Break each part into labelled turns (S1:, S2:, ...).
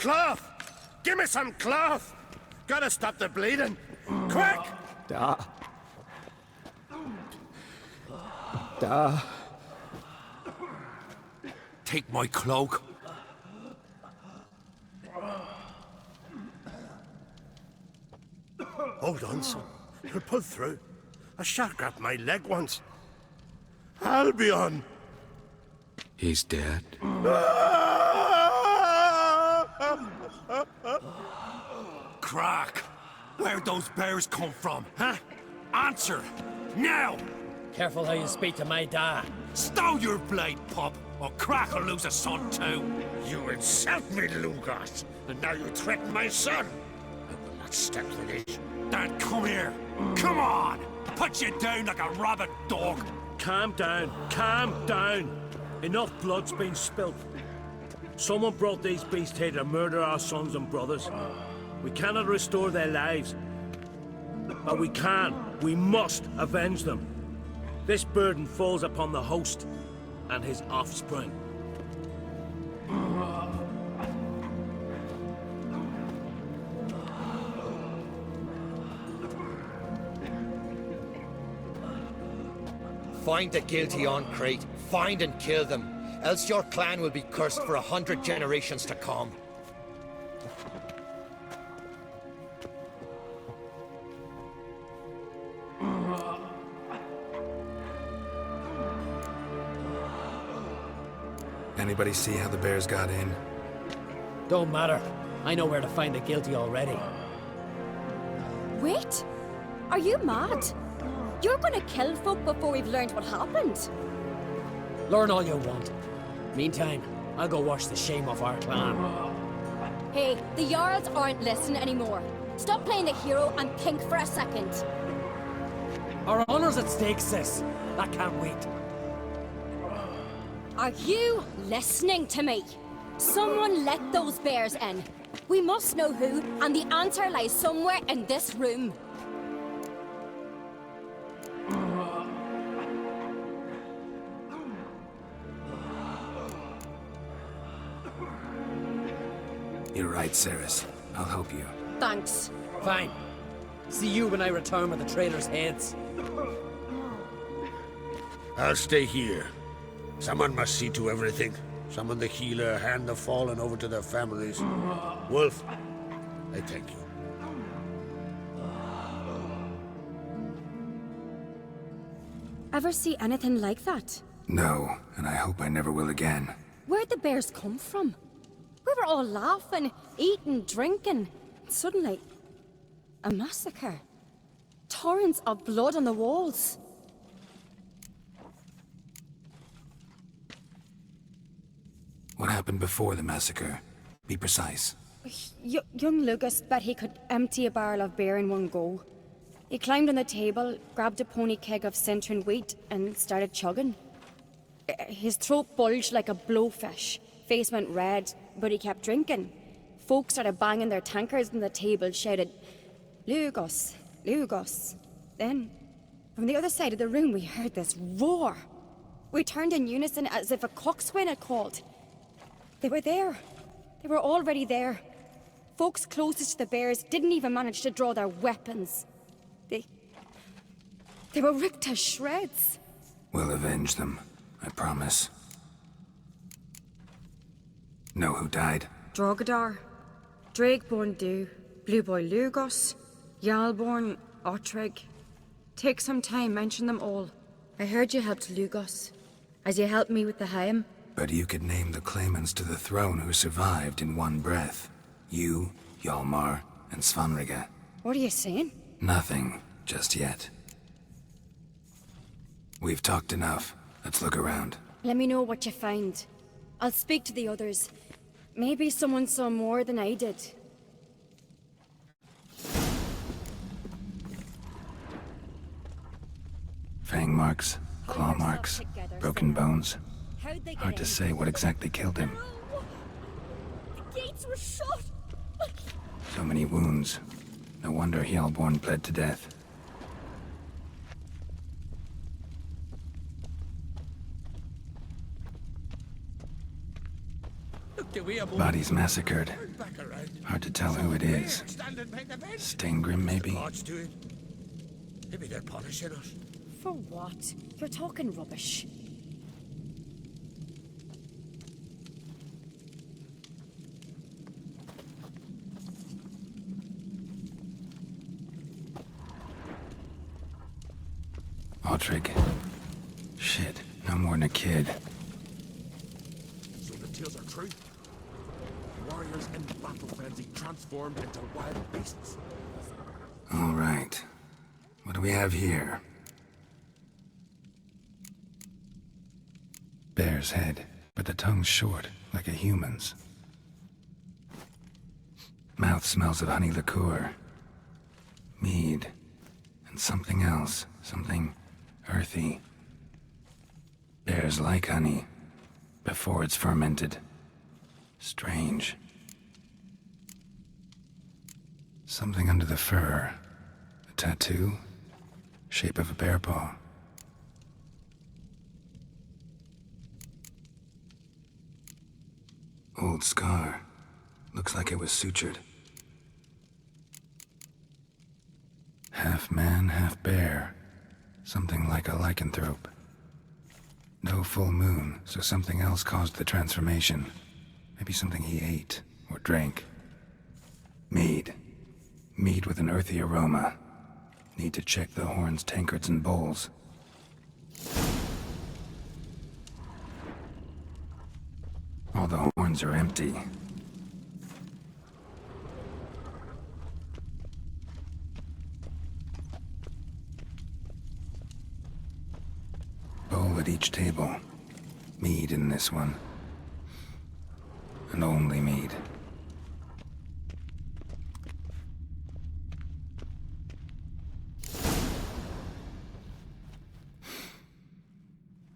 S1: Cloth! Give me some cloth! Gotta stop the bleeding! Quick!
S2: Da.
S1: Take my cloak. Hold on, son. You'll pull through. A shark grabbed my leg once. Albion!
S3: He's dead.
S1: Crack! Where'd those bears come from, huh? Answer! Now!
S4: Careful how you speak to my dad.
S1: Stow your blade, pup, or Crack will lose a son too. You insult me, Lugos, and now you threaten my son. I will not step to this. Dad, come here. Come on! Put you down like a rabid dog.
S4: Calm down. Calm down. Enough blood's been spilt. Someone brought these beasts here to murder our sons and brothers. We cannot restore their lives. But we must avenge them. This burden falls upon the host and his offspring.
S5: Find the guilty on Crete. Find and kill them. Else your clan will be cursed for 100 generations to come.
S3: Anybody see how the bears got in?
S4: Don't matter. I know where to find the guilty already.
S6: Wait! Are you mad? You're gonna kill folk before we've learned what happened.
S4: Learn all you want. Meantime, I'll go wash the shame off our clan.
S6: Hey, the Jarls aren't listening anymore. Stop playing the hero and think for a second.
S4: Our honor's at stake, sis. That can't wait.
S6: Are you listening to me? Someone let those bears in. We must know who, and the answer lies somewhere in this room.
S3: You're right, Ceres. I'll help you.
S6: Thanks.
S4: Fine. See you when I return with the traitors' heads.
S1: I'll stay here. Someone must see to everything. Summon the healer, hand the fallen over to their families. Wolf, I thank you.
S6: Ever see anything like that?
S3: No, and I hope I never will again.
S6: Where'd the bears come from? We were all laughing, eating, drinking. Suddenly, a massacre. Torrents of blood on the walls.
S3: What happened before the massacre? Be precise.
S6: Young Lucas bet he could empty a barrel of beer in one go. He climbed on the table, grabbed a pony keg of Centron wheat, and started chugging. His throat bulged like a blowfish. Face went red, but he kept drinking. Folks started banging their tankards on the table, shouted, "Lugos, Lugos." Then, from the other side of the room, we heard this roar. We turned in unison as if a coxswain had called. They were there. They were already there. Folks closest to the bears didn't even manage to draw their weapons. They were ripped to shreds.
S3: We'll avenge them, I promise. Know who died?
S6: Drogadar, Drakeborn Du, Blue Boy Lugos, Yalborn, Otreg. Take some time, mention them all. I heard you helped Lugos, as you helped me with the Haim.
S3: But you could name the claimants to the throne who survived in one breath. You, Hjalmar, and Svanrige.
S6: What are you saying?
S3: Nothing, just yet. We've talked enough. Let's look around.
S6: Let me know what you find. I'll speak to the others. Maybe someone saw more than I did.
S3: Fang marks, claw marks, broken bones.
S6: How'd they get
S3: Hard to
S6: in?
S3: say what exactly killed him.
S6: The gates were shut!
S3: So many wounds. No wonder Hjalborn bled to death. Bodies massacred. Hard to tell who it is. Steingrim, maybe?
S1: God's doing. Maybe they're punishing us.
S6: For what? You're talking rubbish.
S3: Autrig. Shit, no more than a kid.
S2: So the tales are true. Warriors in battle frenzy transformed into wild beasts.
S3: All right. What do we have here? Bear's head, but the tongue's short, like a human's. Mouth smells of honey liqueur. Mead. And something else. Something earthy. Bears like honey, before it's fermented. Strange. Something under the fur. A tattoo? Shape of a bear paw. Old scar. Looks like it was sutured. Half man, half bear. Something like a lycanthrope. No full moon, so something else caused the transformation. Maybe something he ate or drank. Mead. Mead with an earthy aroma. Need to check the horns, tankards, and bowls. All the horns are empty. Bowl at each table. Mead in this one. And only mead.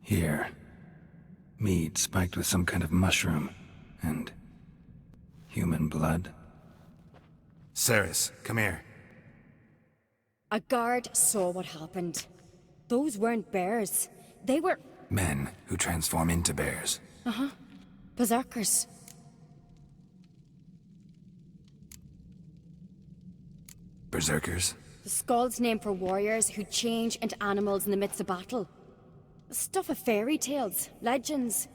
S3: Here. Mead spiked with some kind of mushroom. And human blood. Ceres, come here.
S6: A guard saw what happened. Those weren't bears. They were...
S3: Men who transform into bears.
S6: berserkers.
S3: Berserkers?
S6: The Skald's name for warriors who change into animals in the midst of battle. Stuff of fairy tales, legends.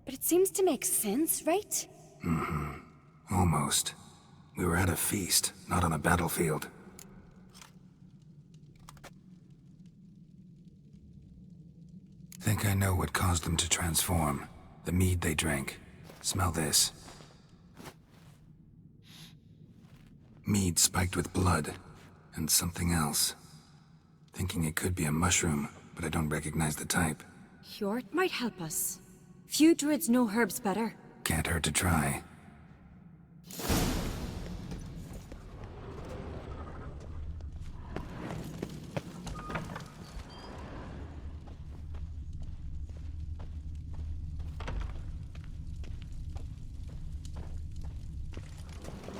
S6: But it seems to make sense, right?
S3: Almost. We were at a feast, not on a battlefield. Think I know what caused them to transform. The mead they drank. Smell this. Mead spiked with blood. And something else. Thinking it could be a mushroom, but I don't recognize the type.
S6: Hjort might help us. Few druids know herbs better.
S3: Can't hurt to try.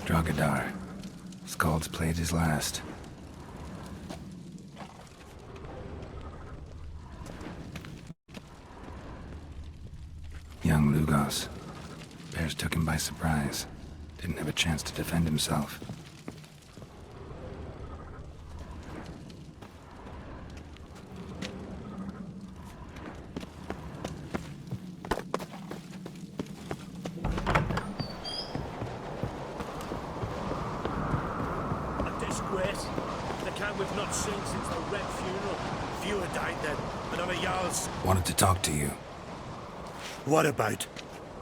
S3: Drogadar. Skald's played his last. Young Lugos. Bears took him by surprise. Didn't have a chance to defend himself.
S4: A disgrace. The kind we've not seen since the Red Funeral.
S1: Few had died then, and other Jarls.
S3: Wanted to talk to you.
S1: What about?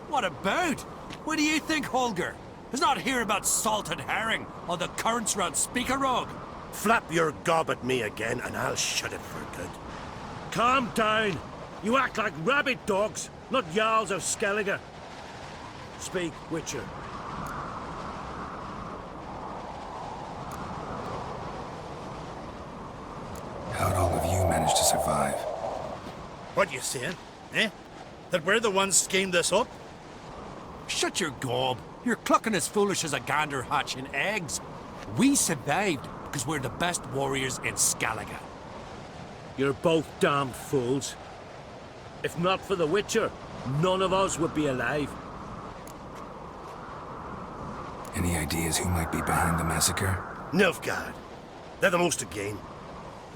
S7: What about? What do you think, Holger? Is not hear about salted herring or the currents round Speakerog?
S1: Flap your gob at me again, and I'll shut it for good.
S4: Calm down. You act like rabid dogs, not Jarls of Skellige. Speak, Witcher.
S3: How'd all of you manage to survive?
S1: What you saying? Eh? That we're the ones schemed this up?
S7: Shut your gob. You're clucking as foolish as a gander hatching eggs. We survived because we're the best warriors in Skellige.
S4: You're both damned fools. If not for the Witcher, none of us would be alive.
S3: Any ideas who might be behind the massacre?
S8: Nilfgaard. They're the most to gain.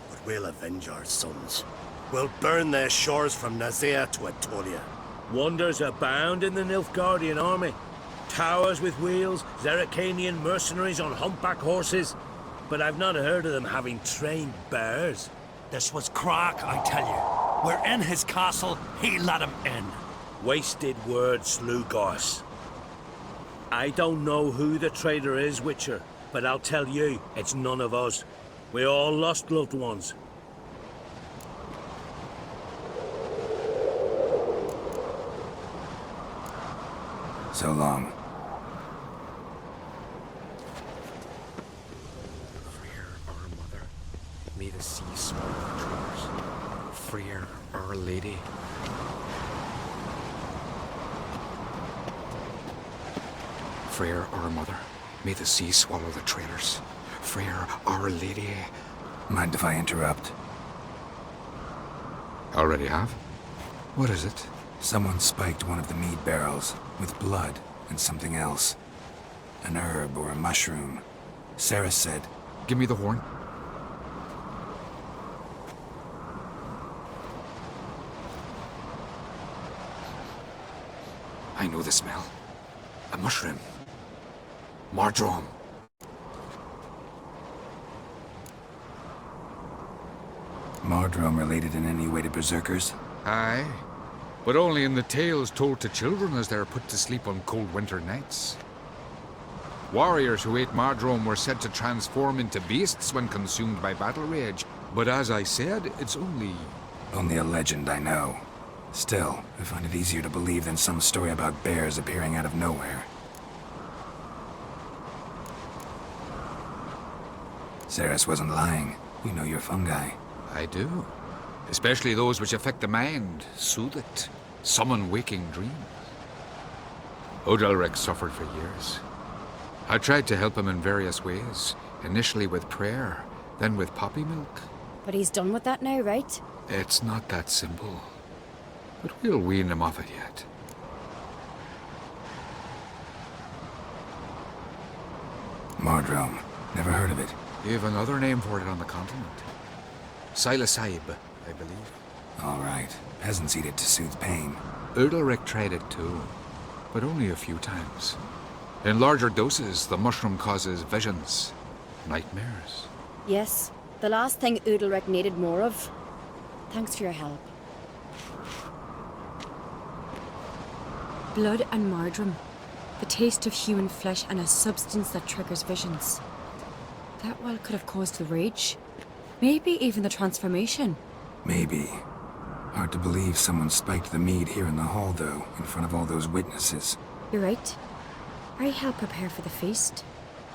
S8: But we'll avenge our sons. We'll burn their shores from Nazea to Atolia.
S4: Wonders abound in the Nilfgaardian army. Towers with wheels, Zerrikanian mercenaries on humpback horses. But I've not heard of them having trained bears.
S7: This was Crack, I tell you. We're in his castle, he let him in.
S4: Wasted words, Lugos. I don't know who the traitor is, Witcher, but I'll tell you, it's none of us. We all lost loved ones.
S3: So long.
S2: Freer, our mother, may the sea swallow the traitors. Freer, our lady. Freer, our mother, may the sea swallow the traitors. Freer, our lady.
S3: Mind if I interrupt?
S2: Already have? What is it?
S3: Someone spiked one of the mead barrels with blood and something else. An herb or a mushroom. Sarah said,
S2: Give me the horn. I know the smell. A mushroom. Mardrome.
S3: Mardrome related in any way to berserkers?
S2: Aye, but only in the tales told to children as they are put to sleep on cold winter nights. Warriors who ate Mardrome were said to transform into beasts when consumed by battle rage, but as I said, it's only...
S3: Only a legend, I know. Still, I find it easier to believe than some story about bears appearing out of nowhere. Ceres wasn't lying. You know your fungi.
S2: I do. Especially those which affect the mind, soothe it, summon waking dreams. Odalric suffered for years. I tried to help him in various ways, initially with prayer, then with poppy milk.
S6: But he's done with that now, right?
S2: It's not that simple, but we'll wean him off it yet.
S3: Mardrome. Never heard of it.
S2: You have another name for it on the continent. Silasaib, I believe.
S3: All right. Peasants eat it to soothe pain.
S2: Udalric tried it too, but only a few times. In larger doses, the mushroom causes visions, nightmares.
S6: Yes, the last thing Udalric needed more of. Thanks for your help. Blood and Mardrome. The taste of human flesh and a substance that triggers visions. That well could have caused the rage. Maybe even the transformation.
S3: Maybe. Hard to believe someone spiked the mead here in the hall, though, in front of all those witnesses.
S6: You're right. I helped prepare for the feast.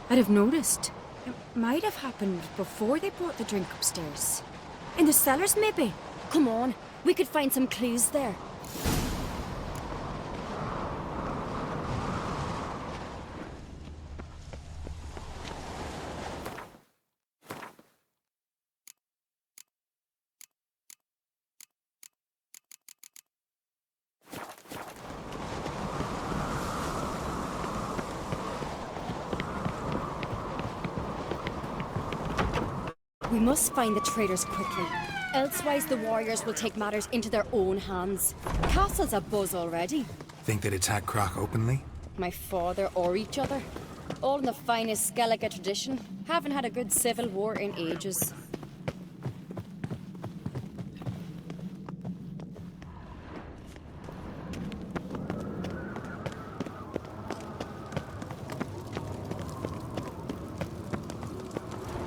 S6: I'd have noticed. It might have happened before they brought the drink upstairs. In the cellars, maybe? Come on, we could find some clues there. We must find the traitors quickly. Elsewise, the warriors will take matters into their own hands. Castle's abuzz already.
S3: Think they'd attack Croc openly?
S6: My father or each other. All in the finest Skellige tradition. Haven't had a good civil war in ages.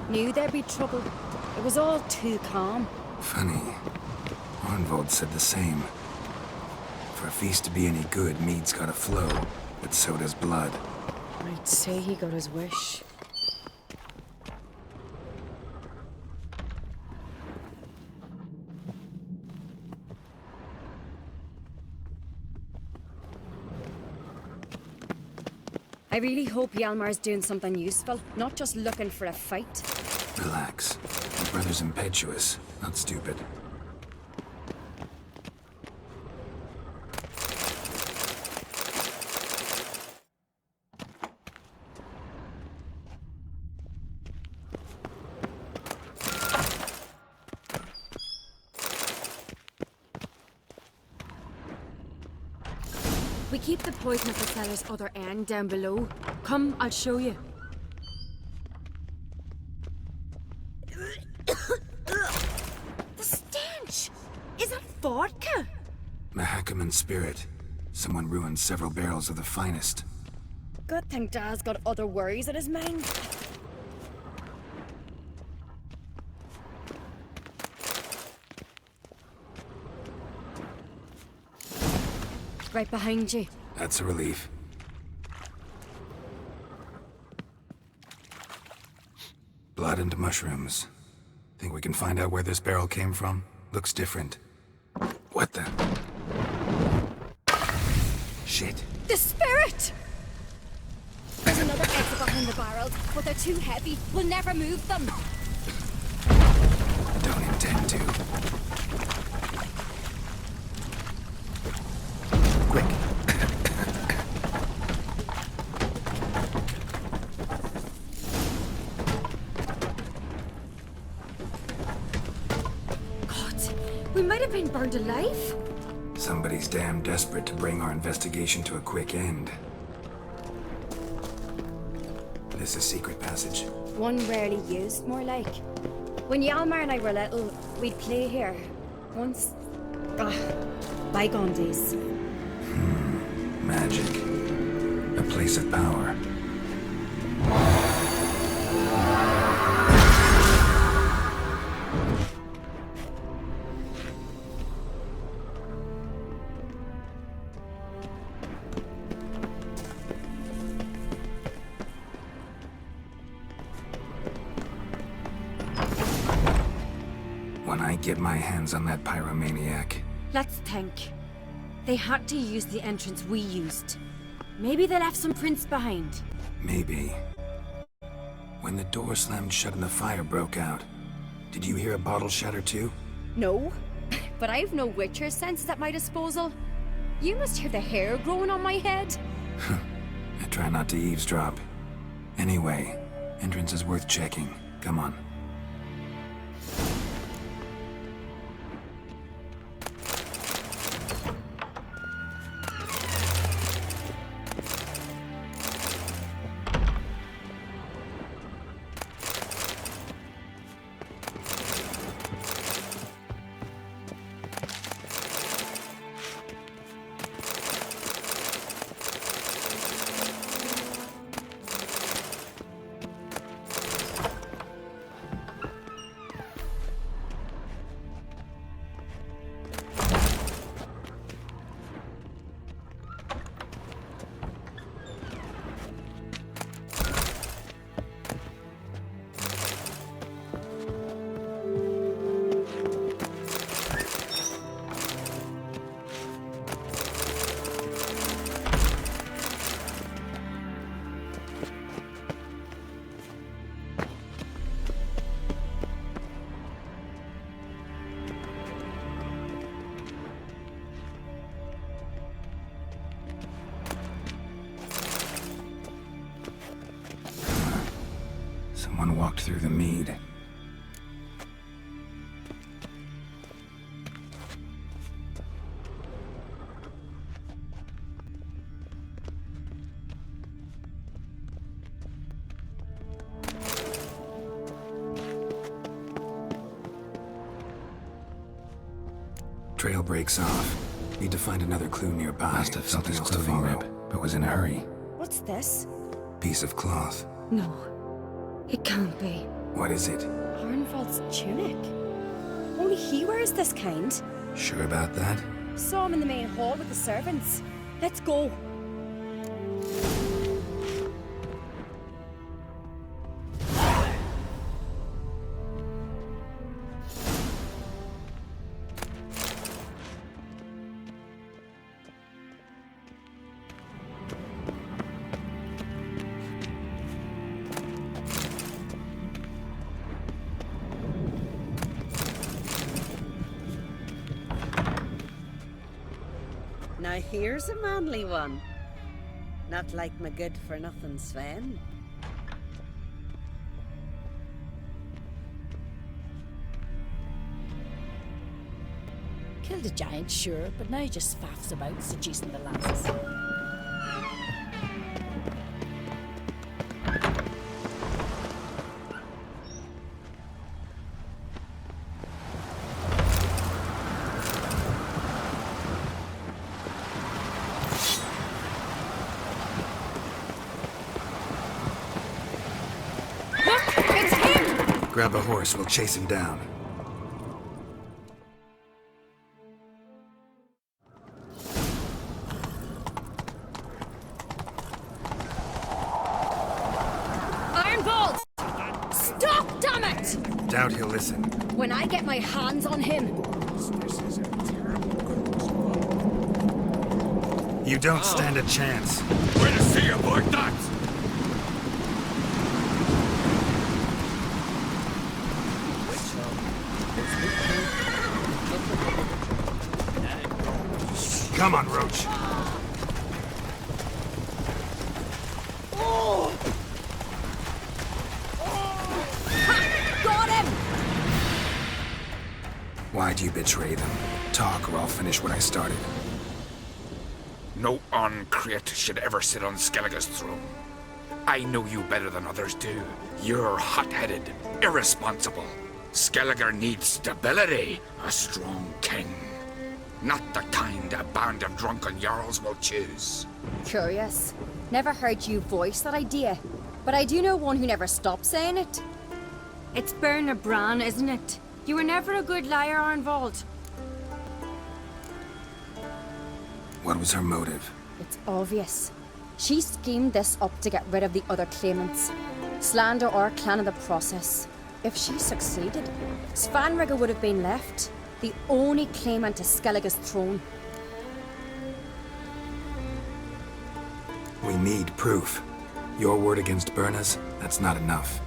S6: Knew there'd be trouble. It was all too calm.
S3: Funny. Arnvold said the same. For a feast to be any good, mead's gotta flow, but so does blood.
S6: I'd say he got his wish. I really hope Hjalmar's doing something useful, not just looking for a fight.
S3: Relax. My brother's impetuous, not stupid.
S6: keep the poison at the cellar's other end down below. Come, I'll show you. The stench! Is that vodka?
S3: Mahakaman spirit. Someone ruined several barrels of the finest.
S6: Good thing Dad's got other worries in his mind. Right behind you.
S3: That's a relief. Blood and mushrooms. Think we can find out where this barrel came from? Looks different. What the? Shit.
S6: The spirit! There's another exit behind the barrels, but they're too heavy. We'll never move them.
S3: Don't intend to. Quick.
S6: God, we might have been burned alive.
S3: Somebody's damn desperate to bring our investigation to a quick end. This is secret passage.
S6: One rarely used, more like. When Yalmar and I were little, we'd play here. Once... bygone days.
S3: Magic. A place of power. When I get my hands on that pyromaniac,
S6: Let's think. They had to use the entrance we used. Maybe they left some prints behind.
S3: maybe. When the door slammed shut and the fire broke out, did you hear a bottle shatter too?
S6: No, but I've no Witcher senses at my disposal. You must hear the hair growing on my head.
S3: I try not to eavesdrop. Anyway, entrance is worth checking. Come on. Someone walked through the mead. Trail breaks off. Need to find another clue nearby.
S9: Must have felt his
S3: Something else to
S9: clothing
S3: follow, but was in a hurry.
S6: What's this?
S3: Piece of cloth.
S6: No, it can't be.
S3: What is it?
S6: Arnvald's tunic. Only he wears this kind.
S3: Sure about that?
S6: Saw him in the main hall with the servants. Let's go.
S10: Now here's a manly one. Not like my good-for-nothing Sven.
S11: Killed a giant, sure, but now he just faffs about seducing the lasses.
S3: grab a horse, we'll chase him down.
S6: Ironbolt! Stop, damn it!
S3: Doubt he'll listen.
S6: When I get my hands on him.
S3: You don't stand a chance.
S1: Where to see aboard that?
S3: Come on, Roach.
S6: Got him!
S3: Why'd you betray them? Talk or I'll finish what I started.
S2: No on-crate should ever sit on Skellige's throne. I know you better than others do. You're hot-headed, irresponsible. Skellige needs stability, a strong king. Not the kind a band of drunken jarls will choose.
S6: Curious. Never heard you voice that idea, but I do know one who never stops saying it. It's Berna Bran, isn't it? You were never a good liar, Arnvald.
S3: What was her motive?
S6: It's obvious. She schemed this up to get rid of the other claimants. Slander our clan in the process. If she succeeded, Svanrige would have been left, the only claimant to Skellige's throne.
S3: We need proof. Your word against Berna's, that's not enough.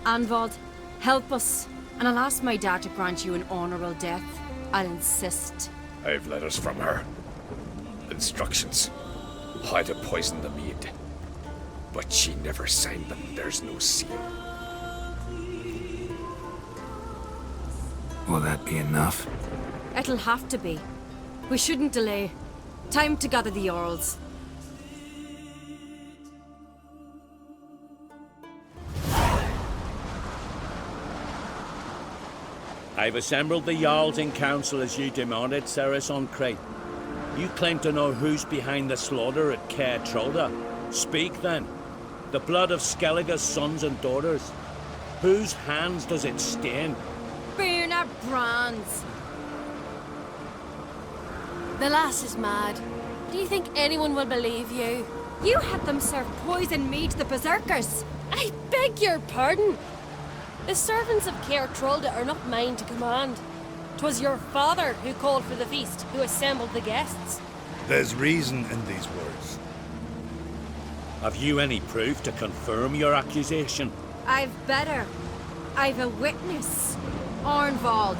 S6: Anvald, help us, and I'll ask my dad to grant you an honourable death. I'll insist.
S1: I've letters from her. Instructions. How to poison the mead. But she never signed them. There's no seal.
S3: Will that be enough?
S6: It'll have to be. We shouldn't delay. Time to gather the Jarls.
S4: I've assembled the Jarls in council as you demanded, Ceres on Crate. You claim to know who's behind the slaughter at Caer Trolda. Speak then. The blood of Skellige's sons and daughters. Whose hands does it stain?
S6: Berna Bran's.
S9: The lass is mad. Do you think anyone will believe you?
S6: You had them serve poison mead to the berserkers.
S9: I beg your pardon. The servants of Caer Trolda are not mine to command. 'Twas your father who called for the feast, who assembled the guests.
S8: There's reason in these words.
S4: Have you any proof to confirm your accusation?
S6: I've better. I've a witness. Arnvald.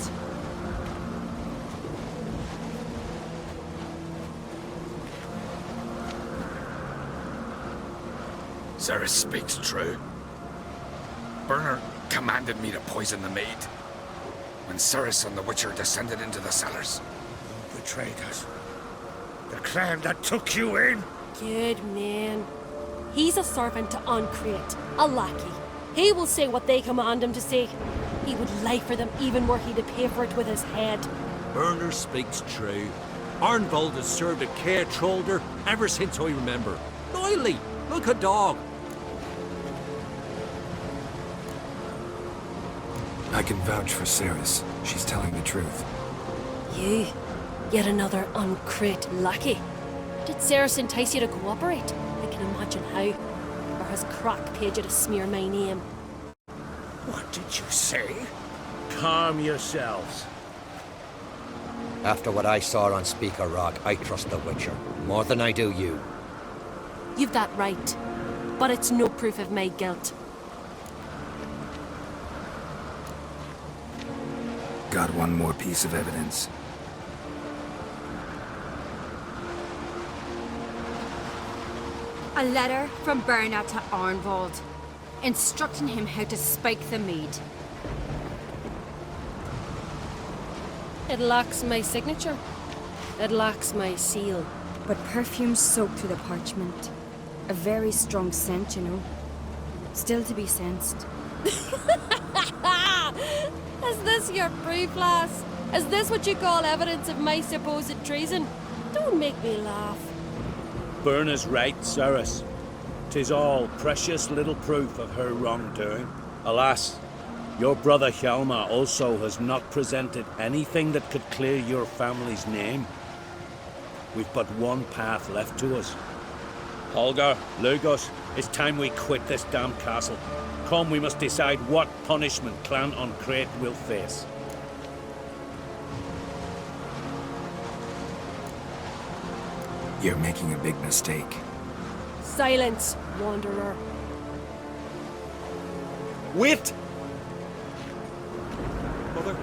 S2: Ceres speaks true. Berna commanded me to poison the maid. When Ceres and the Witcher descended into the cellars.
S1: You betrayed us. The clan that took you in.
S9: Good man. He's a servant to Uncreate, a lackey. He will say what they command him to say. He would lie for them even were he to pay for it with his head.
S7: Berner speaks true. Arnvald has served at Caer Trolder ever since I remember. Loyally, like a dog.
S3: I can vouch for Ceres. She's telling the truth.
S9: You, yet another Uncreate lackey. Did Ceres entice you to cooperate? I can imagine how. Or has Crack paid you to smear my name?
S1: What did you say?
S4: Calm yourselves.
S5: After what I saw on Speaker Rock, I trust the Witcher. More than I do you.
S9: You've that right. But it's no proof of my guilt.
S3: Got one more piece of evidence.
S6: A letter from Berna to Arnvald, instructing him how to spike the mead.
S9: It lacks my signature. It lacks my seal.
S6: But perfume soaked through the parchment. A very strong scent, you know. Still to be sensed.
S9: Is this your proof, lass? Is this what you call evidence of my supposed treason? Don't make me laugh.
S4: Berna's right, Ceres. 'Tis all precious little proof of her wrongdoing. Alas, Your brother Hjalmar also has not presented anything that could clear your family's name. We've but one path left to us. Holger, Lugos, it's time we quit this damn castle. Come, we must decide what punishment Clan on Crete will face.
S3: You're making a big mistake.
S9: Silence, wanderer.
S11: Wait! Mother,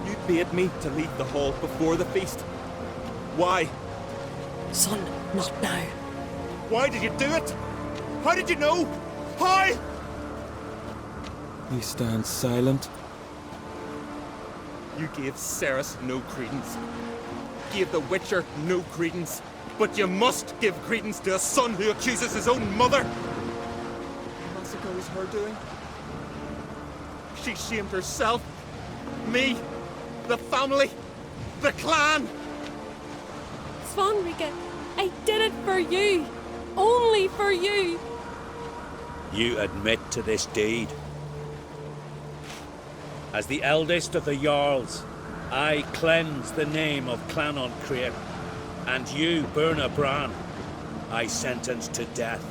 S11: you bade me to leave the hall before the feast. Why?
S9: Son, not now.
S11: Why did you do it? How did you know? How? You stand silent. You gave Ceres no credence. Gave the Witcher no credence. But you must give credence to a son who accuses his own mother. The massacre was her doing. She shamed herself, me, the family, the clan.
S9: Svanrika, I did it for you. Only for you.
S4: You admit to this deed. As the eldest of the Jarls, I cleanse the name of Clan on Crete, and you, Berna Bran, I sentence to death.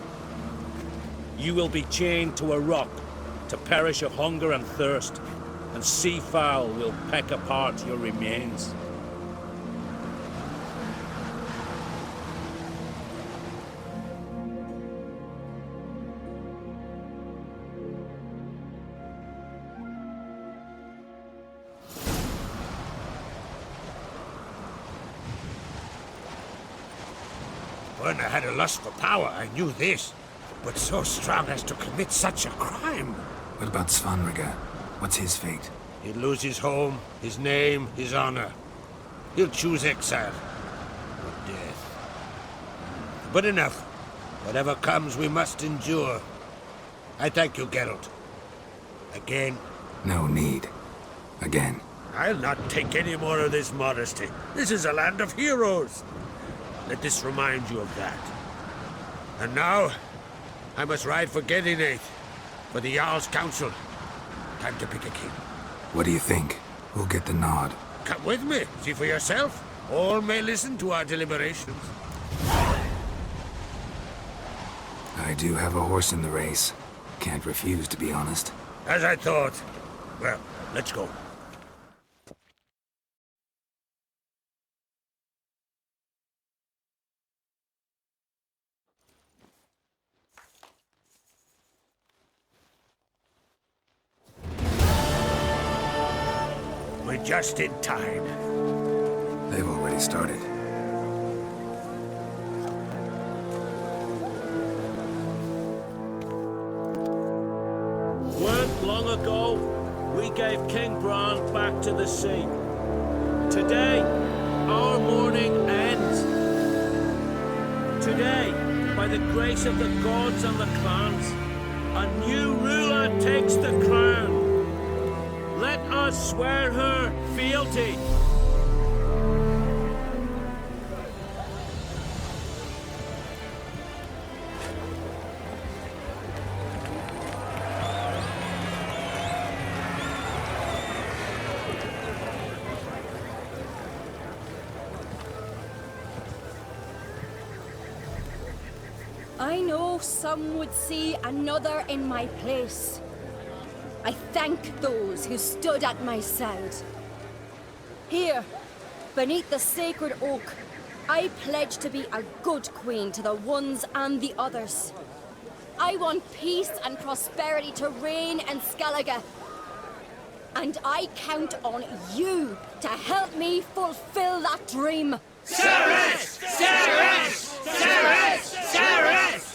S4: You will be chained to a rock to perish of hunger and thirst, and sea fowl will peck apart your remains.
S1: When I had a lust for power, I knew this. But so strong as to commit such a crime.
S3: What about Svanrika? What's his fate?
S1: He'll lose his home, his name, his honor. He'll choose exile. Or death. But enough. Whatever comes, we must endure. I thank you, Geralt. Again.
S3: No need. Again.
S1: I'll not take any more of this modesty. This is a land of heroes. Let this remind you of that. And now, I must ride for Gedinath, for the Jarl's Council. Time to pick a king.
S3: What do you think? Who'll get the nod?
S1: Come with me, see for yourself. All may listen to our deliberations.
S3: I do have a horse in the race. Can't refuse, to be honest.
S1: As I thought. Well, let's go. We're just in time.
S3: They've already started.
S4: Weren't long ago, we gave King Bran back to the sea. Today, our mourning ends. Today, by the grace of the gods and the clans, a new ruler takes the crown. Let us swear her fealty.
S6: I know some would see another in my place. I thank those who stood at my side. Here, beneath the sacred oak, I pledge to be a good queen to the ones and the others. I want peace and prosperity to reign in Skellige. And I count on you to help me fulfill that dream.
S1: Ceres! Ceres! Ceres! Ceres!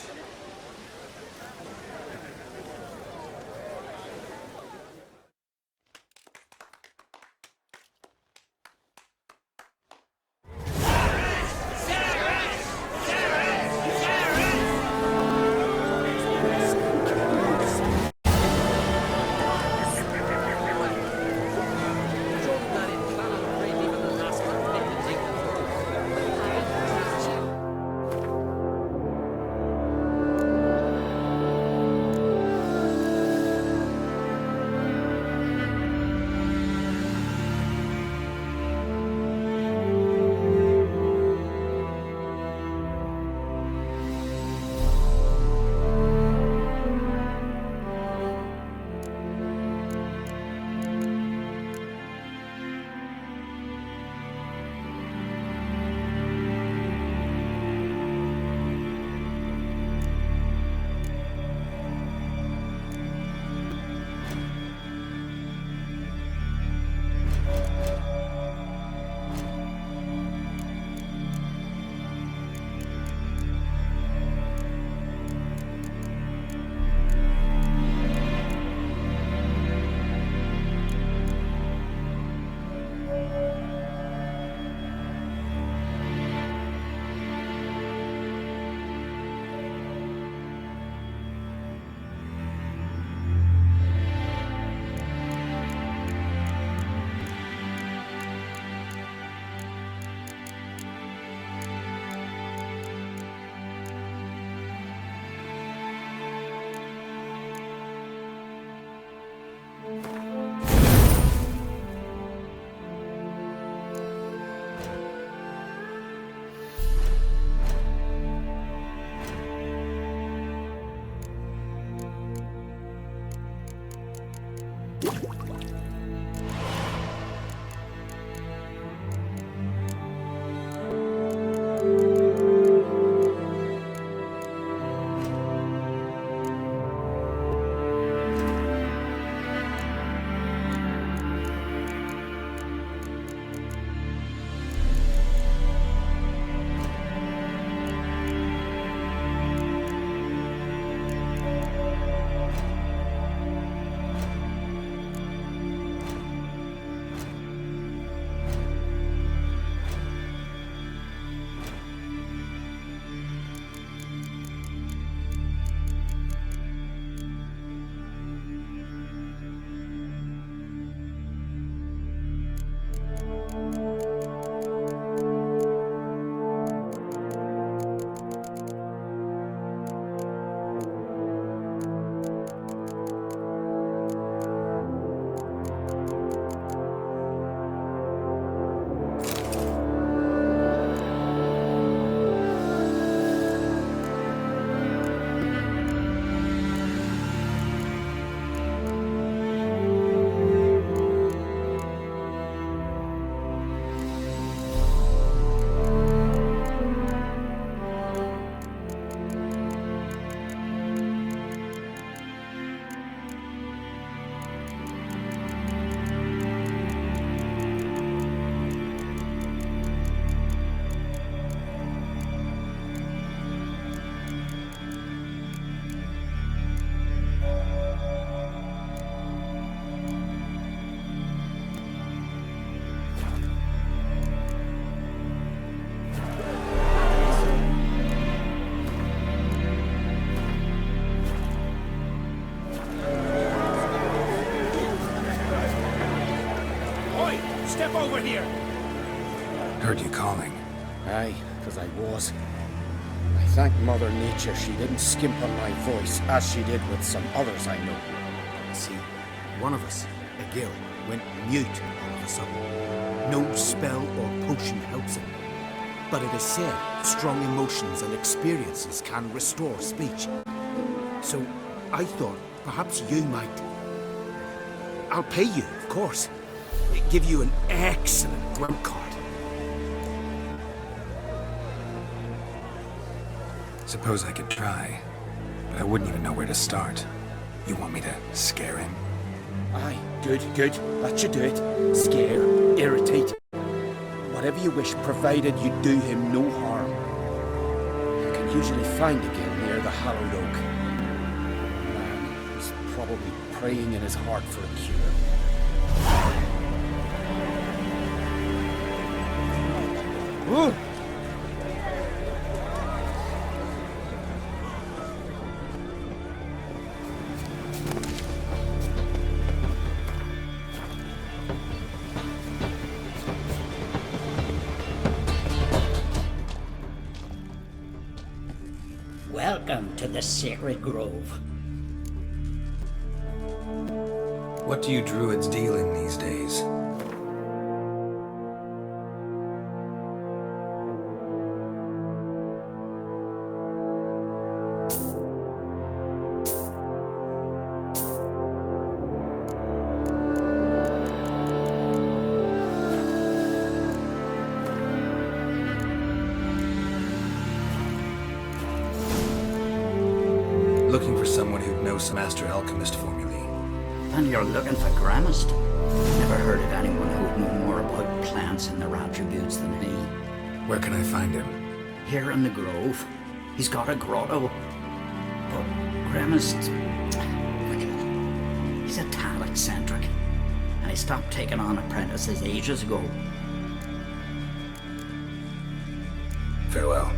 S4: Step over here!
S3: Heard you calling.
S12: Aye, 'cause I was. I thank Mother Nature she didn't skimp on my voice, as she did with some others I know.
S7: See, one of us, a girl, went mute all of a sudden. No spell or potion helps him. But it is said strong emotions and experiences can restore speech. So I thought perhaps you might. I'll pay you, of course. Give you an excellent grunt card.
S3: Suppose I could try, but I wouldn't even know where to start. You want me to scare him?
S12: Aye, good, good. That should do it. Scare, irritate. Whatever you wish, provided you do him no harm. You can usually find a girl near the hallowed oak. Man, he's probably praying in his heart for a cure. Ooh.
S13: Welcome to the Sacred Grove.
S3: What do you druids deal in these days? Looking for someone who'd know some Master Alchemist formulae.
S13: And you're looking for Gramist? Never heard of anyone who'd know more about plants and their attributes than he.
S3: Where can I find him?
S13: Here in the Grove. He's got a grotto. But Gramist... he's a tad eccentric. And he stopped taking on apprentices ages ago.
S3: Farewell.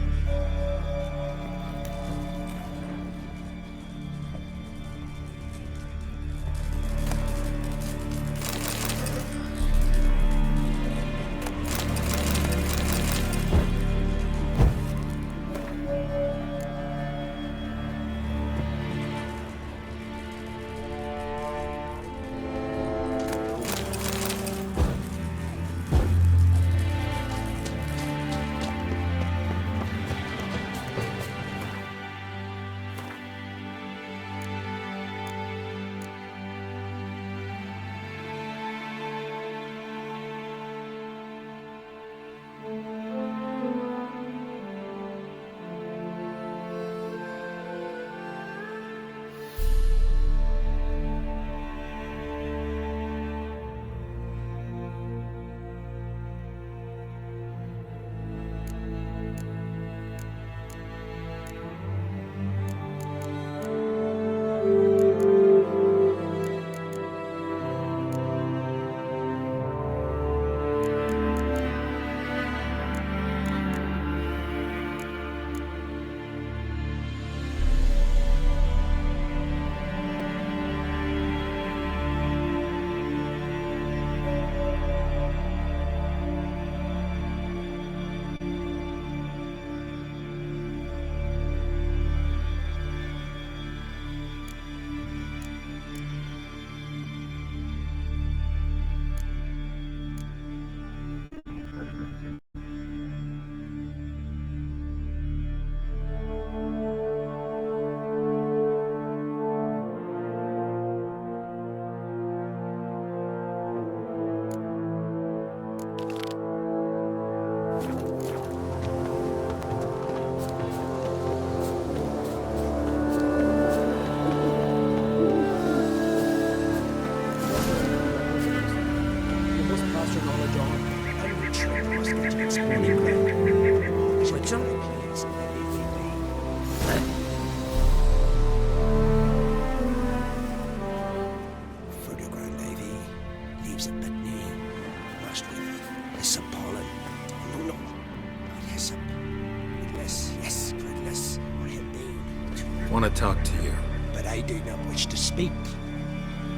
S3: Want to talk to you.
S14: But I do not wish to speak.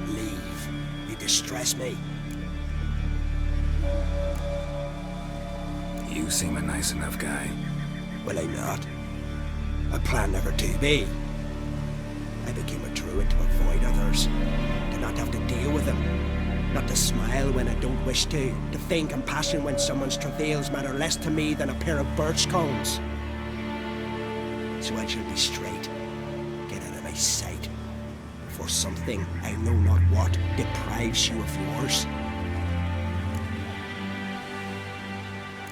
S14: Leave. You distress me.
S3: You seem a nice enough guy.
S7: Well, I'm not. I plan never to be. I became a druid to avoid others, to not have to deal with them, not to smile when I don't wish to feign compassion when someone's travails matter less to me than a pair of birch cones. So I shall be straight, get out of my sight, for something, I know not what, deprives you of yours.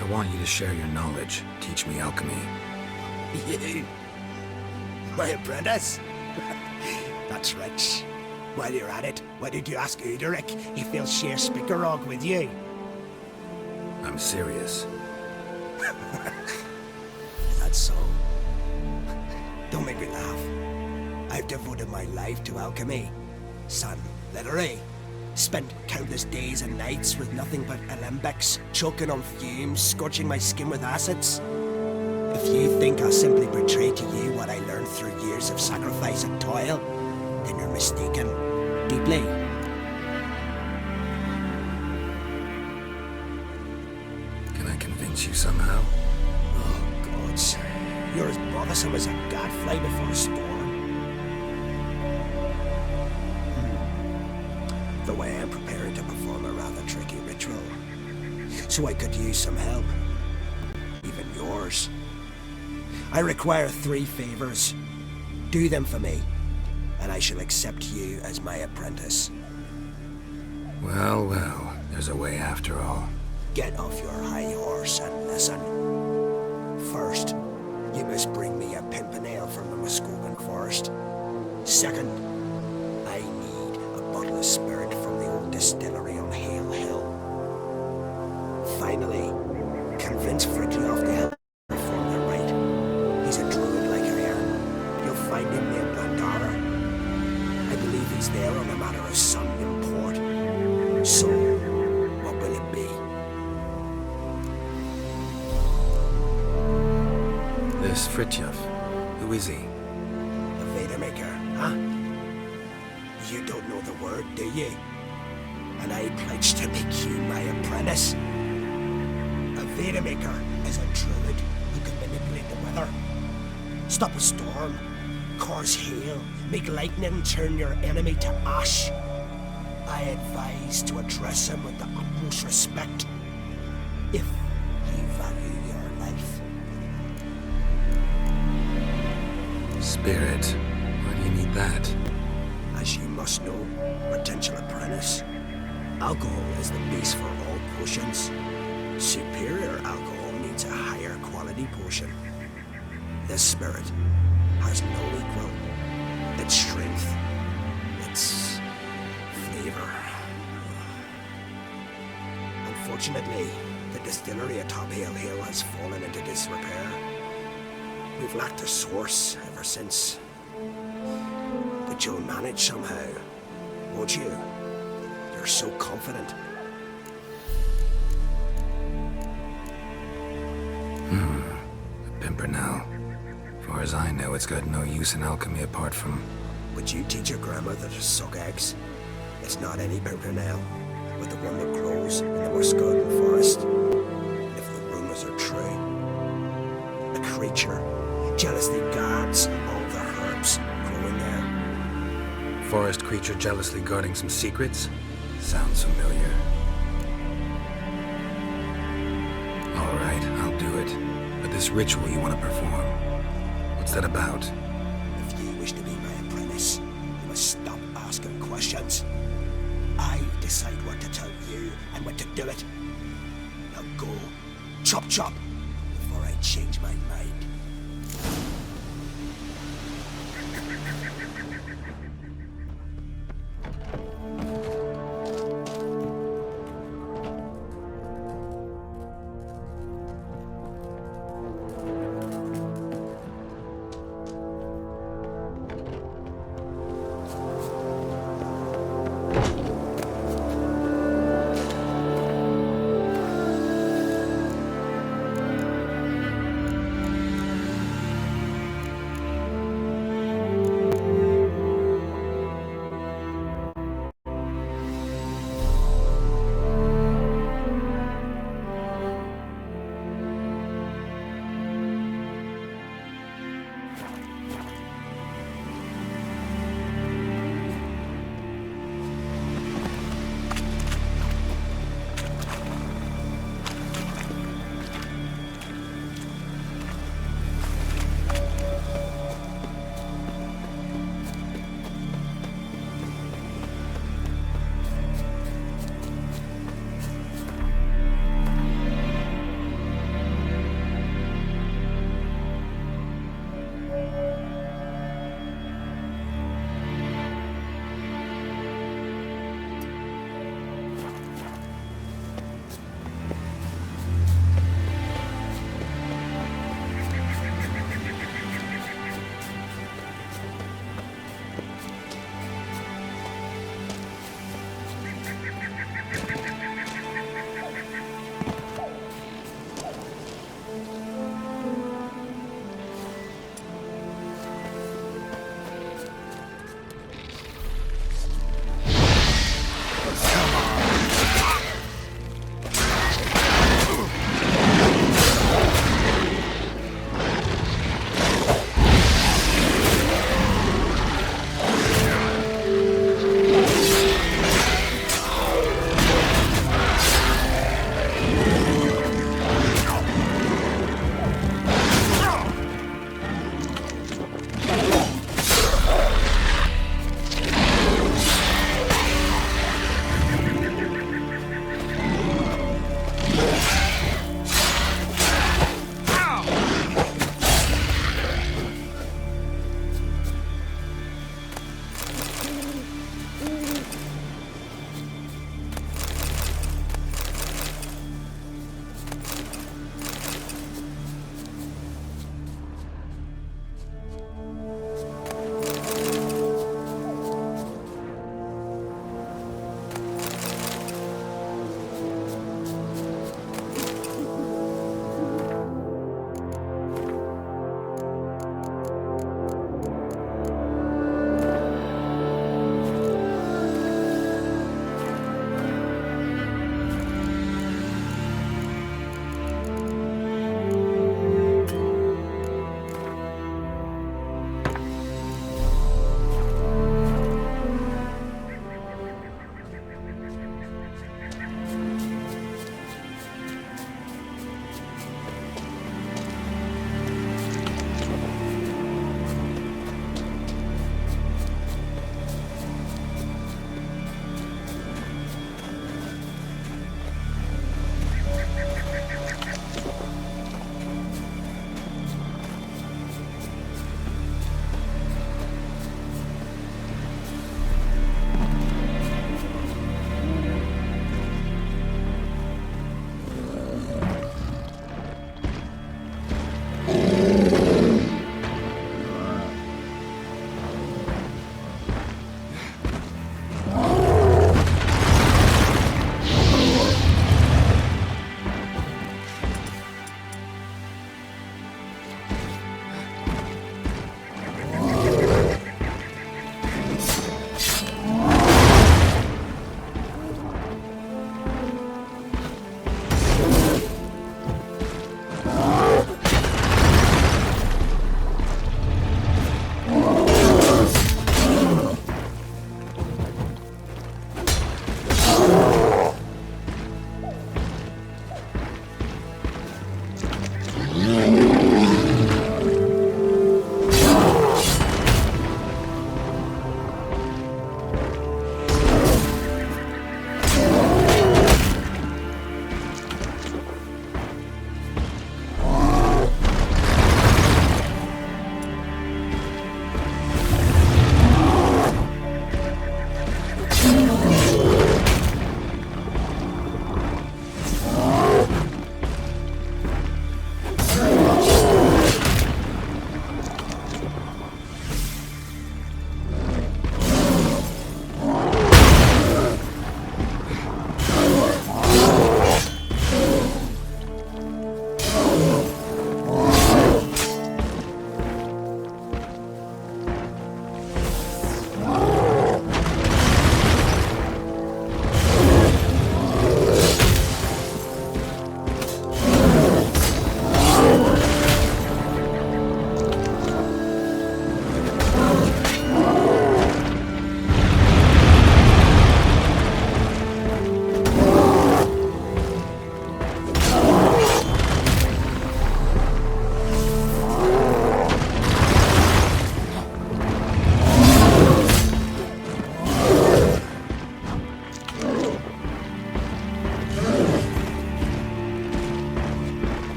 S3: I want you to share your knowledge. Teach me alchemy.
S7: You? My apprentice? That's right. While you're at it, why did you ask Uderic? He feels sheer spickerog with you.
S3: I'm serious.
S7: That's so. Don't make me laugh. I've devoted my life to alchemy. Son, literally. Spent countless days and nights with nothing but alembics, choking on fumes, scorching my skin with acids. If you think I'll simply betray to you what I learned through years of sacrifice and toil, then you're mistaken. Deeply.
S3: Can I convince you somehow?
S7: Oh, gods. You're as bothersome as a gadfly before a storm. The way I'm preparing to perform a rather tricky ritual. So I could use some help. Even yours. I require 3 favors. Do them for me, and I shall accept you as my apprentice.
S3: Well, well, there's a way after all.
S7: Get off your high horse and listen. First, you must bring me a pimpernel from the Muskogan forest. Second, I need a bottle of spirit from the old distillery on Hale Hill. Finally, convince Fridtjof to help perform the rite. He's a druid like I am. You'll find him near Blandara. I believe he's there on a matter of some import. So, what will it be?
S3: This Fridtjof, who is he?
S7: The Vadermaker, huh? You don't know the word, do you? And I pledge to make you my apprentice. A Vadermaker is a druid who can manipulate the weather. Stop a storm, cause hail, make lightning turn your enemy to ash. I advise to address him with the utmost respect, if you value your life.
S3: Spirit. Why do you need that?
S7: As you must know, potential apprentice, alcohol is the base for all potions. Superior alcohol needs a higher quality potion. This spirit has no equal. Its strength, its flavor. Unfortunately, the distillery atop Hale Hill has fallen into disrepair. We've lacked a source ever since. But you'll manage somehow, won't you? You're so confident.
S3: A pimpernel. Far as I know, it's got no use in alchemy apart from...
S7: Would you teach your grandmother to suck eggs? It's not any pimpernel, but the one that grows in the Muskogan forest. If the rumors are true. A creature jealously guards all the herbs growing there.
S3: Forest creature jealously guarding some secrets? Sounds familiar. All right, I'll do it. But this ritual you want to perform, what's that about?
S7: If you wish to be my apprentice, you must stop asking questions. I decide what to tell you and when to do it. Now go, chop chop, before I change my mind.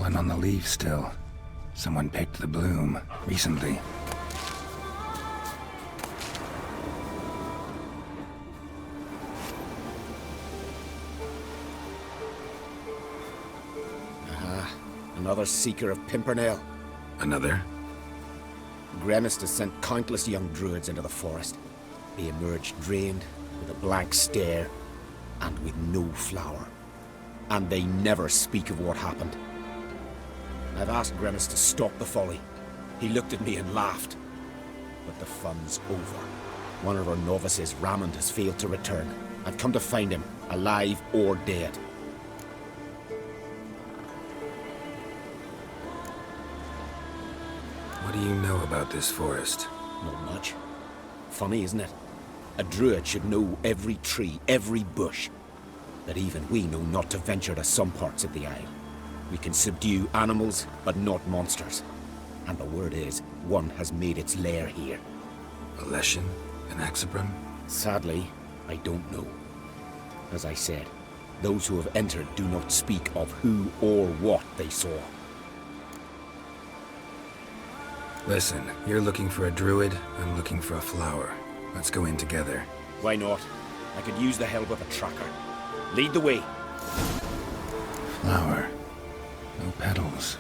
S3: Pollen on the leaf still. Someone picked the bloom recently.
S12: Another seeker of Pimpernel.
S3: Another?
S12: Gremist has sent countless young druids into the forest. They emerge drained, with a blank stare, and with no flower. And they never speak of what happened. I've asked Gremist to stop the folly. He looked at me and laughed. But the fun's over. One of our novices, Ramond, has failed to return. I've come to find him, alive or dead.
S3: What do you know about this forest?
S12: Not much. Funny, isn't it? A druid should know every tree, every bush. But even we know not to venture to some parts of the isle. We can subdue animals, but not monsters. And the word is, one has made its lair here.
S3: A Leshen? An Axabrum?
S12: Sadly, I don't know. As I said, those who have entered do not speak of who or what they saw.
S3: Listen, you're looking for a druid, I'm looking for a flower. Let's go in together.
S12: Why not? I could use the help of a tracker. Lead the way.
S3: Flower. No petals.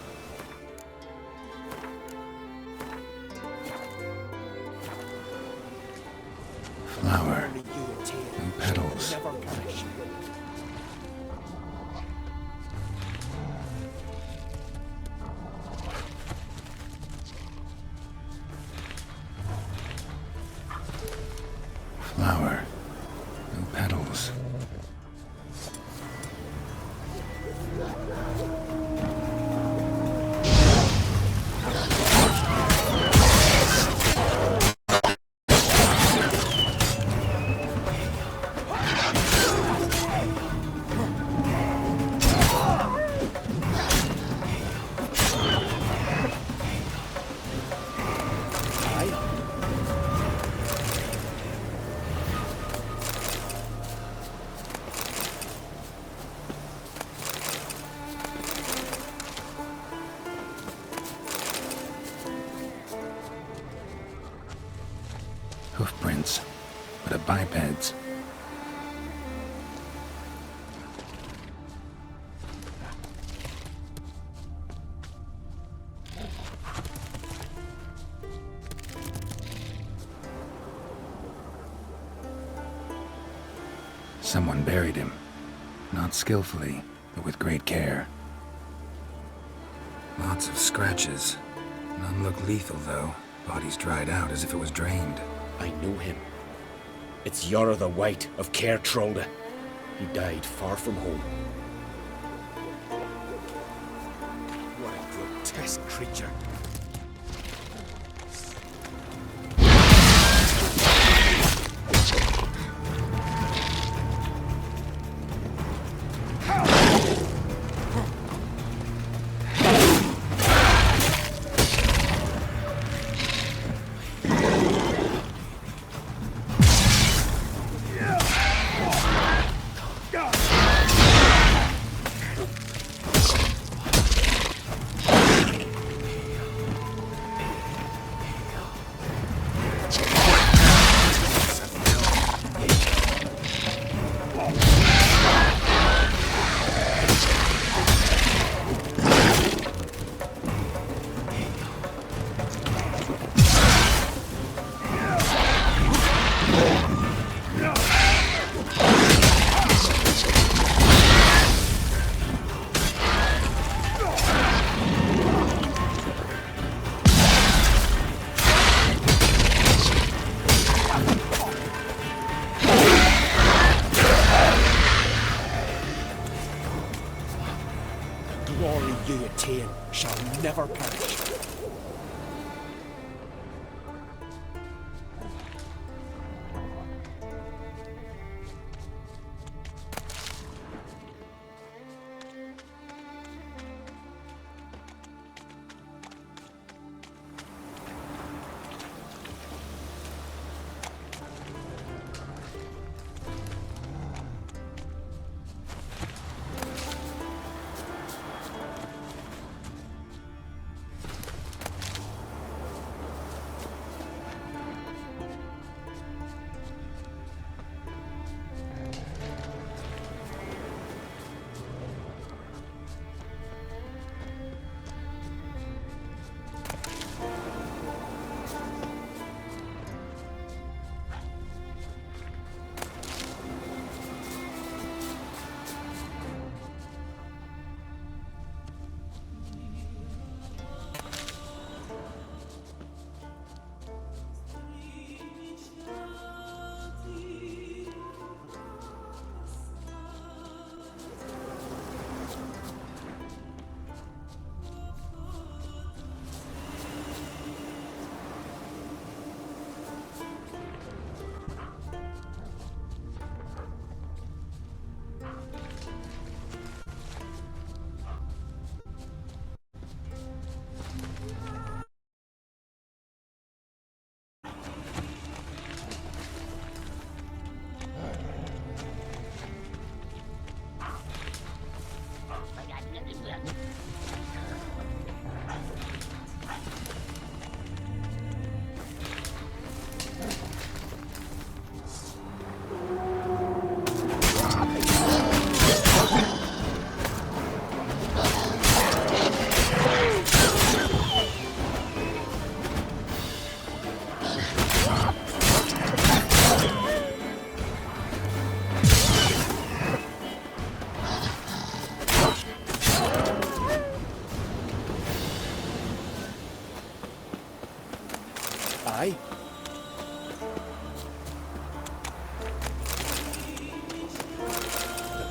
S3: Flower. No petals. Flower. No petals. Hoofprints, but a biped's. Someone buried him. Not skillfully, but with great care. Lots of scratches. None look lethal, though. Body's dried out as if it was drained.
S12: I know him. It's Yara the White of Caer Trolde. He died far from home. What a grotesque creature. Glory you attain shall never perish.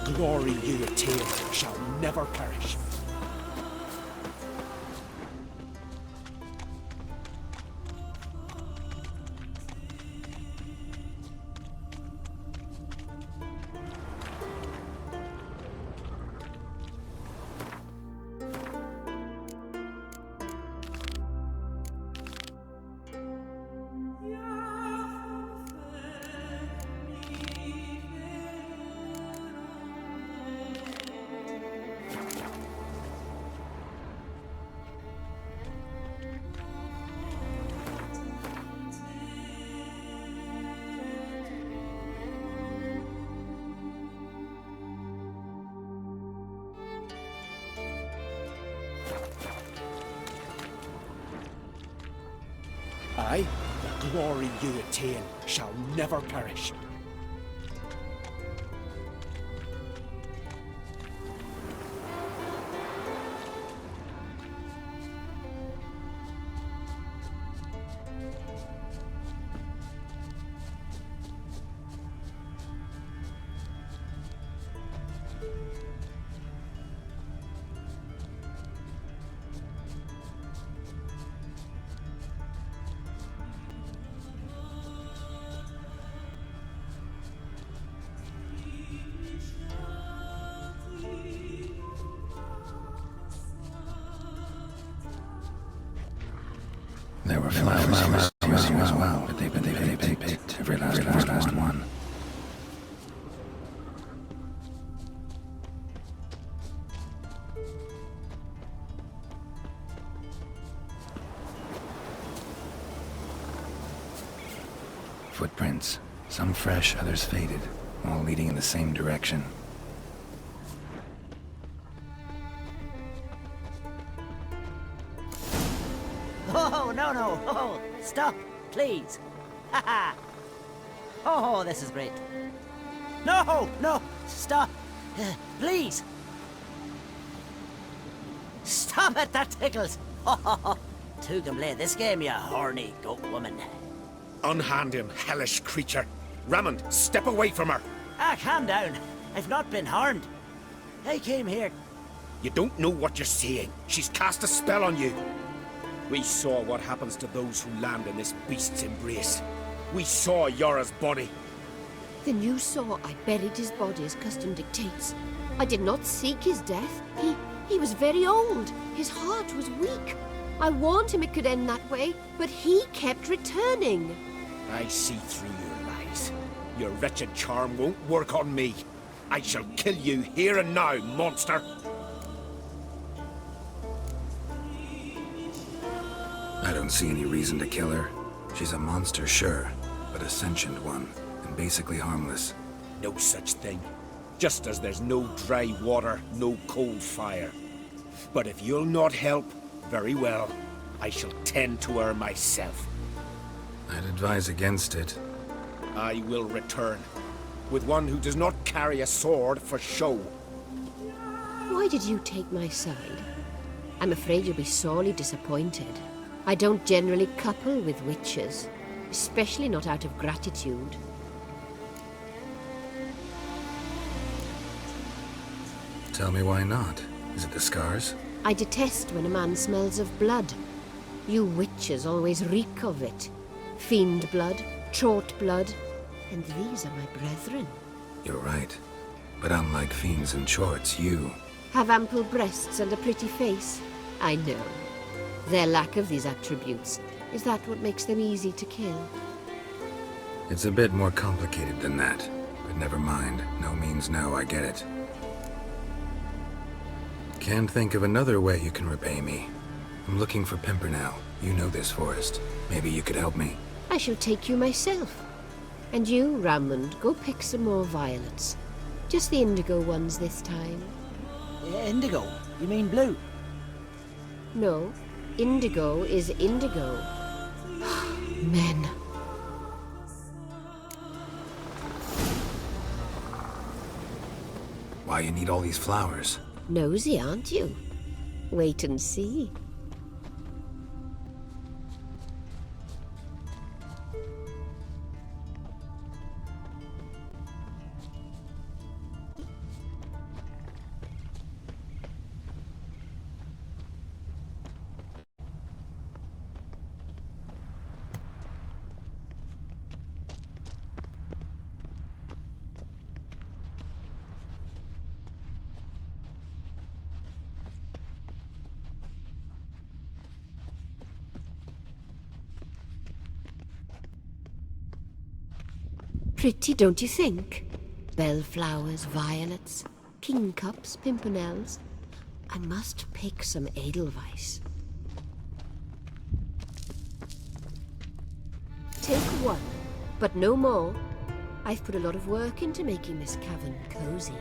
S12: the glory you attain shall never perish. Aye, the glory you attain shall never perish.
S3: There were flowers as well, but they picked every last one. Footprints, some fresh, others faded, all leading in the same direction.
S10: Oh, no. Oh, stop, please. Haha. Oh, this is great. No, stop. Please. Stop it, that tickles. Two can play this game, you horny goat woman.
S8: Unhand him, hellish creature. Raymond, step away from her.
S10: Calm down. I've not been harmed. I came here.
S8: You don't know what you're saying. She's cast a spell on you. We saw what happens to those who land in this beast's embrace. We saw Yora's body.
S14: Then you saw I buried his body as custom dictates. I did not seek his death. He was very old. His heart was weak. I warned him it could end that way, but he kept returning.
S8: I see through your lies. Your wretched charm won't work on me. I shall kill you here and now, monster.
S3: I don't see any reason to kill her. She's a monster, sure, but a sentient one, and basically harmless.
S8: No such thing. Just as there's no dry water, no cold fire. But if you'll not help, very well. I shall tend to her myself.
S3: I'd advise against it.
S8: I will return, with one who does not carry a sword for show.
S14: Why did you take my side? I'm afraid you'll be sorely disappointed. I don't generally couple with witches, especially not out of gratitude.
S3: Tell me why not. Is it the scars?
S14: I detest when a man smells of blood. You witches always reek of it. Fiend blood, trot blood, and these are my brethren.
S3: You're right. But unlike fiends and chorts, you...
S14: Have ample breasts and a pretty face. I know. Their lack of these attributes, is that what makes them easy to kill?
S3: It's a bit more complicated than that. But never mind. No means no, I get it. Can't think of another way you can repay me. I'm looking for Pimpernel. You know this forest. Maybe you could help me.
S14: I shall take you myself. And you, Raymond, go pick some more violets. Just the indigo ones this time.
S10: Indigo? You mean blue?
S14: No. Indigo is indigo. Men.
S3: Why you need all these flowers?
S14: Nosy, aren't you? Wait and see. Pretty, don't you think? Bellflowers, violets, kingcups, pimpernels. I must pick some Edelweiss. Take one, but no more. I've put a lot of work into making this cavern cozy.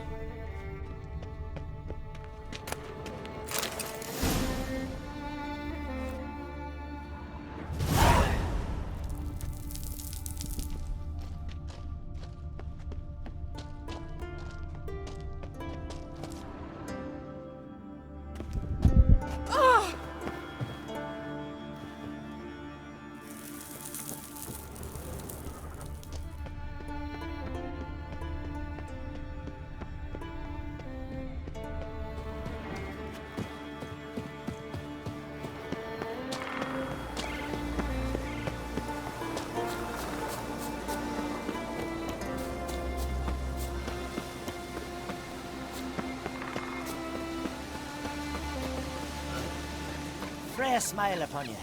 S15: Freya smile upon you.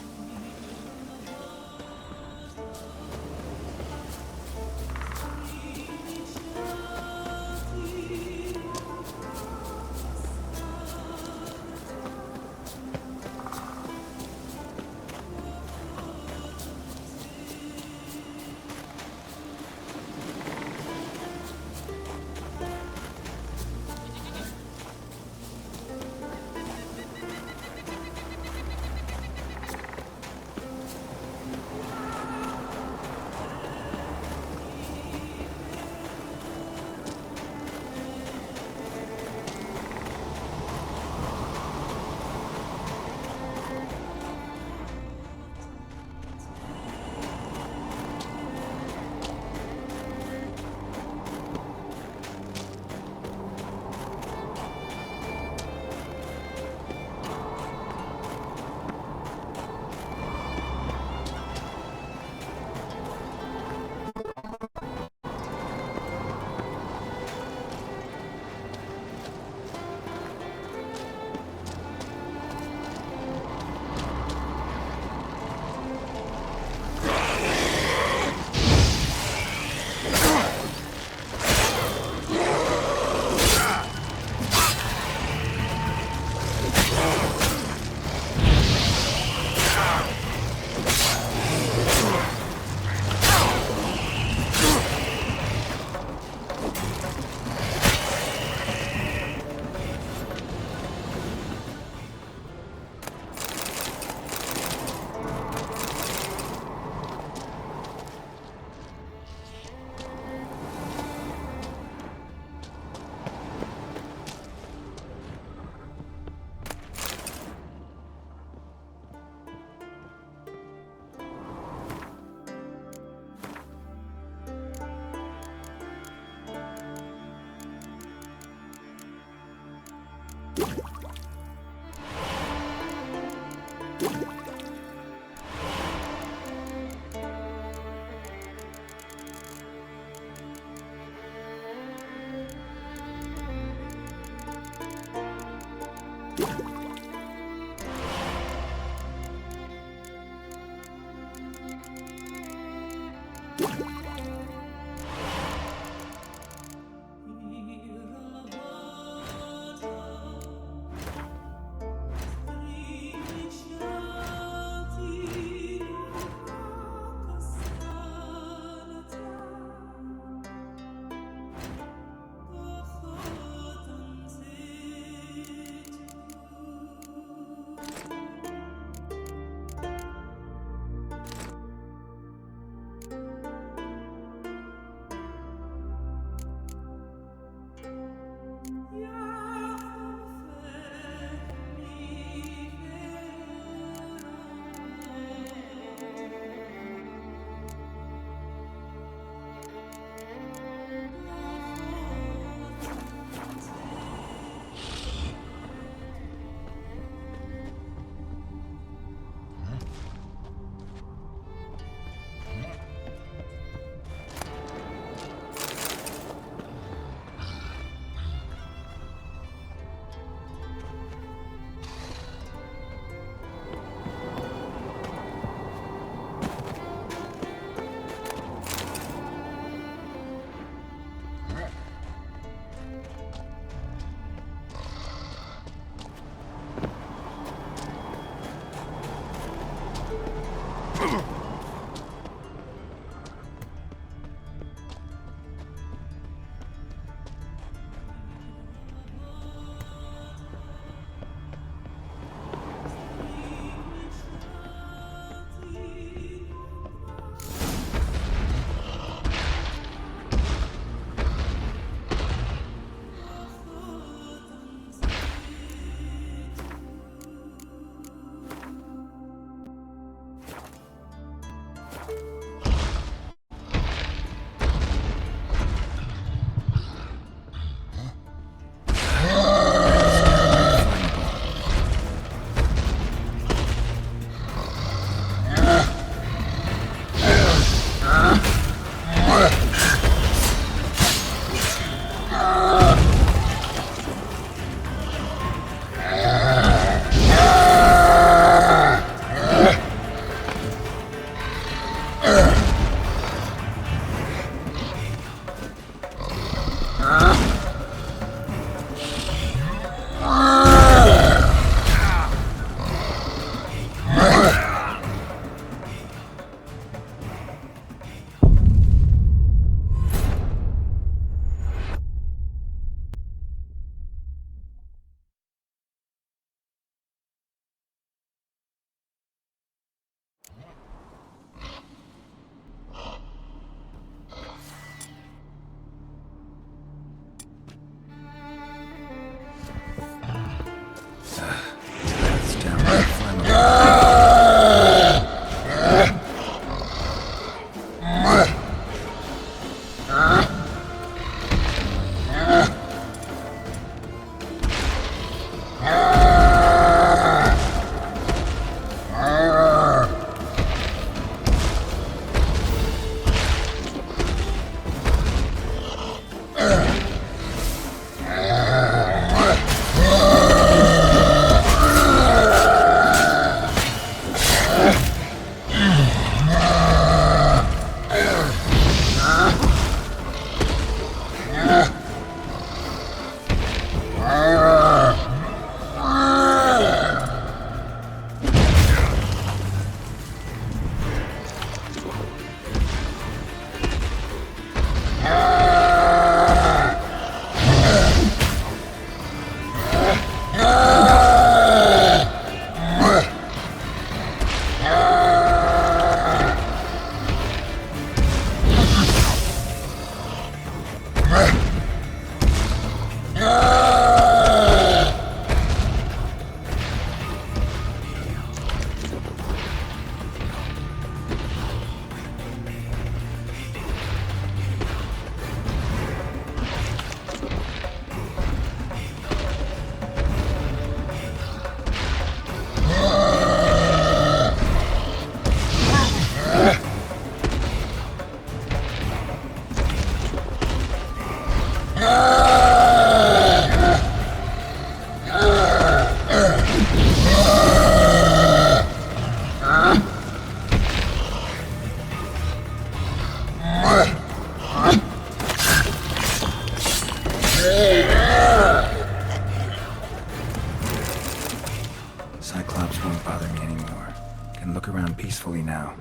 S3: Cyclops won't bother me anymore. Can look around peacefully now.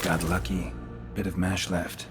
S3: Got lucky. Bit of mash left.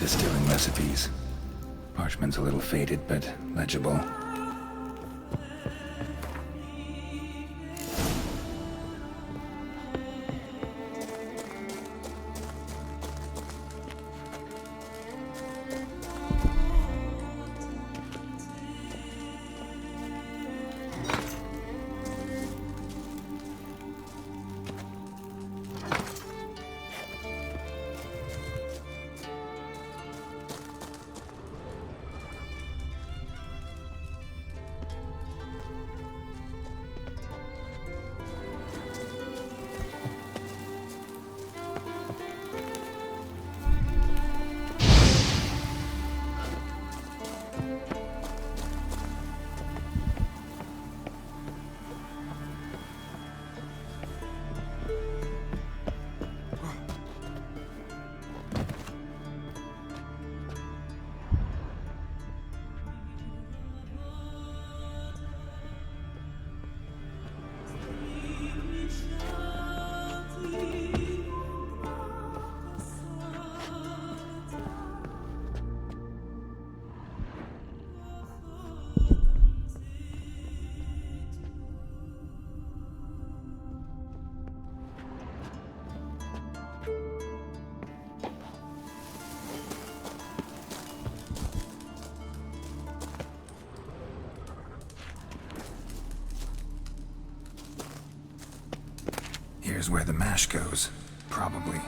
S3: Distilling recipes. Parchment's a little faded, but legible. Here's where the mash goes, probably.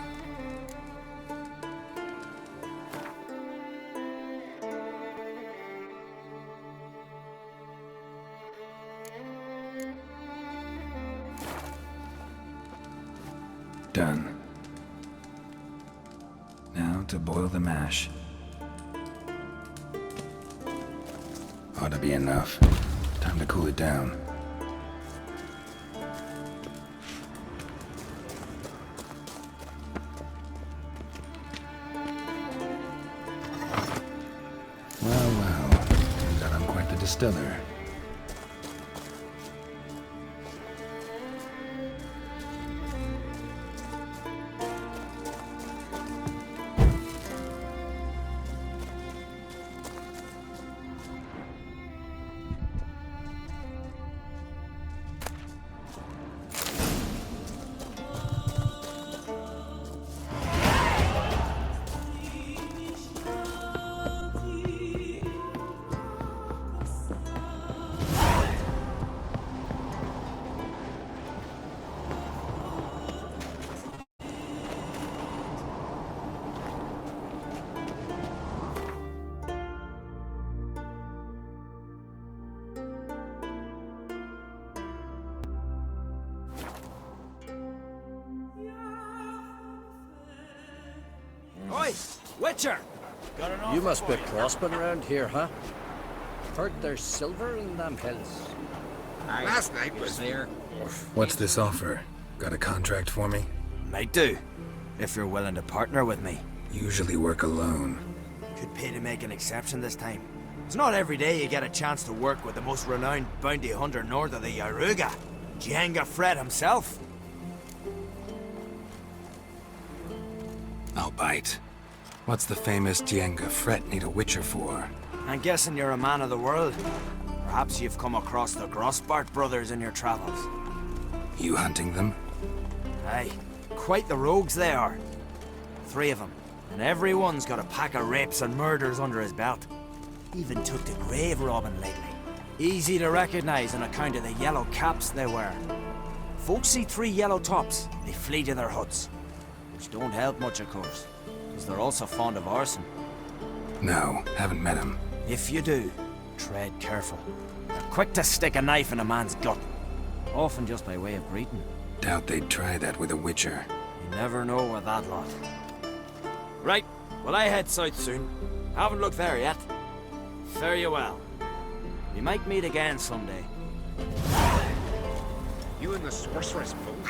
S3: Done. Now to boil the mash. Ought to be enough. Time to cool it down. stellar.
S15: Oi, Witcher!
S5: You must be prospering around here, huh? Heard there's silver in them hills.
S11: Last night was there.
S3: What's this offer? Got a contract for me?
S15: Might do, if you're willing to partner with me.
S3: Usually work alone.
S15: Could pay to make an exception this time. It's not every day you get a chance to work with the most renowned bounty hunter north of the Yaruga, Jenga Fred himself.
S3: I'll bite. What's the famous Jenga Fred need a witcher for?
S15: I'm guessing you're a man of the world. Perhaps you've come across the Grossbart brothers in your travels.
S3: You hunting them?
S15: Aye, quite the rogues they are. 3 of them, and every one's got a pack of rapes and murders under his belt. Even took to grave robbing lately. Easy to recognize on account of the yellow caps they wear. Folks see 3 yellow tops, they flee to their huts. Which don't help much, of course, because they're also fond of arson.
S3: No, haven't met him.
S15: If you do, tread careful. They're quick to stick a knife in a man's gut, often just by way of greeting.
S3: Doubt they'd try that with a witcher.
S15: You never know with that lot. Right, well I head south soon. Haven't looked there yet. Fare you well. We might meet again someday.
S11: You and the sorceress both?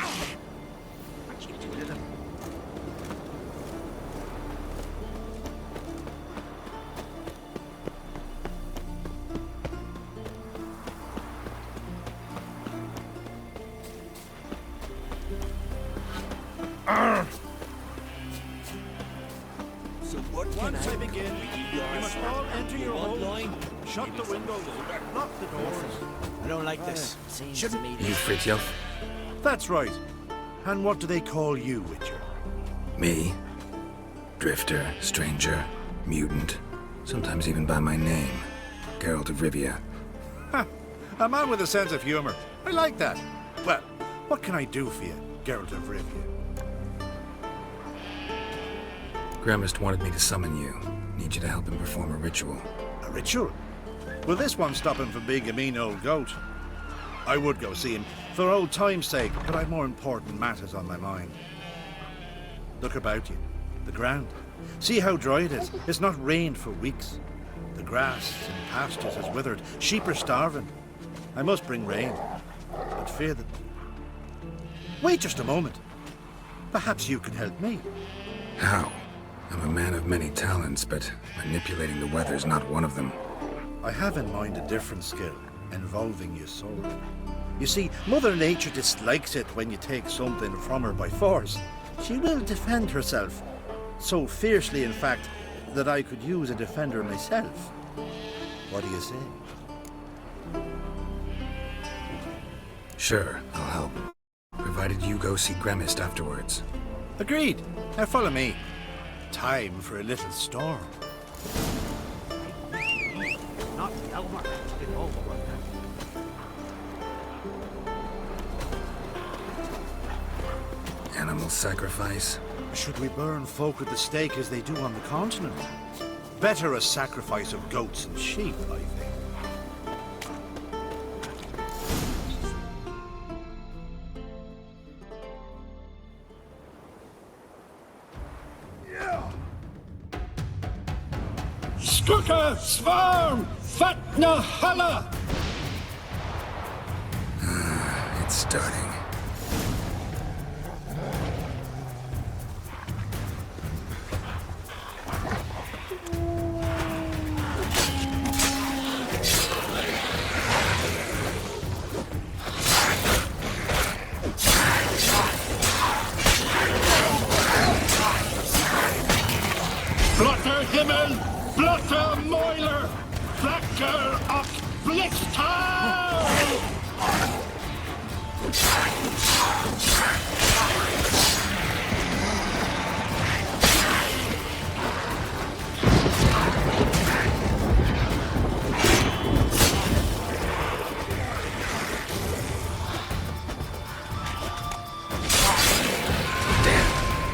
S11: What you do to them?
S4: So once I begin, you must all enter your homes. Shut the windows, lock the doors.
S15: I don't like this. Shouldn't
S3: You Fritjof?
S16: That's right. And what do they call you, Witcher?
S3: Me? Drifter, stranger, mutant. Sometimes even by my name. Geralt of Rivia.
S16: Ha! A man with a sense of humor. I like that. Well, what can I do for you, Geralt of Rivia?
S3: Gremist wanted me to summon you. Need you to help him perform a ritual.
S16: A ritual? Will this one stop him from being a mean old goat? I would go see him, for old time's sake, but I've more important matters on my mind. Look about you. The ground. See how dry it is. It's not rained for weeks. The grass in pastures has withered. Sheep are starving. I must bring rain, but fear that... Wait just a moment. Perhaps you could help me.
S3: How? I'm a man of many talents, but manipulating the weather's not one of them.
S16: I have in mind a different skill, involving your sword. You see, Mother Nature dislikes it when you take something from her by force. She will defend herself. So fiercely, in fact, that I could use a defender myself. What do you say?
S3: Sure, I'll help. Provided you go see Gremist afterwards.
S16: Agreed. Now follow me. Time for a little storm.
S15: Not Elmer.
S3: Animal sacrifice?
S16: Should we burn folk at the stake as they do on the continent? Better a sacrifice of goats and sheep, I think.
S1: Skuka Svarm Fatna Hala!
S3: It's starting.
S1: Himmel, Blotter Moiler, Flacker och Blitztal!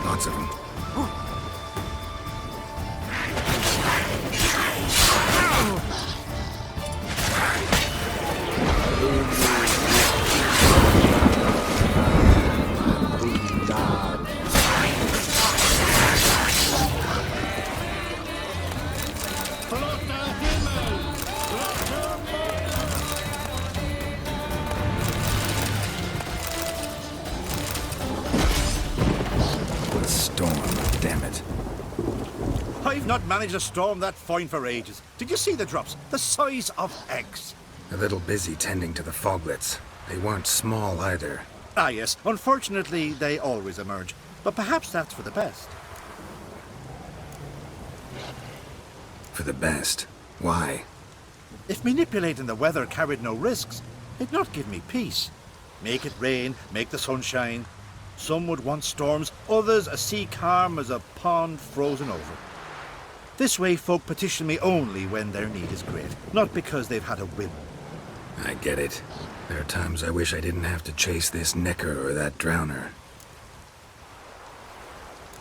S3: Lots of them. What a storm, damn it.
S16: I've not managed a storm that fine for ages. Did you see the drops? The size of eggs.
S3: A little busy tending to the foglets. They weren't small either.
S16: Ah, yes. Unfortunately, they always emerge. But perhaps that's for the best.
S3: For the best. Why?
S16: If manipulating the weather carried no risks, it'd not give me peace. Make it rain, make the sun shine. Some would want storms, others a sea calm as a pond frozen over. This way folk petition me only when their need is great, not because they've had a whim.
S3: I get it. There are times I wish I didn't have to chase this necker or that drowner.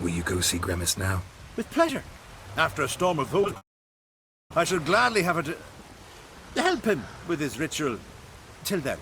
S3: Will you go see Grimace now?
S16: With pleasure. After a storm of hope, I shall gladly have it to help him with his ritual. Till then.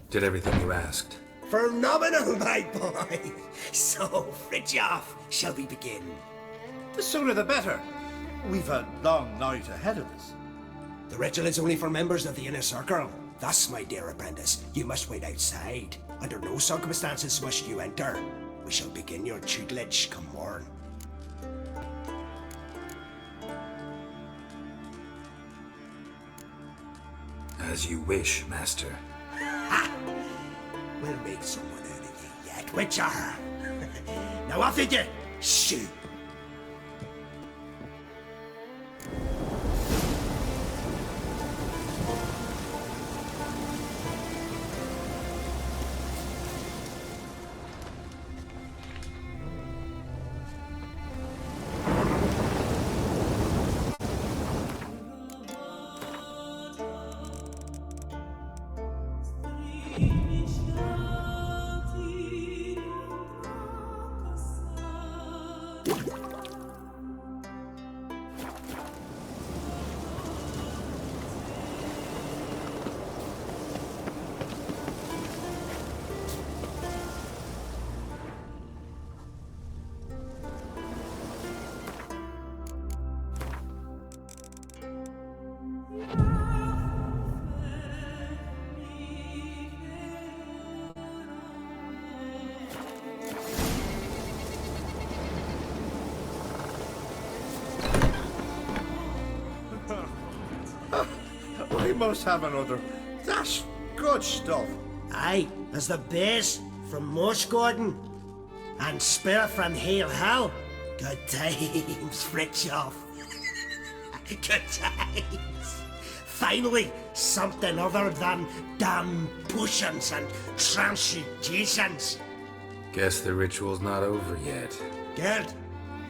S3: Did everything you asked.
S5: Phenomenal, my boy. So, Fritjof, shall we begin?
S16: The sooner the better. We've a long night ahead of us.
S17: The ritual is only for members of the inner circle. Thus, my dear apprentice, you must wait outside. Under no circumstances must you enter. We shall begin your tutelage come morn.
S3: As you wish, Master.
S17: Ha! We'll make someone out of you yet, Witcher. Now off with you! Shoot!
S16: We must have another. That's good stuff.
S17: Aye, as the base from Mosh Gordon and Spirit from Hale Hell. Good times, Fritjof. Good times. Finally, something other than damn potions and transmutations.
S3: Guess the ritual's not over yet.
S17: Gerd,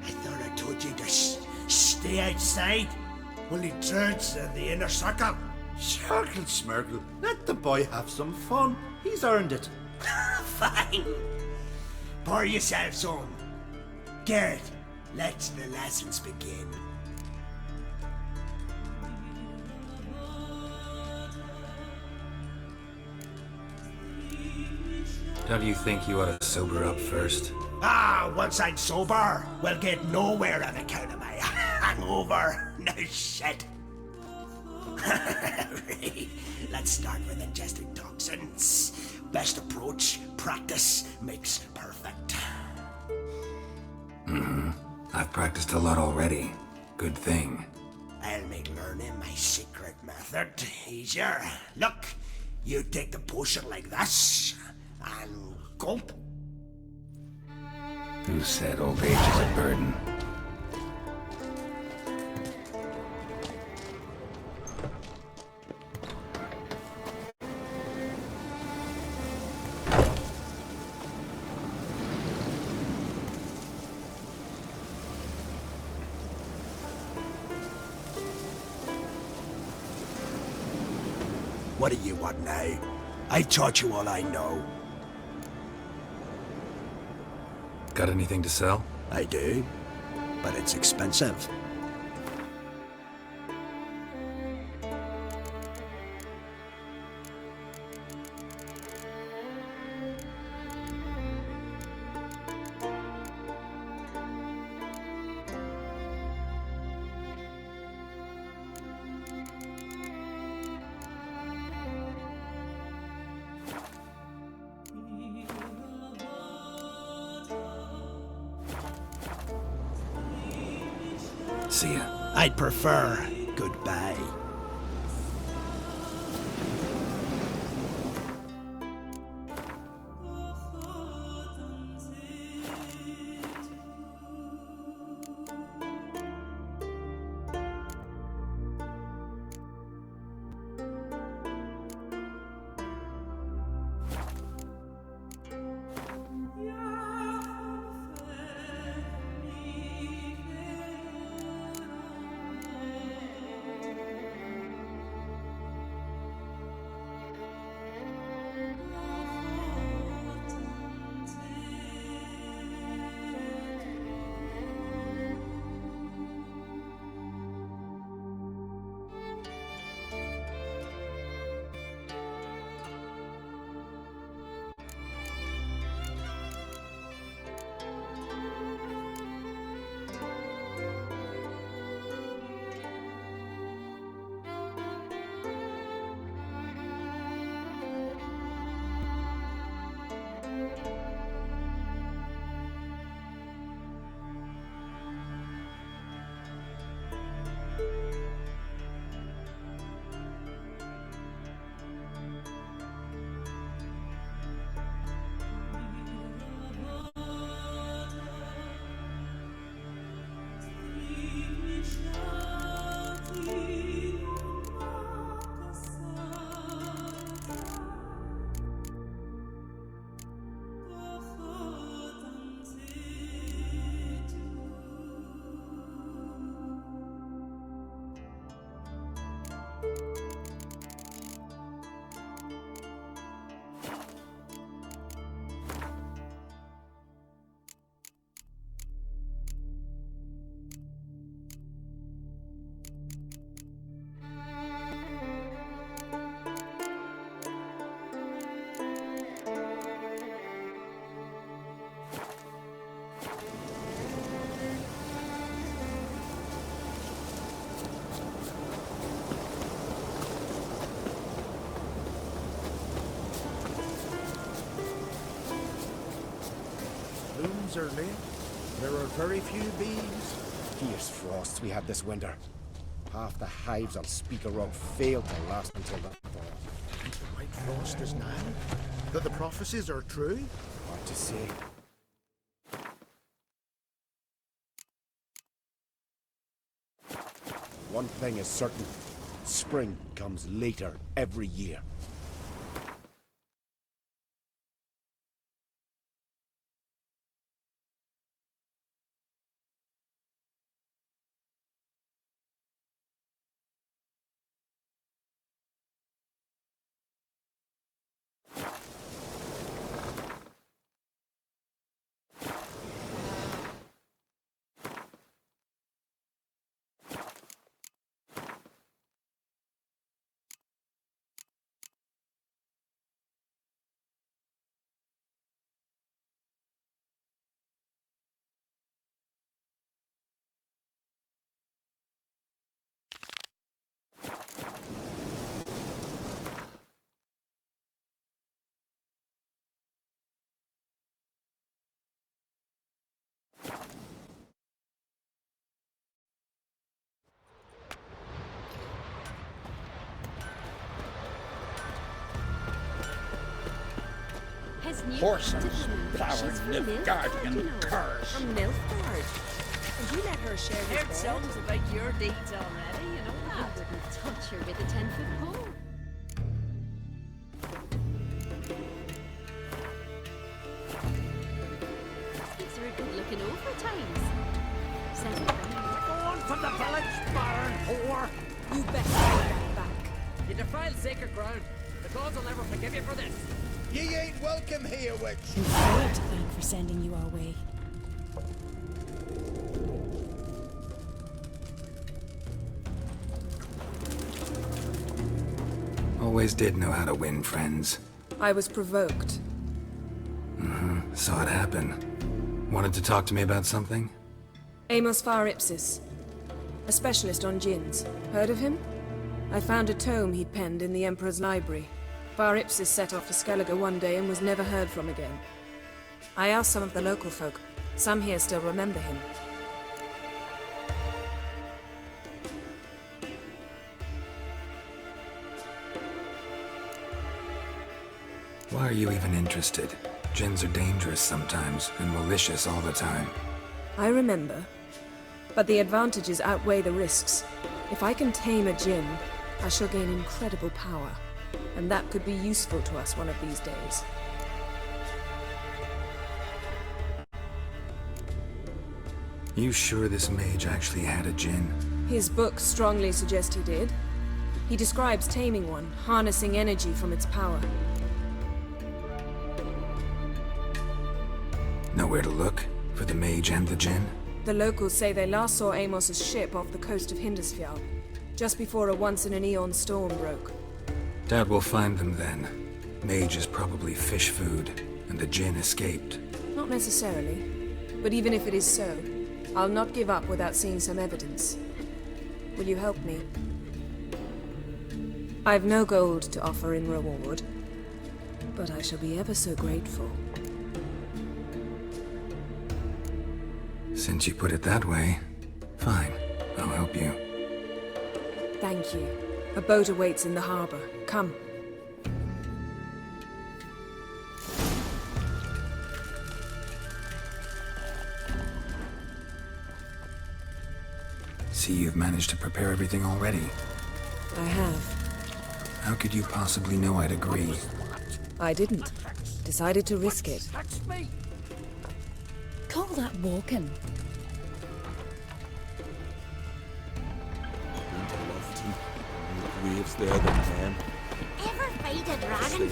S17: I thought I told you to stay outside. Only turns in the inner circle.
S16: Circle Smirkle, let the boy have some fun. He's earned it.
S17: Fine. Pour yourselves on. Gerd, let the lessons begin.
S3: Don't you think you ought to sober up first?
S17: Once I'm sober, we'll get nowhere on account of my hangover. No shit. Let's start with ingesting toxins. Best approach, practice makes perfect.
S3: I've practiced a lot already. Good thing.
S17: I'll make learning my secret method easier. Look, you take the potion like this, and gulp.
S3: Who said old age is a burden?
S17: What do you want now? I taught you all I know.
S3: Got anything to sell?
S17: I do, but it's expensive.
S3: See ya.
S17: I'd prefer goodbye.
S12: early. There are very few bees. Fierce frosts we had this winter. Half the hives on Speaker Rock failed to last until the fall.
S7: The White Frost is now? That the prophecies are true?
S12: Hard to say. One thing is certain. Spring comes later every year.
S18: Horses, plowing Nilfgaardian cars.
S10: From Nilfgaard. And you let her share his bed? Heard songs about your deeds already, you know that.
S14: I wouldn't touch her with a 10-foot pole. These are a good looking over times. Says the
S1: Go on from the village, baron whore!
S10: You better take that back.
S19: You defile sacred ground. The gods will never forgive you for this.
S12: Ye ain't welcome here, witch!
S20: You've God to thank for sending you our way.
S3: Always did know how to win friends.
S21: I was provoked.
S3: Saw it happen. Wanted to talk to me about something?
S21: Amos Far Ipsis. A specialist on djinns. Heard of him? I found a tome he'd penned in the Emperor's library. Far Ipsis set off to Skellige one day and was never heard from again. I asked some of the local folk. Some here still remember him.
S3: Why are you even interested? Djinns are dangerous sometimes, and malicious all the time.
S21: I remember. But the advantages outweigh the risks. If I can tame a djinn, I shall gain incredible power. And that could be useful to us one of these days.
S3: You sure this mage actually had a djinn?
S21: His books strongly suggest he did. He describes taming one, harnessing energy from its power.
S3: Nowhere to look? For the mage and the djinn?
S21: The locals say they last saw Amos's ship off the coast of Hindisfjall, just before a once-in-an-eon storm broke.
S3: Doubt we'll find them then. Mage is probably fish food, and the djinn escaped.
S21: Not necessarily. But even if it is so, I'll not give up without seeing some evidence. Will you help me? I've no gold to offer in reward, but I shall be ever so grateful.
S3: Since you put it that way, fine. I'll help you.
S21: Thank you. A boat awaits in the harbor. Come.
S3: See, you've managed to prepare everything already.
S21: I have.
S3: How could you possibly know I'd agree?
S21: I didn't. Decided to risk it.
S20: Call that walking.
S11: Graves there than them.
S14: Ever fight a dragon?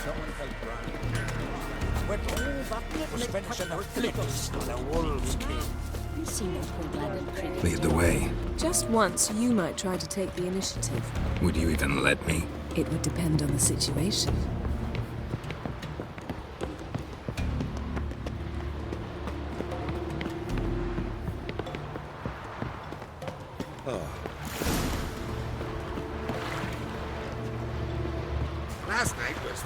S1: Someone help Brian. With all that was finishing the flips, the wolves came.
S20: You seem to have landed pretty.
S3: Lead the way.
S21: Just once, you might try to take the initiative.
S3: Would you even let me?
S21: It would depend on the situation.
S1: Last night was...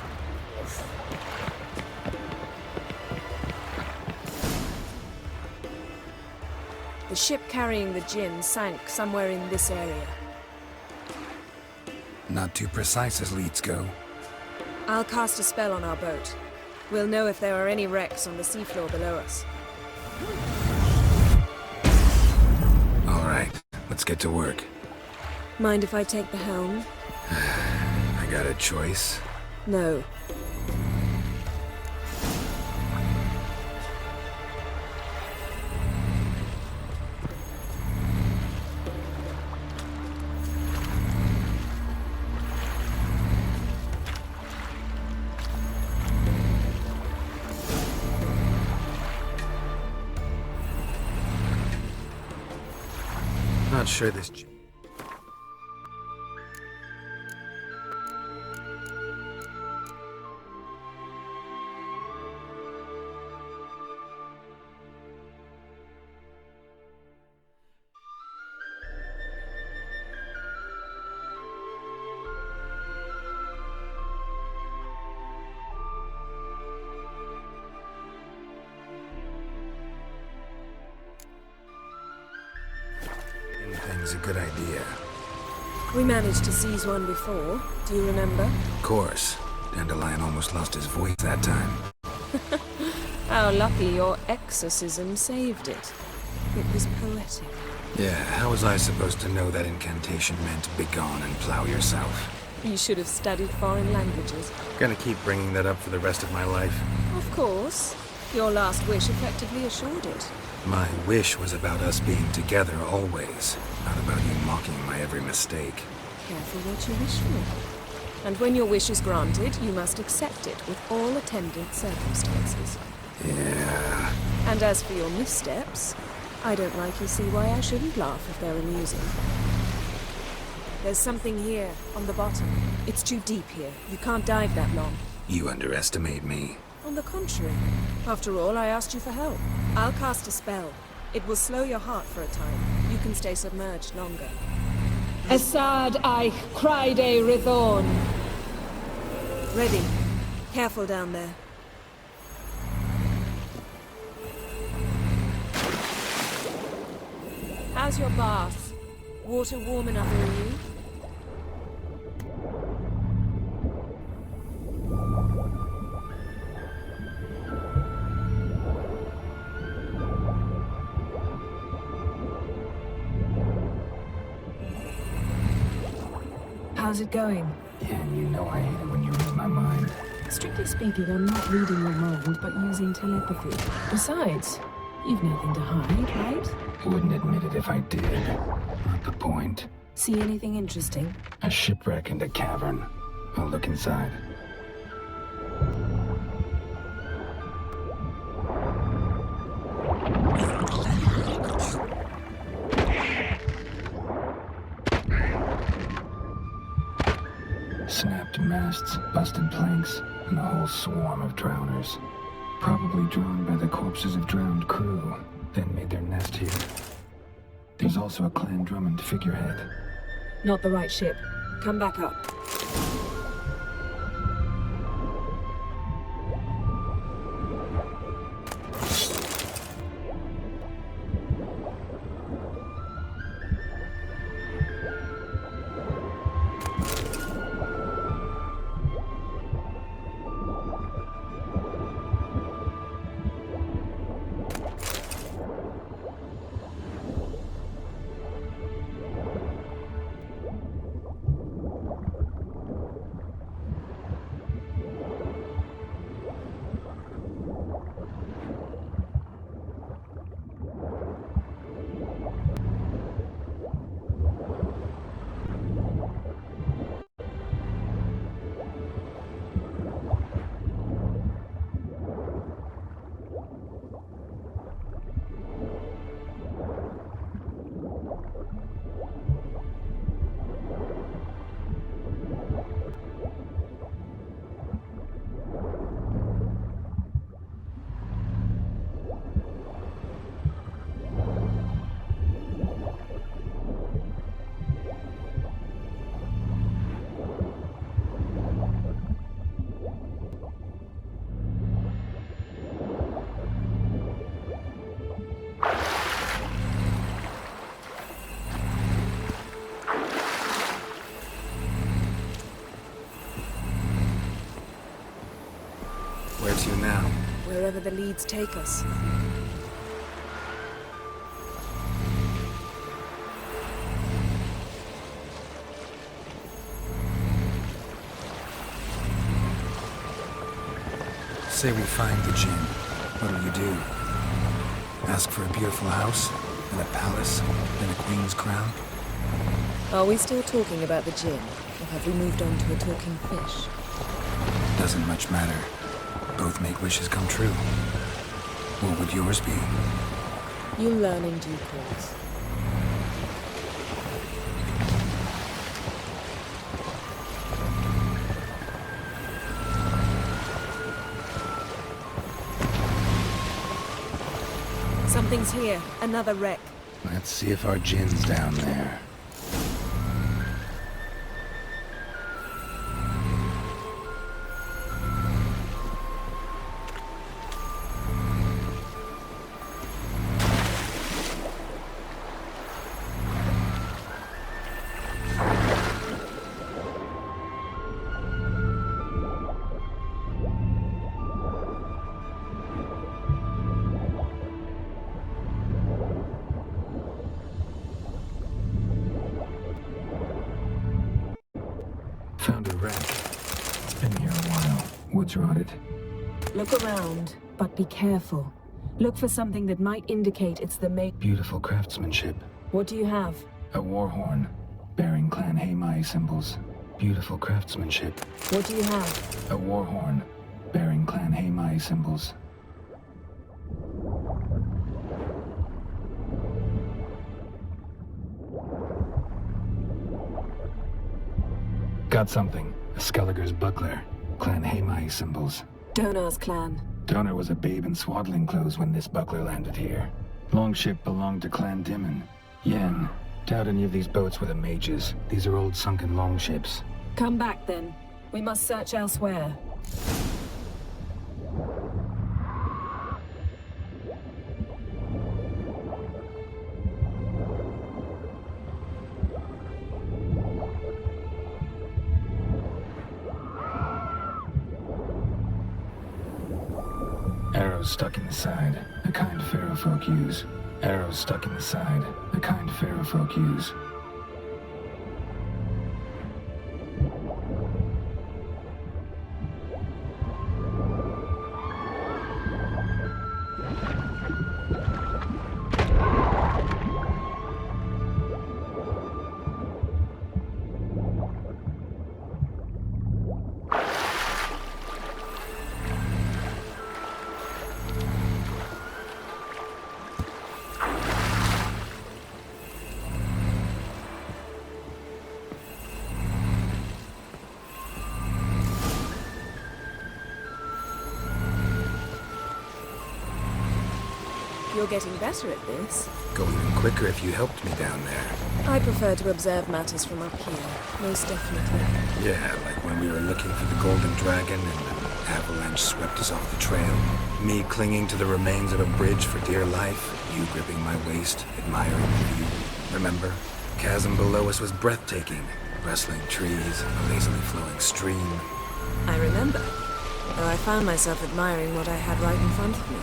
S21: The ship carrying the gin sank somewhere in this area.
S3: Not too precise as leads go.
S21: I'll cast a spell on our boat. We'll know if there are any wrecks on the seafloor below us.
S3: All right, let's get to work.
S21: Mind if I take the helm?
S3: I got a choice?
S21: No.
S3: Not sure this... Thing's a good idea.
S21: We managed to seize one before. Do you remember?
S3: Of course. Dandelion almost lost his voice that time.
S21: How lucky your exorcism saved it. It was poetic.
S3: Yeah, how was I supposed to know that incantation meant begone and plow yourself?
S21: You should have studied foreign languages.
S3: Gonna keep bringing that up for the rest of my life.
S21: Of course. Your last wish effectively assured it.
S3: My wish was about us being together always, not about you mocking my every mistake.
S21: Careful what you wish for. And when your wish is granted, you must accept it with all attendant circumstances.
S3: Yeah.
S21: And as for your missteps, I don't likely see why I shouldn't laugh if they're amusing. There's something here, on the bottom. It's too deep here. You can't dive that long.
S3: You underestimate me.
S21: On the contrary. After all, I asked you for help. I'll cast a spell. It will slow your heart for a time. You can stay submerged longer.
S2: Assad Eich Cride Rithorn.
S21: Ready. Careful down there. How's your bath? Water warm enough for you?
S2: How's it going?
S3: Yeah, you know I hate it when you read my mind.
S2: Strictly speaking, I'm not reading your mind, but using telepathy. Besides, you've nothing to hide, right?
S3: Wouldn't admit it if I did. Not the point.
S2: See anything interesting?
S3: A shipwreck and a cavern. I'll look inside. Snapped masts, busted planks, and a whole swarm of drowners. Probably drawn by the corpses of drowned crew, then made their nest here. There's also a Clan Drummond figurehead.
S2: Not the right ship.
S21: Come back up. wherever the leads take us.
S3: Say we find the Jinn. What'll you do? Ask for a beautiful house, and a palace, and a queen's crown?
S21: Are we still talking about the Jinn, or have we moved on to a talking fish?
S3: Doesn't much matter. Both make wishes come true. What would yours be?
S21: You'll learn in due course. Something's here. Another wreck.
S3: Let's see if our Jinn's down there. Found a wreck. It's been here a while. Wood's rotted.
S2: Look around, but be careful. Look for something that might indicate it's the make.
S3: Beautiful craftsmanship.
S2: What do you have?
S3: A war horn, bearing Clan Haimai symbols. Beautiful craftsmanship.
S2: What do you have?
S3: A war horn, bearing Clan Haimai symbols. Got something. A Skelliger's buckler. Clan Haimai symbols.
S2: Donar's clan.
S3: Donar was a babe in swaddling clothes when this buckler landed here. Longship belonged to Clan Dimon. Yen. Doubt any of these boats were the mages. These are old sunken longships.
S2: Come back then. We must search elsewhere.
S3: Arrows stuck in the side, the kind Pharaoh folk use. Arrows stuck in the side, the kind Pharaoh folk use.
S21: You're getting better at this.
S3: Go even quicker if you helped me down there.
S21: I prefer to observe matters from up here, most definitely.
S3: Yeah, like when we were looking for the Golden Dragon and an avalanche swept us off the trail. Me clinging to the remains of a bridge for dear life. You gripping my waist, admiring the view. Remember? Chasm below us was breathtaking. Rustling trees, a lazily flowing stream.
S21: I remember, though I found myself admiring what I had right in front of me.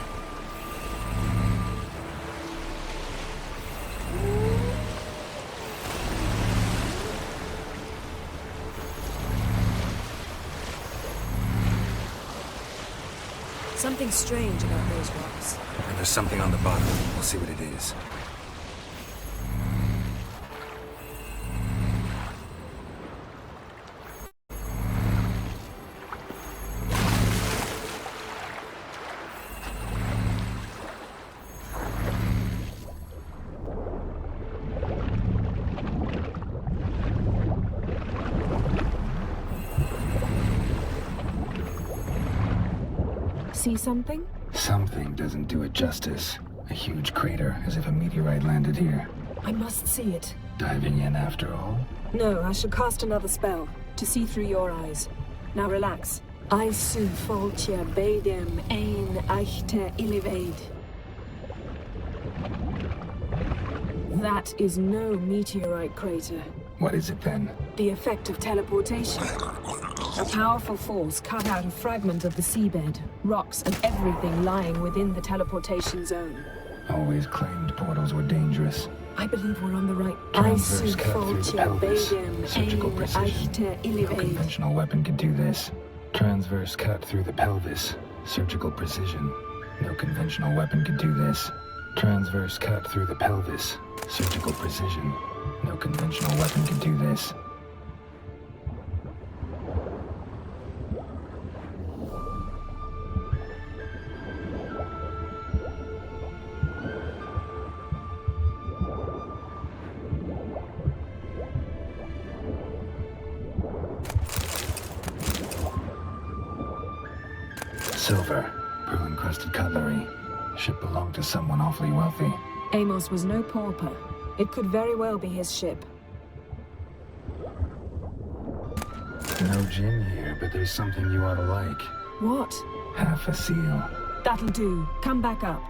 S21: Something strange about those rocks.
S3: And there's something on the bottom. We'll see what it is.
S2: See something?
S3: Something doesn't do it justice. A huge crater, as if a meteorite landed here.
S2: I must see it.
S3: Diving in after all?
S2: No, I shall cast another spell, to see through your eyes. Now relax. I su foltia bedem ein eichte illivaid. That is no meteorite crater.
S3: What is it then?
S2: The effect of teleportation. A powerful force cut out a fragment of the seabed, rocks and everything lying within the teleportation zone.
S3: Always claimed portals were dangerous.
S2: I believe we're on the right.
S3: Transverse cut through the pelvis. Surgical precision. No conventional weapon could do this. Transverse cut through the pelvis. Surgical precision. No conventional weapon could do this. Transverse cut through the pelvis. Surgical precision. No conventional weapon could do this. Silver, pearl-encrusted cutlery. Ship belonged to someone awfully wealthy.
S2: Amos was no pauper. It could very well be his ship.
S3: No gin here, but there's something you ought to like.
S2: What?
S3: Half a seal.
S2: That'll do. Come back up.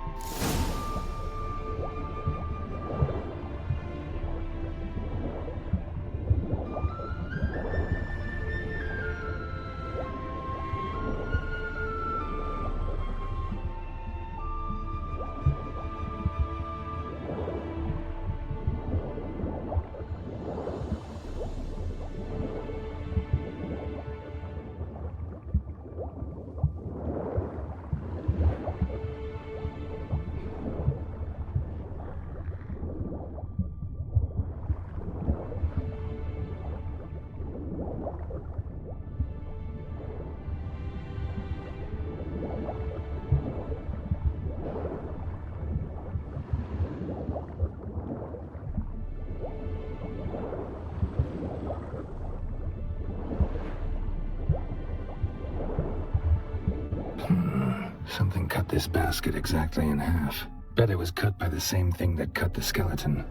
S3: Something cut this basket exactly in half. Bet it was cut by the same thing that cut the skeleton.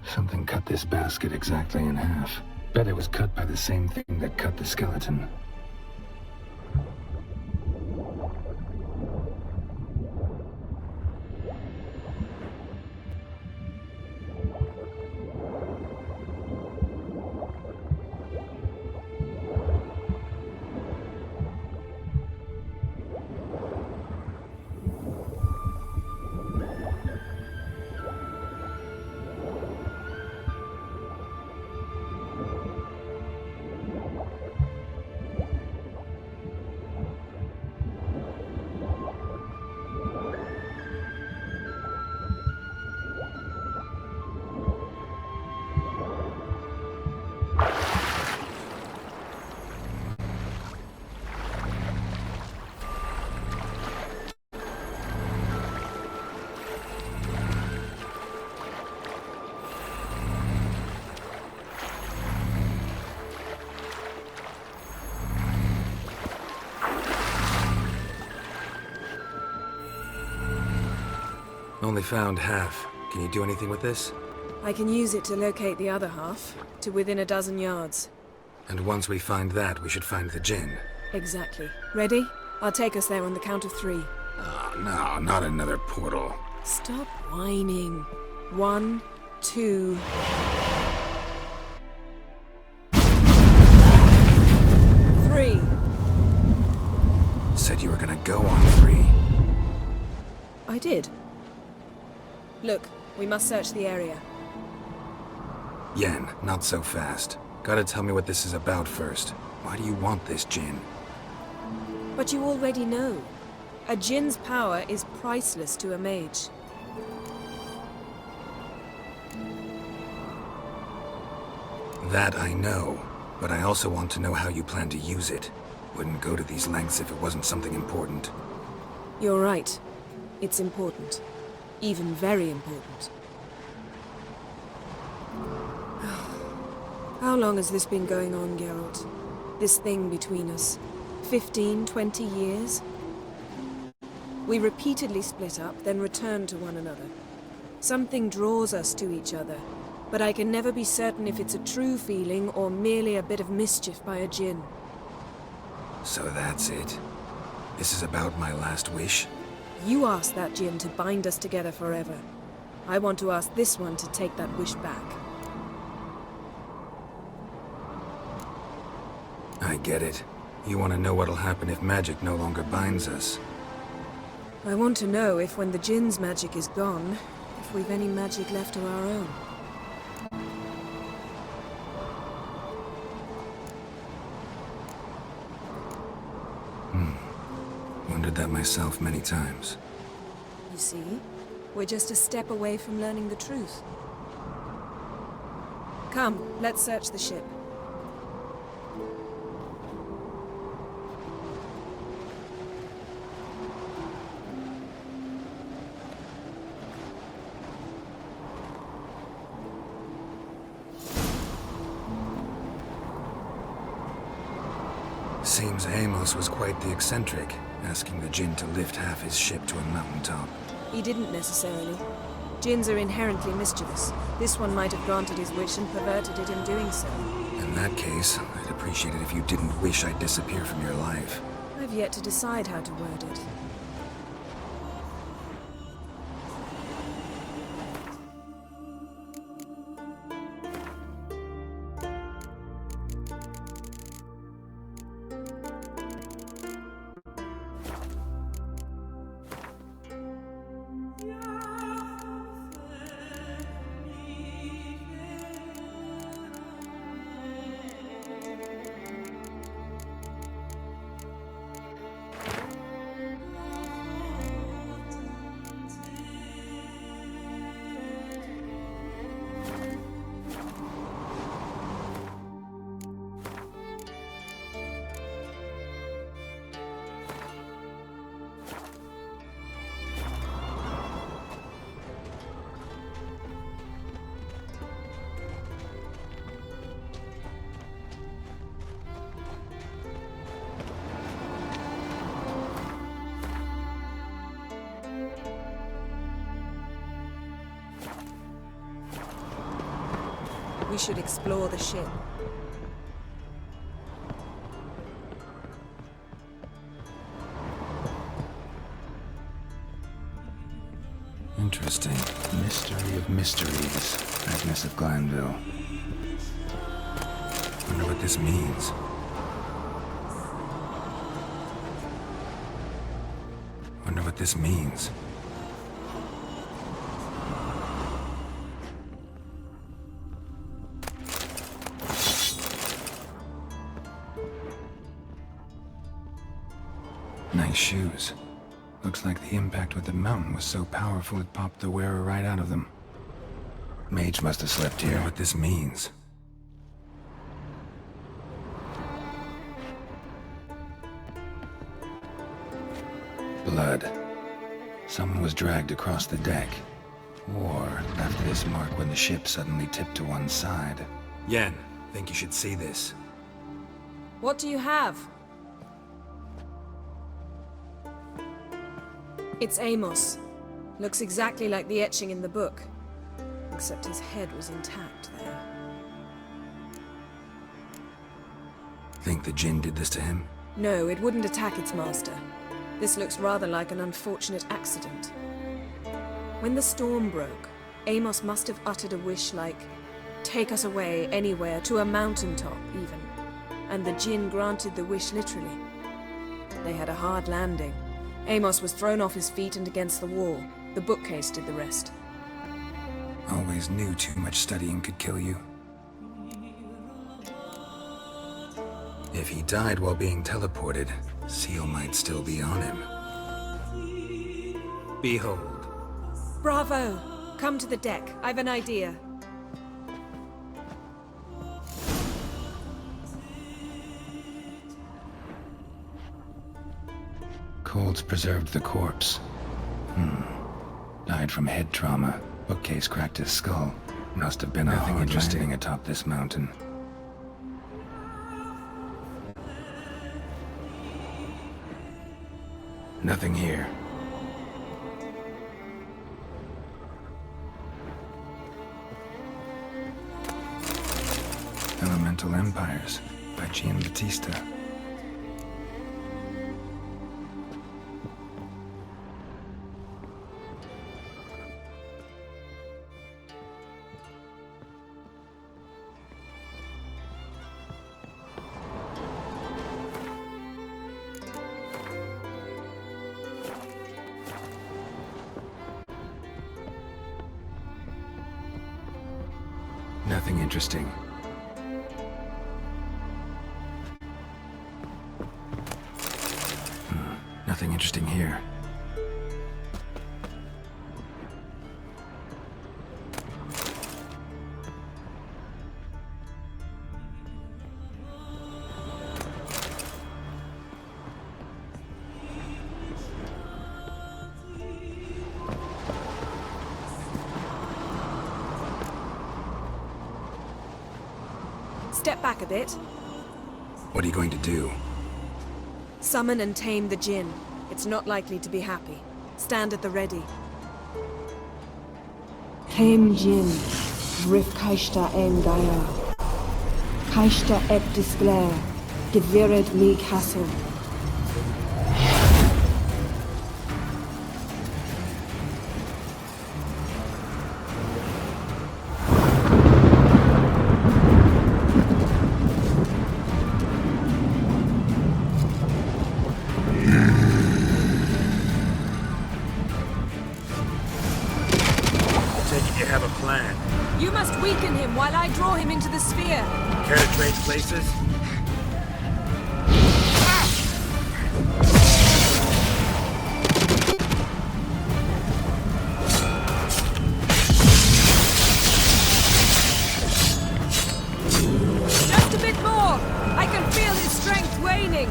S3: Something cut this basket exactly in half. Bet it was cut by the same thing that cut the skeleton. Only found half. Can you do anything with this?
S21: I can use it to locate the other half, to within a dozen yards.
S3: And once we find that, we should find the gin.
S21: Exactly. Ready? I'll take us there on the count of 3.
S3: No, not another portal.
S21: Stop whining. 1, 2...
S3: Said you were gonna go on 3.
S21: I did. Look, we must search the area.
S3: Yen, not so fast. Gotta tell me what this is about first. Why do you want this gin?
S21: But you already know. A djinn's power is priceless to a mage.
S3: That I know, but I also want to know how you plan to use it. Wouldn't go to these lengths if it wasn't something important.
S21: You're right. It's important. Even very important. How long has this been going on, Geralt? This thing between us? 15, 20 years? We repeatedly split up, then returned to one another. Something draws us to each other, but I can never be certain if it's a true feeling or merely a bit of mischief by a djinn.
S3: So that's it. This is about my last wish?
S21: You asked that djinn to bind us together forever. I want to ask this one to take that wish back.
S3: I I get it. You want to know what'll happen if magic no longer binds us.
S21: I want to know if when the Jinn's magic is gone, if we've any magic left of our own.
S3: Wondered that myself many times.
S21: You see? We're just a step away from learning the truth. Come, let's search the ship.
S3: Seems Amos was quite the eccentric, asking the Jinn to lift half his ship to a mountaintop.
S21: He didn't necessarily. Jinns are inherently mischievous. This one might have granted his wish and perverted it in doing so.
S3: In that case, I'd appreciate it if you didn't wish I'd disappear from your life.
S21: I've yet to decide how to word it. We should explore the ship.
S3: Interesting. Mystery of mysteries. Agnes of Glanville. Wonder what this means. Wonder what this means. Nice shoes. Looks like the impact with the mountain was so powerful it popped the wearer right out of them. Mage must have slept here. What this means. Blood. Someone was dragged across the deck. Or left this mark when the ship suddenly tipped to one side. Yen, think you should see this.
S21: What do you have? It's Amos. Looks exactly like the etching in the book. Except his head was intact there.
S3: Think the Jinn did this to him?
S21: No, it wouldn't attack its master. This looks rather like an unfortunate accident. When the storm broke, Amos must have uttered a wish like, "Take us away, anywhere, to a mountaintop, even." And the Jinn granted the wish literally. They had a hard landing. Amos was thrown off his feet and against the wall. The bookcase did the rest.
S3: Always knew too much studying could kill you. If he died while being teleported, Seal might still be on him. Behold.
S21: Bravo! Come to the deck. I've an idea.
S3: Colds preserved the corpse. Died from head trauma. Bookcase cracked his skull. Must have been nothing interesting atop this mountain. Nothing here. Elemental Empires by Giambattista. Nothing interesting. Nothing interesting here.
S21: Step back a bit.
S3: What are you going to do?
S21: Summon and tame the Jinn. It's not likely to be happy. Stand at the ready.
S2: Tame Jinn, Rif Kaishta en Gaia. Kaishta et Disglair, Geviret me Castle.
S4: Have a plan.
S21: You must weaken him while I draw him into the sphere.
S4: Care to trade places?
S21: Just a bit more! I can feel his strength waning.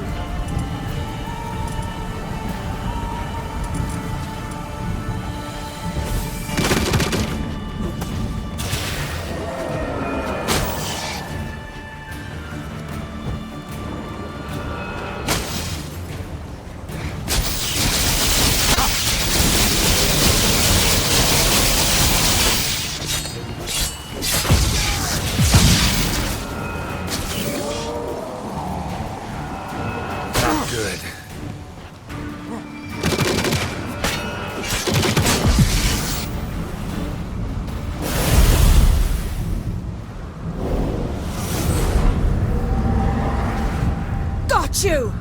S3: Good.
S21: Got you!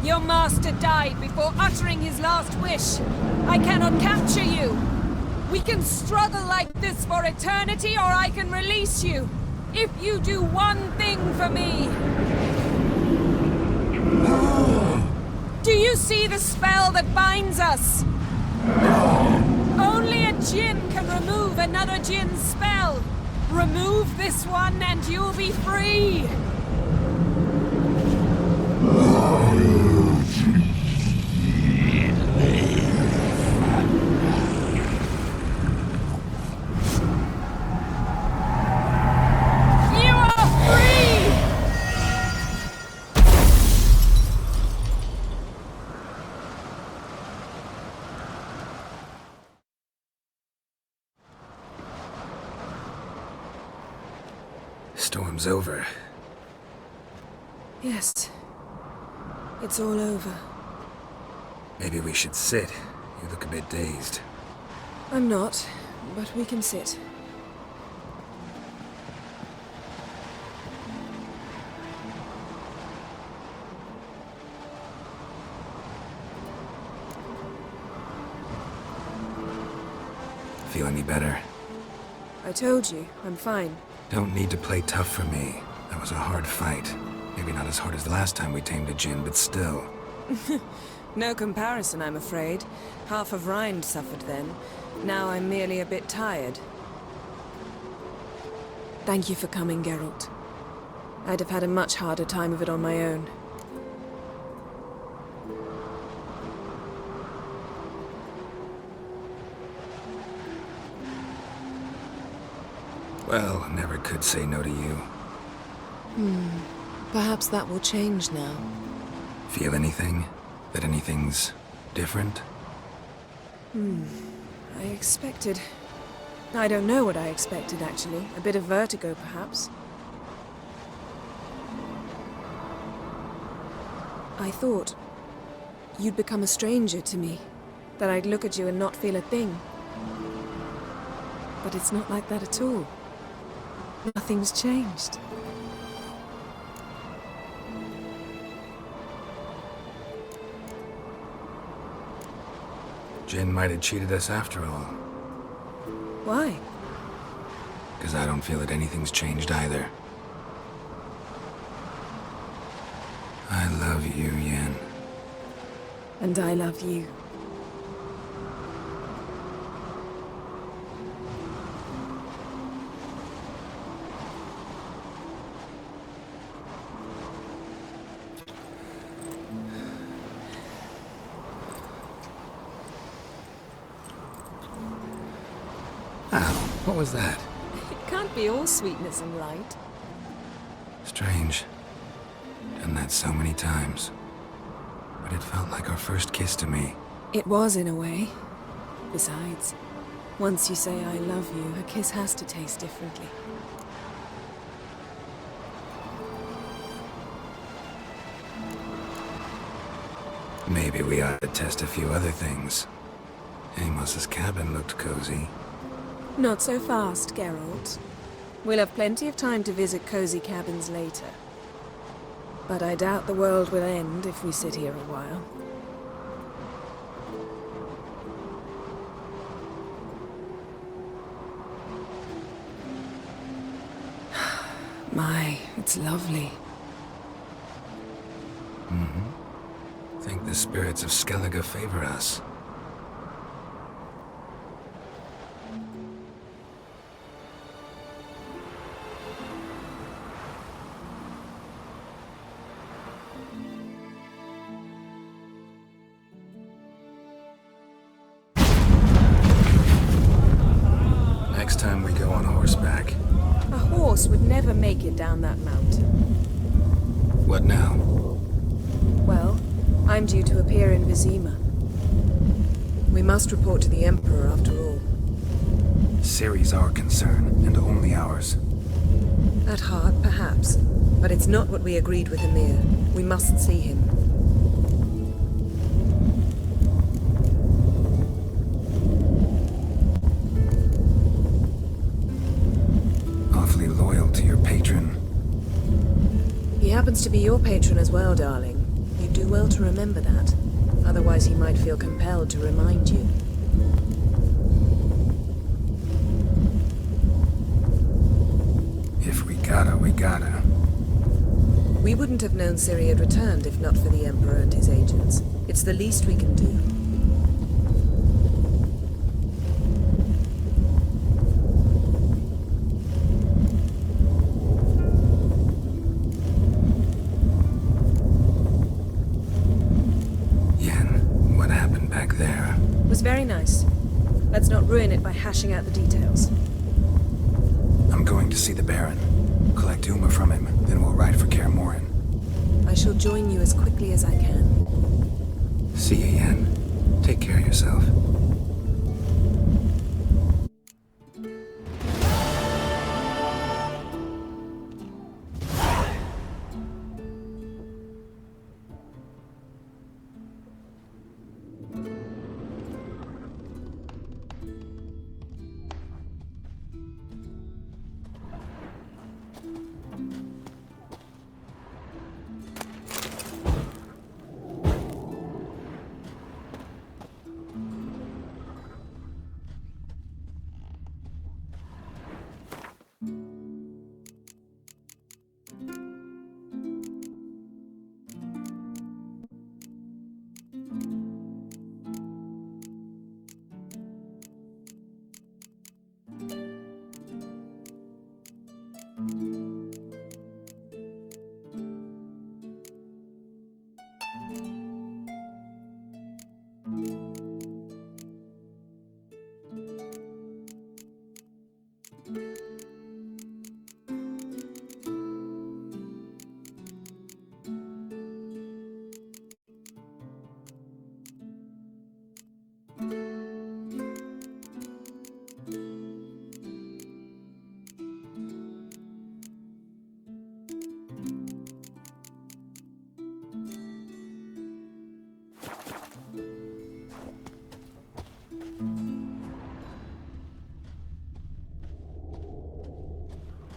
S21: Your master died before uttering his last wish. I cannot capture you. We can struggle like this for eternity, or I can release you. If you do one thing for me. Do you see the spell that binds us? Only a Jinn can remove another Jinn's spell. Remove this one and you'll be free. You are free!
S3: Storm's over.
S21: Yes. It's all over.
S3: Maybe we should sit. You look a bit dazed.
S21: I'm not, but we can sit.
S3: Feel any better?
S21: I told you, I'm fine.
S3: Don't need to play tough for me. That was a hard fight. Maybe not as hard as the last time we tamed a Jinn, but still.
S21: No comparison, I'm afraid. Half of Rind suffered then. Now I'm merely a bit tired. Thank you for coming, Geralt. I'd have had a much harder time of it on my own.
S3: Well, never could say no to you.
S21: Perhaps that will change now.
S3: Feel anything? That anything's different?
S21: I expected... I don't know what I expected, actually. A bit of vertigo, perhaps. I thought you'd become a stranger to me. That I'd look at you and not feel a thing. But it's not like that at all. Nothing's changed.
S3: Jinn might have cheated us after all.
S21: Why?
S3: Because I don't feel that anything's changed either. I love you, Yen.
S21: And I love you.
S3: Ow, what was that?
S21: It can't be all sweetness and light.
S3: Strange. Done that so many times. But it felt like our first kiss to me.
S21: It was, in a way. Besides, once you say I love you, a kiss has to taste differently.
S3: Maybe we ought to test a few other things. Amos's cabin looked cozy.
S21: Not so fast, Geralt. We'll have plenty of time to visit cozy cabins later. But I doubt the world will end if we sit here a while. My, it's lovely.
S3: Mm-hmm. Think the spirits of Skellige favor us. Next time we go on horseback.
S21: A horse would never make it down that mountain.
S3: What now?
S21: Well, I'm due to appear in Vizima. We must report to the Emperor after all.
S3: Ciri's our concern, and only ours.
S21: At heart, perhaps. But it's not what we agreed with Emir. We must see him.
S3: Awfully loyal to your patron.
S21: He happens to be your patron as well, darling. You do well to remember that. Otherwise he might feel compelled to remind you.
S3: If we gotta, we gotta.
S21: We wouldn't have known Ciri had returned if not for the Emperor and his agents. It's the least we can do. Very nice. Let's not ruin it by hashing out the details.
S3: I'm going to see the Baron. Collect Uma from him, then we'll ride for Kaer Morhen.
S21: I shall join you as quickly as I can.
S3: See you, Yen. Take care of yourself.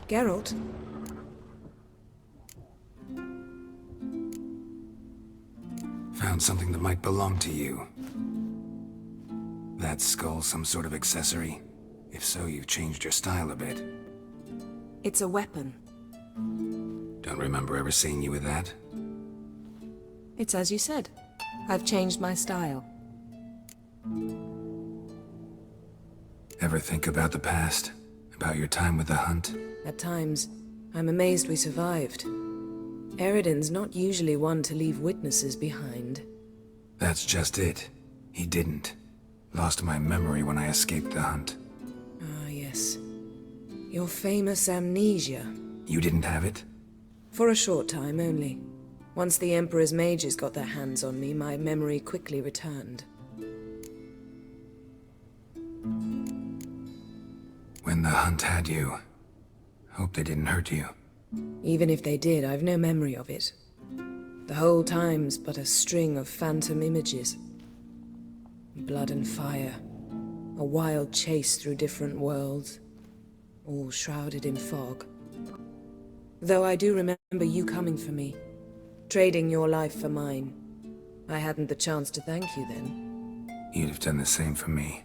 S21: Geralt?
S3: Found something that might belong to you. That skull some sort of accessory? If so, you've changed your style a bit.
S21: It's a weapon.
S3: Don't remember ever seeing you with that.
S21: It's as you said. I've changed my style.
S3: Ever think about the past? About your time with the hunt?
S21: At times, I'm amazed we survived. Eridan's not usually one to leave witnesses behind.
S3: That's just it. He didn't. Lost my memory when I escaped the hunt.
S21: Ah, yes. Your famous amnesia.
S3: You didn't have it?
S21: For a short time only. Once the Emperor's mages got their hands on me, my memory quickly returned.
S3: When the hunt had you, hope they didn't hurt you.
S21: Even if they did, I've no memory of it. The whole time's but a string of phantom images. Blood and fire. A wild chase through different worlds. All shrouded in fog. Though I do remember you coming for me. Trading your life for mine. I hadn't the chance to thank you then.
S3: You'd have done the same for me.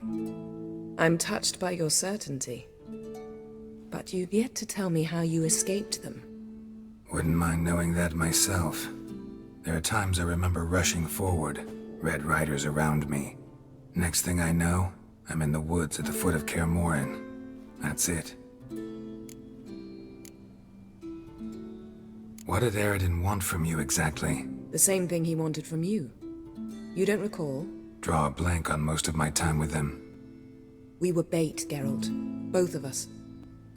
S21: I'm touched by your certainty. But you've yet to tell me how you escaped them.
S3: Wouldn't mind knowing that myself. There are times I remember rushing forward, Red Riders around me. Next thing I know, I'm in the woods at the foot of Kaer Morhen. That's it. What did Eridan want from you exactly?
S21: The same thing he wanted from you. You don't recall?
S3: Draw a blank on most of my time with him.
S21: We were bait, Geralt. Both of us.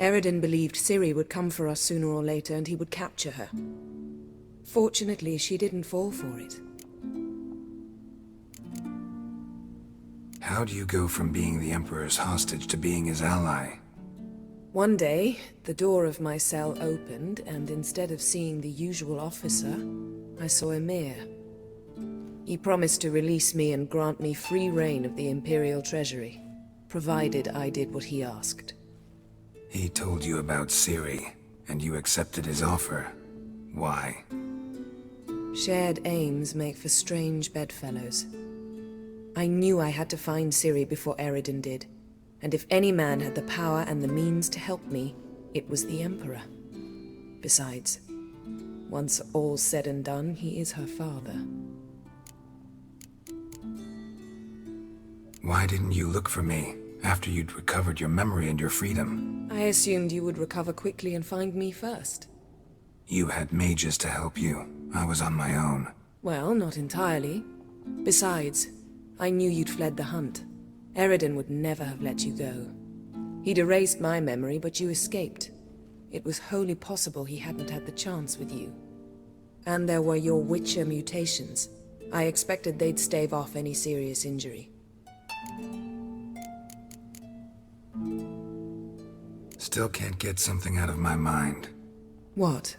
S21: Eridan believed Ciri would come for us sooner or later and he would capture her. Fortunately, she didn't fall for it.
S3: How do you go from being the Emperor's hostage to being his ally?
S21: One day, the door of my cell opened, and instead of seeing the usual officer, I saw Emir. He promised to release me and grant me free reign of the Imperial Treasury, provided I did what he asked.
S3: He told you about Ciri, and you accepted his offer. Why?
S21: Shared aims make for strange bedfellows. I knew I had to find Ciri before Eridan did. And if any man had the power and the means to help me, it was the Emperor. Besides, once all's said and done, he is her father.
S3: Why didn't you look for me after you'd recovered your memory and your freedom?
S21: I assumed you would recover quickly and find me first.
S3: You had mages to help you. I was on my own.
S21: Well, not entirely. Besides, I knew you'd fled the hunt. Eridan would never have let you go. He'd erased my memory, but you escaped. It was wholly possible he hadn't had the chance with you. And there were your Witcher mutations. I expected they'd stave off any serious injury.
S3: Still can't get something out of my mind.
S21: What?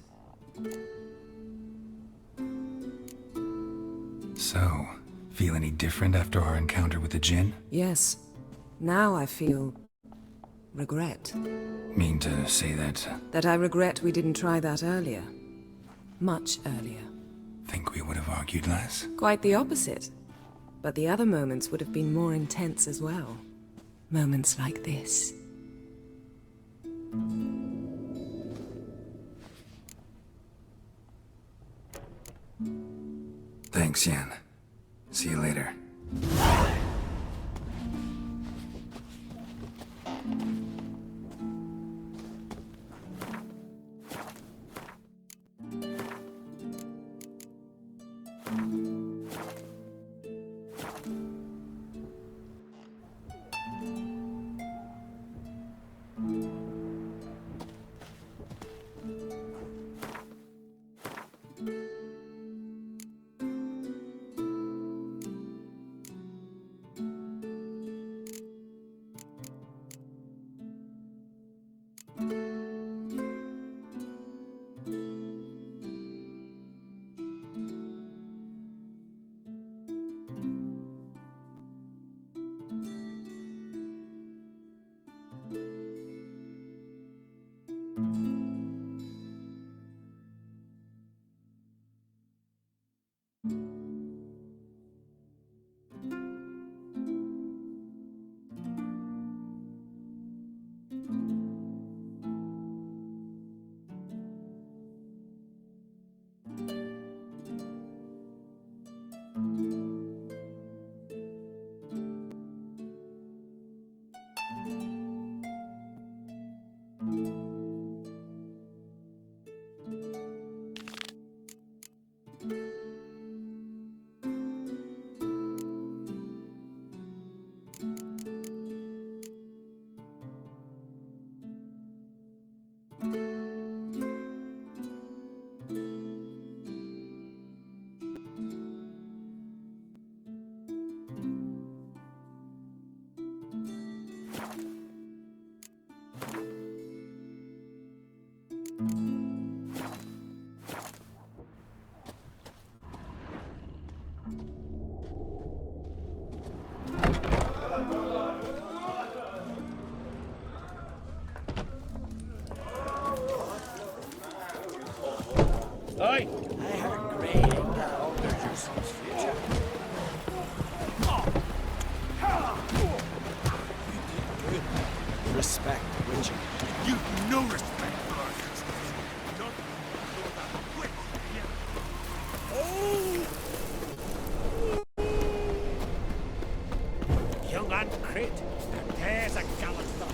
S3: So, feel any different after our encounter with the Djinn?
S21: Yes. Now I feel... regret.
S3: Mean to say that...
S21: That I regret we didn't try that earlier. Much earlier.
S3: Think we would have argued less?
S21: Quite the opposite. But the other moments would have been more intense as well. Moments like this.
S3: Thanks, Yen. See you later.
S4: Aye.
S15: I heard great that alters your son's future. You did good. Respect, Richard.
S1: You've no respect for our ancestors. None for that whip. Oh! Young and Crit, and there's a gallant dog.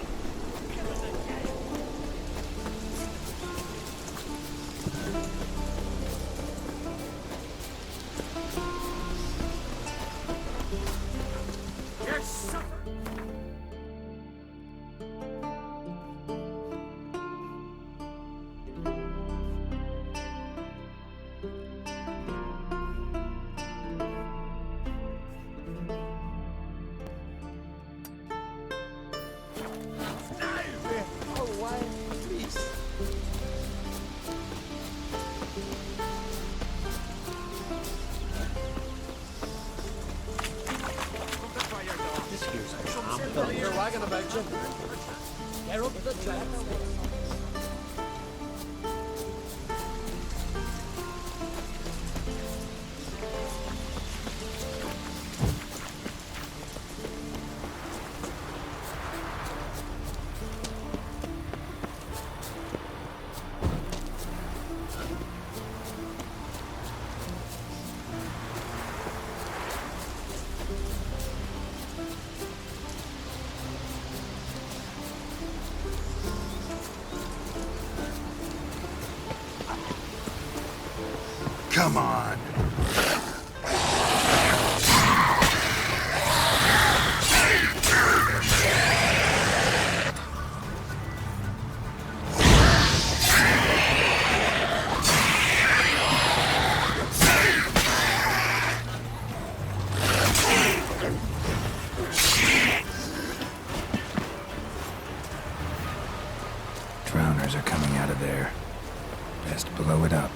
S1: Yes, suffer.
S19: You're wagging about you. Get up the track.
S3: Come on. Drowners are coming out of there. Best blow it up.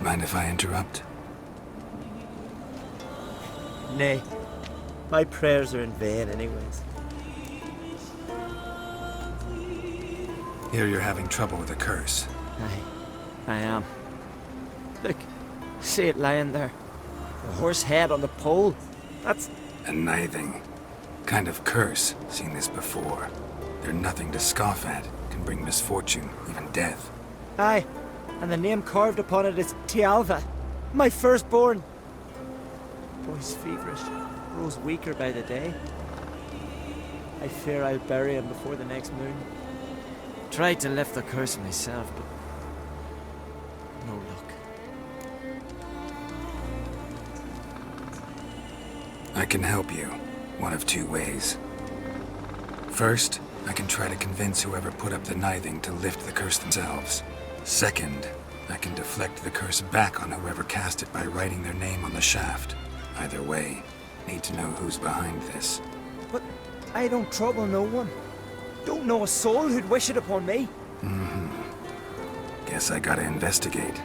S3: Mind if I interrupt?
S15: Nay. My prayers are in vain anyways.
S3: Here you're having trouble with a curse.
S15: I am. Look, see it lying there. The horse head on the pole. That's...
S3: A nithing kind of curse. Seen this before. They're nothing to scoff at. Can bring misfortune, even death.
S15: Aye, and the name carved upon it is Tialva, my firstborn. Boy's feverish, grows weaker by the day. I fear I'll bury him before the next moon. Tried to lift the curse myself, but no luck.
S3: I can help you, one of two ways. First, I can try to convince whoever put up the knithing to lift the curse themselves. Second, I can deflect the curse back on whoever cast it by writing their name on the shaft. Either way, need to know who's behind this.
S15: But I don't trouble no one. Don't know a soul who'd wish it upon me.
S3: Guess I gotta investigate.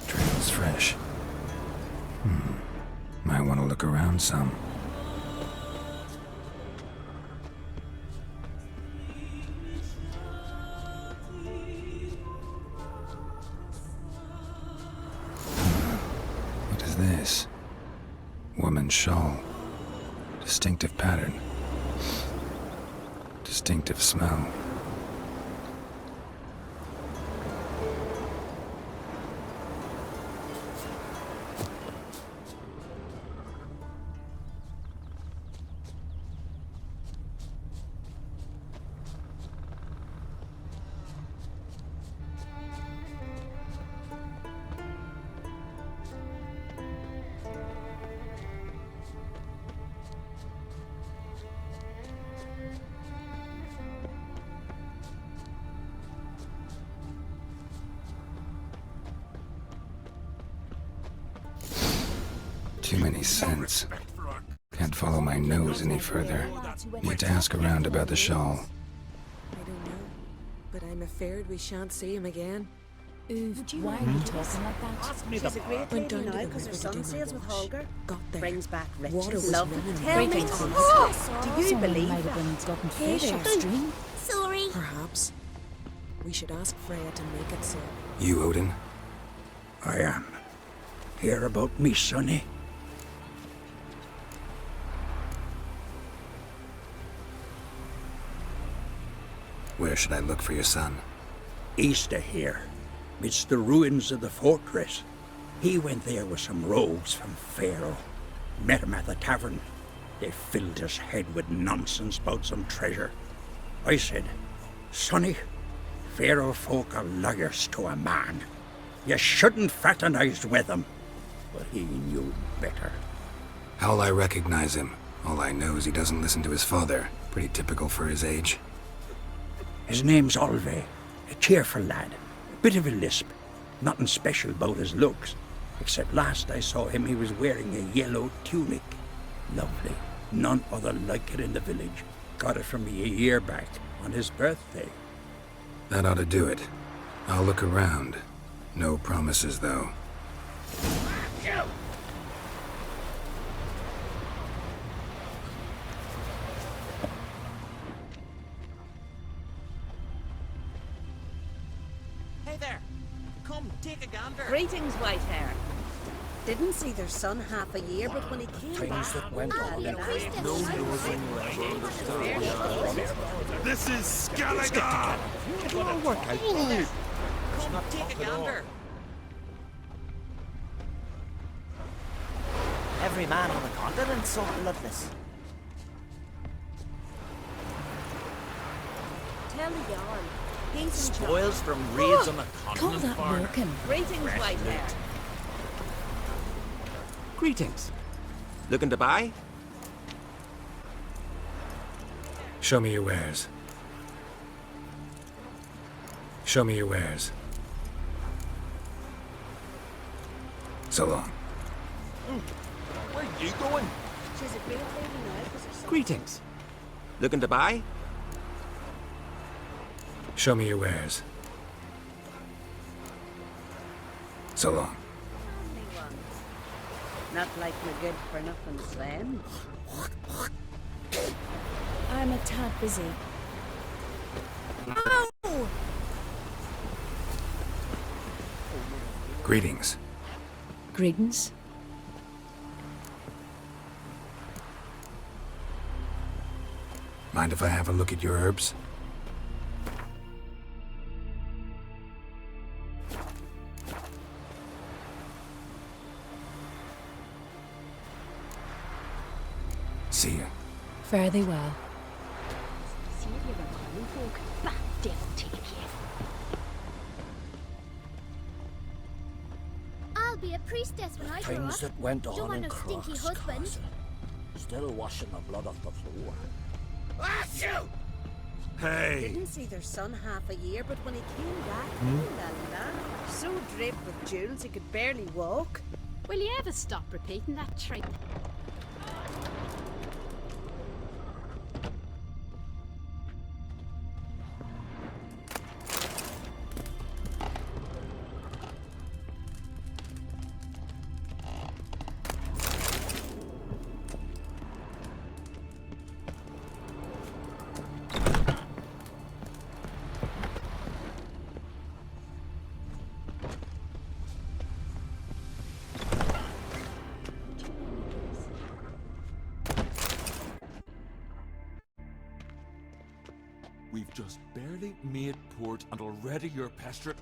S3: Trail's fresh. Might want to look around some. What is this? Woman's shawl. Distinctive pattern. Distinctive smell. Too many scents. Can't follow my nose any further. Need to ask around about the shawl.
S21: I don't know, but I'm afraid we shan't see him again.
S20: Why are you talking like that?
S10: She's a great
S21: Went
S10: lady
S21: down to
S10: now
S21: the
S10: because her
S21: river to
S10: son
S21: do my
S10: sails with
S21: wash.
S10: Holger.
S21: Got there.
S10: Brings back
S21: Water
S10: riches.
S21: was
S10: Love.
S21: running.
S10: Tell me,
S21: Great
S10: do you
S20: Someone
S10: believe
S20: might have
S10: that?
S20: been gotten
S10: Hey
S20: fish
S10: there.
S20: upstream.
S10: Sorry.
S21: Perhaps. We should ask Freya to make it so.
S3: You, Odin?
S9: I am. Hear about me, sonny?
S3: Where should I look for your son?
S9: East of here, midst the ruins of the fortress. He went there with some rogues from Pharaoh. Met him at the tavern. They filled his head with nonsense about some treasure. I said, Sonny, Pharaoh folk are lawyers to a man. You shouldn't fraternize with them. But he knew better.
S3: How'll I recognize him? All I know is he doesn't listen to his father. Pretty typical for his age.
S9: His name's Olve, a cheerful lad, a bit of a lisp, nothing special about his looks, except last I saw him he was wearing a yellow tunic. Lovely, none other like it in the village. Got it from me a year back, on his birthday.
S3: That ought to do it. I'll look around. No promises, though.
S19: Hey there. Come, take a gander.
S10: Greetings, Whitehair. Didn't see their son half a year, but when he came
S12: Things
S10: back...
S12: that went on in no
S1: This is Skellige!
S9: Gonna work out.
S19: Come, take a gander.
S15: Every man on the continent so bloodless.
S10: Tell the yarn. He's in charge.
S15: Spoils from raids on the
S20: Call
S15: continent.
S20: that walking.
S10: Greetings, Whitehair.
S11: Greetings. Looking to buy?
S3: Show me your wares. Show me your wares. So long.
S11: Where are you going?
S10: She's a great lady now because her son...
S11: Greetings. Looking to buy?
S3: Show me your wares. So long.
S10: Not like my good for nothing Sven.
S20: I'm a tad busy.
S10: Oh!
S3: Greetings.
S20: Greetings.
S3: Mind if I have a look at your herbs? See you.
S20: Fare thee well.
S10: See if you're a common folk. Bah!
S18: be a priestess when I grow
S4: Things
S18: up.
S4: that went
S18: Don't
S4: on
S18: want
S4: in
S18: no stinky
S4: Cross
S18: husband.
S4: Castle. Still washing the blood off the floor.
S1: Achoo!
S4: Hey!
S10: Didn't see their son half a year, but when he came back,
S4: Hmm?
S10: ooh la la, so draped with jewels he could barely walk.
S18: Will you ever stop repeating that trick?
S11: We've just barely made port and already you're pestering.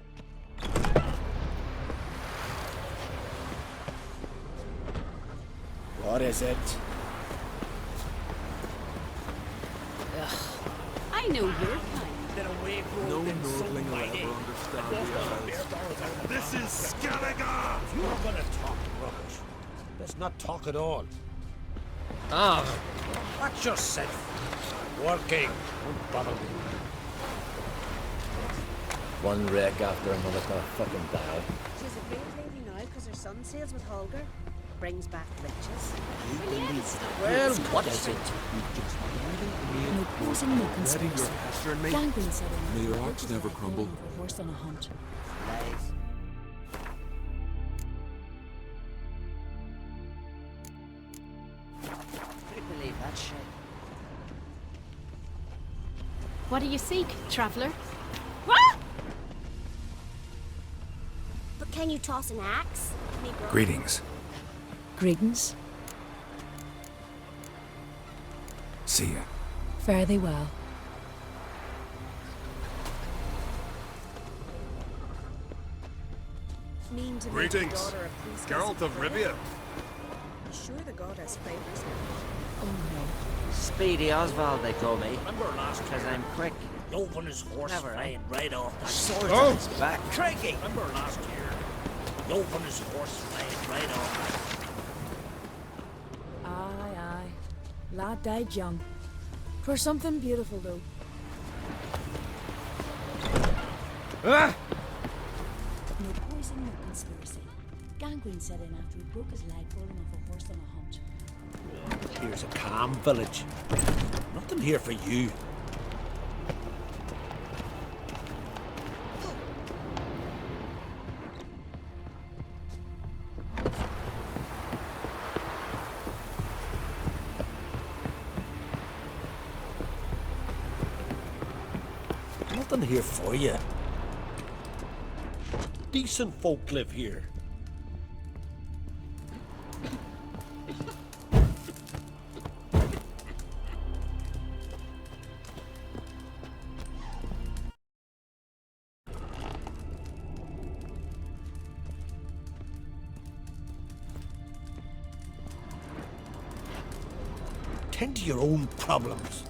S12: What is it?
S18: I know your kind.
S11: No Nordling will ever understand the Isles.
S1: This is Skellige!
S4: You're gonna talk rubbish. Let's not talk at all.
S1: Ah,
S4: Watch yourself. Working. Don't bother me.
S5: One wreck after another's gonna fucking die.
S10: She's a great lady now because her son sails with Holger. Brings back riches.
S4: Well, what is it?
S11: We've just barely
S20: No
S11: made port
S20: poison,
S11: and
S20: no
S11: already
S20: conspiracy.
S11: you're pestering me.
S20: Gangwin said
S11: May your ox never
S20: like
S11: crumble.
S20: going off a horse on a hunt.
S10: Lies. Couldn't believe that shit.
S18: What do you seek, traveller? What?
S6: But can you toss an axe? Negro?
S3: Greetings.
S20: Greetings.
S3: See ya.
S20: Fare thee well.
S10: Mean to make
S11: Greetings,
S10: the daughter a priestess
S11: Geralt of
S10: forever?
S11: Rivia.
S10: You sure the god has favors?
S20: Oh no.
S15: Speedy Oswald, they call me.
S4: Remember last
S15: Because
S4: year?
S15: I'm quick.
S4: Open his horse
S15: Never,
S4: flying right off that
S15: Swords
S4: sword.
S15: on his back.
S4: Craigie! Remember last year? Open his horse flying right off
S20: Aye, aye. Lad died young. For something beautiful, though.
S15: Ah!
S20: No poison, no conspiracy. Gangwin set in after he broke his leg falling off a horse on a hunt.
S4: Here's a calm village. Nothing here for you. Nothing here for you. Decent folk live here. Tend to your own problems.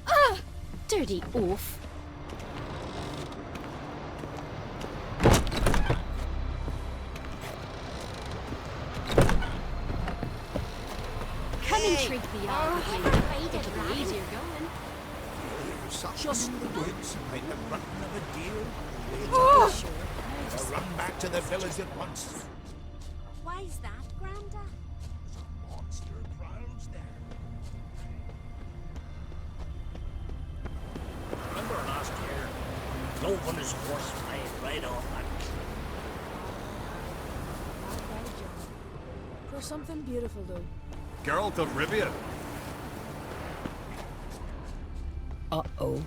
S18: Ah! Dirty oaf. Come and treat the yard with me. It'll be easier going.
S1: just in the woods, like the running of a deer.
S18: Oh!
S1: To run back to the village at once.
S6: Why's that, Granda?
S1: Monster crowds there.
S4: Remember last year? No one is horse flying right off that.
S20: For something beautiful, though.
S11: Geralt of Rivia.
S20: Uh-oh.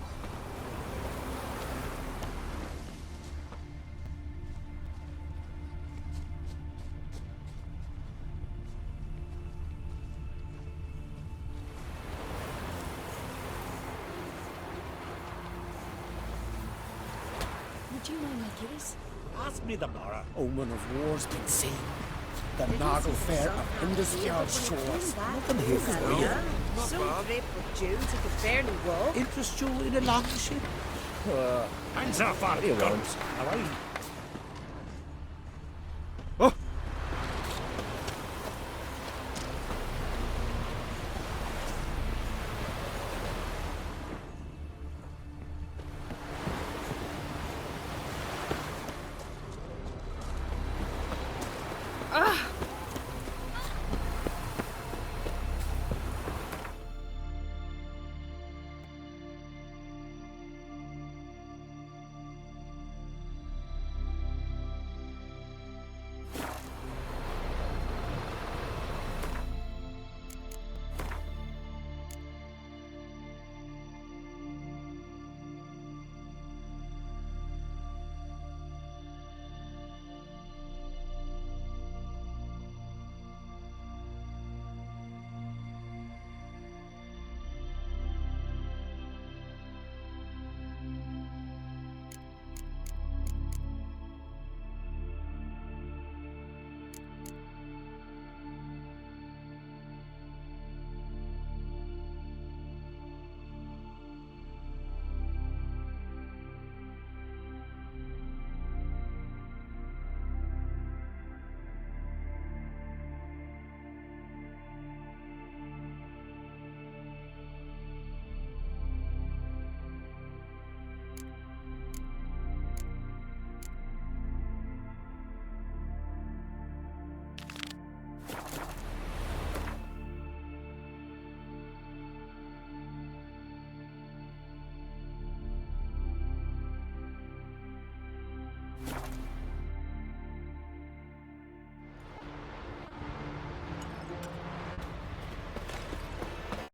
S20: Would you mind my kitties?
S4: Ask me the Mara.
S12: Omen of wars been seen. The Noggle Fair of Indus shores.
S4: Nothing here for you.
S10: So draped with jewels he could barely walk.
S4: Interest you in a lockship?
S1: Hands off our
S12: what do you want?
S1: guns!
S12: Oh!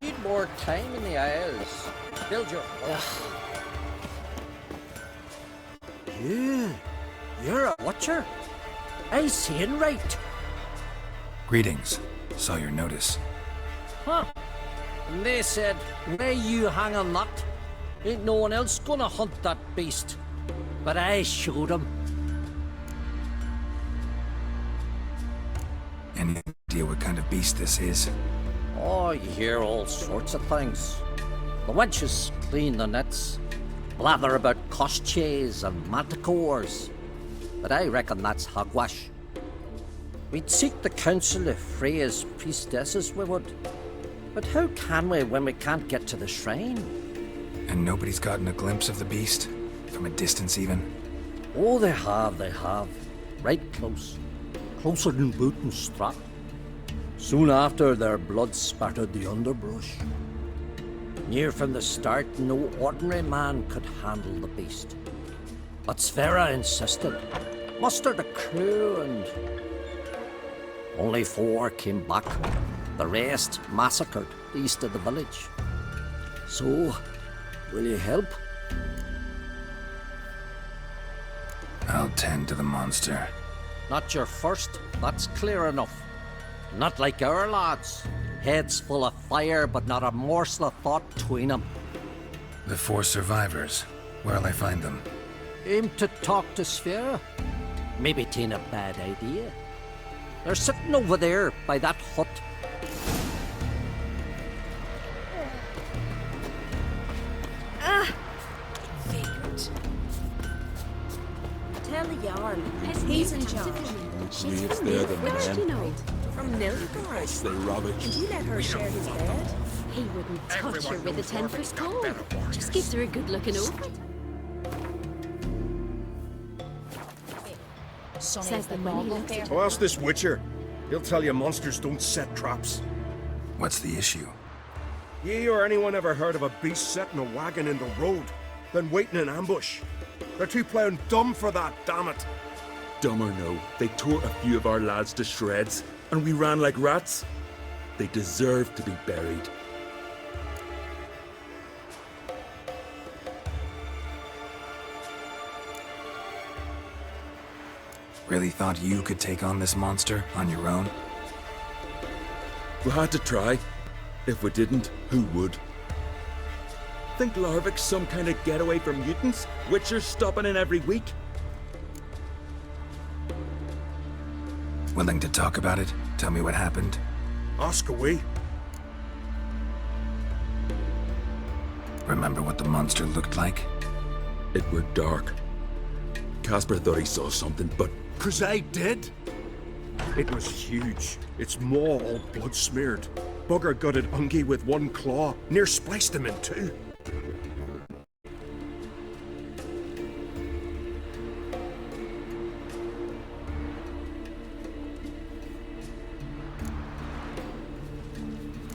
S13: Need more time in the Isles. Build your... You're a watcher. I seeing right.
S3: Greetings. Saw your notice.
S13: Huh. And they said, where you hang on that, ain't no one else gonna hunt that beast. But I showed 'em.
S3: Any idea what kind of beast this is?
S13: Oh, you hear all sorts of things. The wenches clean the nets, blather about koshchays and manticores. But I reckon that's hogwash. We'd seek the counsel of Freya's priestesses, we would. But how can we when we can't get to the shrine?
S3: And nobody's gotten a glimpse of the beast? From a distance even?
S13: Oh, they have. Right close. Closer than boot and strap. Soon after, their blood spattered the underbrush. Near from the start, no ordinary man could handle the beast. But Sverre insisted, mustered a crew, and only 4 came back. The rest massacred east of the village. So, will you help?
S3: I'll tend to the monster.
S13: Not your first, that's clear enough. Not like our lads. Heads full of fire, but not a morsel of thought between them.
S3: The 4 survivors. Where'll I find them?
S13: Aim to talk to Sverre. Maybe 'tain't a bad idea. They're sitting over there by that hut.
S10: Tell the yarn. He's in charge.
S18: She's
S11: Leaves
S18: from
S11: there than
S18: Nilfgaard,
S11: them.
S18: you know.
S10: From Nilfgaard.
S11: Yes, they rubbish.
S10: And you let her share his bed?
S18: He wouldn't touch her with a 10-foot pole. Just gives her a good looking over. Says the money looks at
S12: I'll ask this Witcher. He'll tell you monsters don't set traps.
S3: What's the issue?
S12: Ye or anyone ever heard of a beast setting a wagon in the road, then waiting in ambush? They're too plowing dumb for that, damn it.
S11: Dumb or no, they tore a few of our lads to shreds, and we ran like rats. They deserve to be buried.
S3: Really thought you could take on this monster on your own?
S11: We had to try. If we didn't, who would? Think Larvik's some kind of getaway for mutants? Witchers stopping in every week?
S3: Willing to talk about it? Tell me what happened?
S12: Ask away.
S3: Remember what the monster looked like?
S8: It were dark. Casper thought he saw something, but...
S4: 'Cause I did. It was huge. Its maw all blood smeared. Bugger gutted Ungie with one claw, near spliced him in two.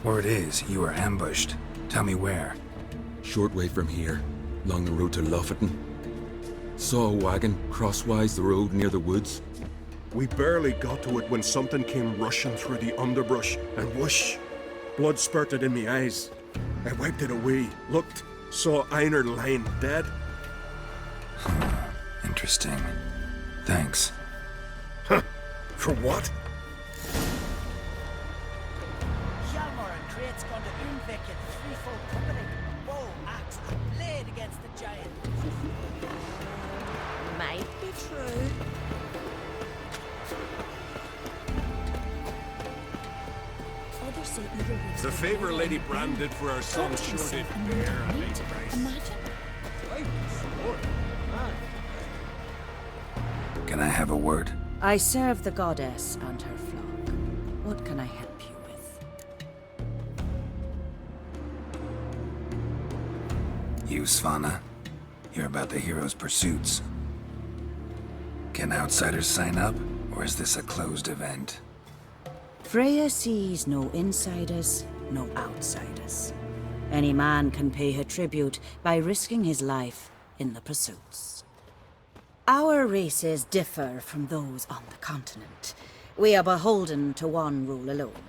S3: Word is, you were ambushed. Tell me where.
S8: Short way from here, along the road to Lofferton. Saw a wagon crosswise the road near the woods.
S4: We barely got to it when something came rushing through the underbrush, and whoosh! Blood spurted in me eyes. I wiped it away, looked, saw Einar lying dead.
S3: Interesting. Thanks.
S4: Huh? For what?
S22: Hjalmar and Krait's gone to Unvik in threefold company. Bow, axe, and blade against the giant.
S10: Might be true.
S20: Others say either way.
S1: The favor Lady Brand did for our son sure did bear a late price.
S20: Imagine.
S3: Can I have a word?
S10: I serve the goddess and her flock. What can I help you with?
S3: You, Svanna. You're about the hero's pursuits. Can outsiders sign up, or is this a closed event?
S10: Freya sees no insiders, no outsiders. Any man can pay her tribute by risking his life in the pursuits. Our races differ from those on the continent. We are beholden to one rule alone.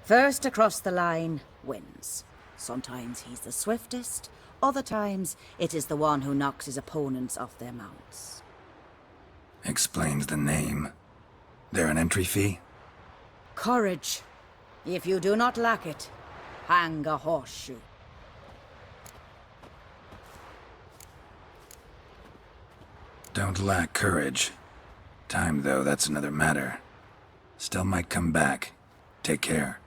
S10: First across the line wins. Sometimes he's the swiftest, other times it is the one who knocks his opponents off their mounts.
S3: Explains the name. There an entry fee?
S10: Courage. If you do not lack it, hang a horseshoe.
S3: Don't lack courage. Time, though, that's another matter. Still might come back. Take care.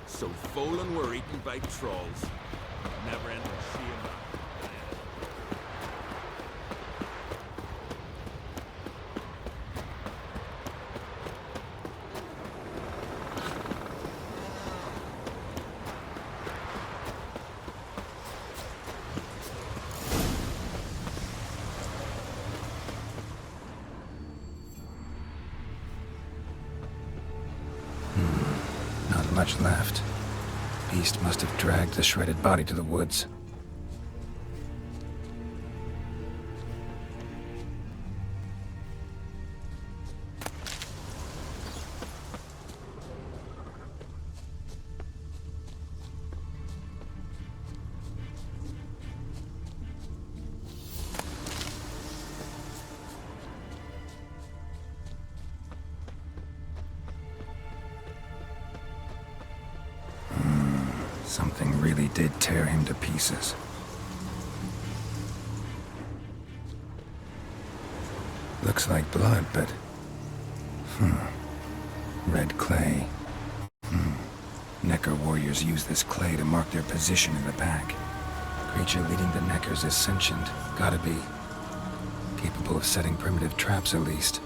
S8: So Folan were eaten by trolls. Never ending shame.
S3: Not much left. Beast must have dragged the shredded body to the woods. Something really did tear him to pieces. Looks like blood, but... Red clay. Necker warriors use this clay to mark their position in the pack. Creature leading the Neckers is sentient. Gotta be. Capable of setting primitive traps, at least.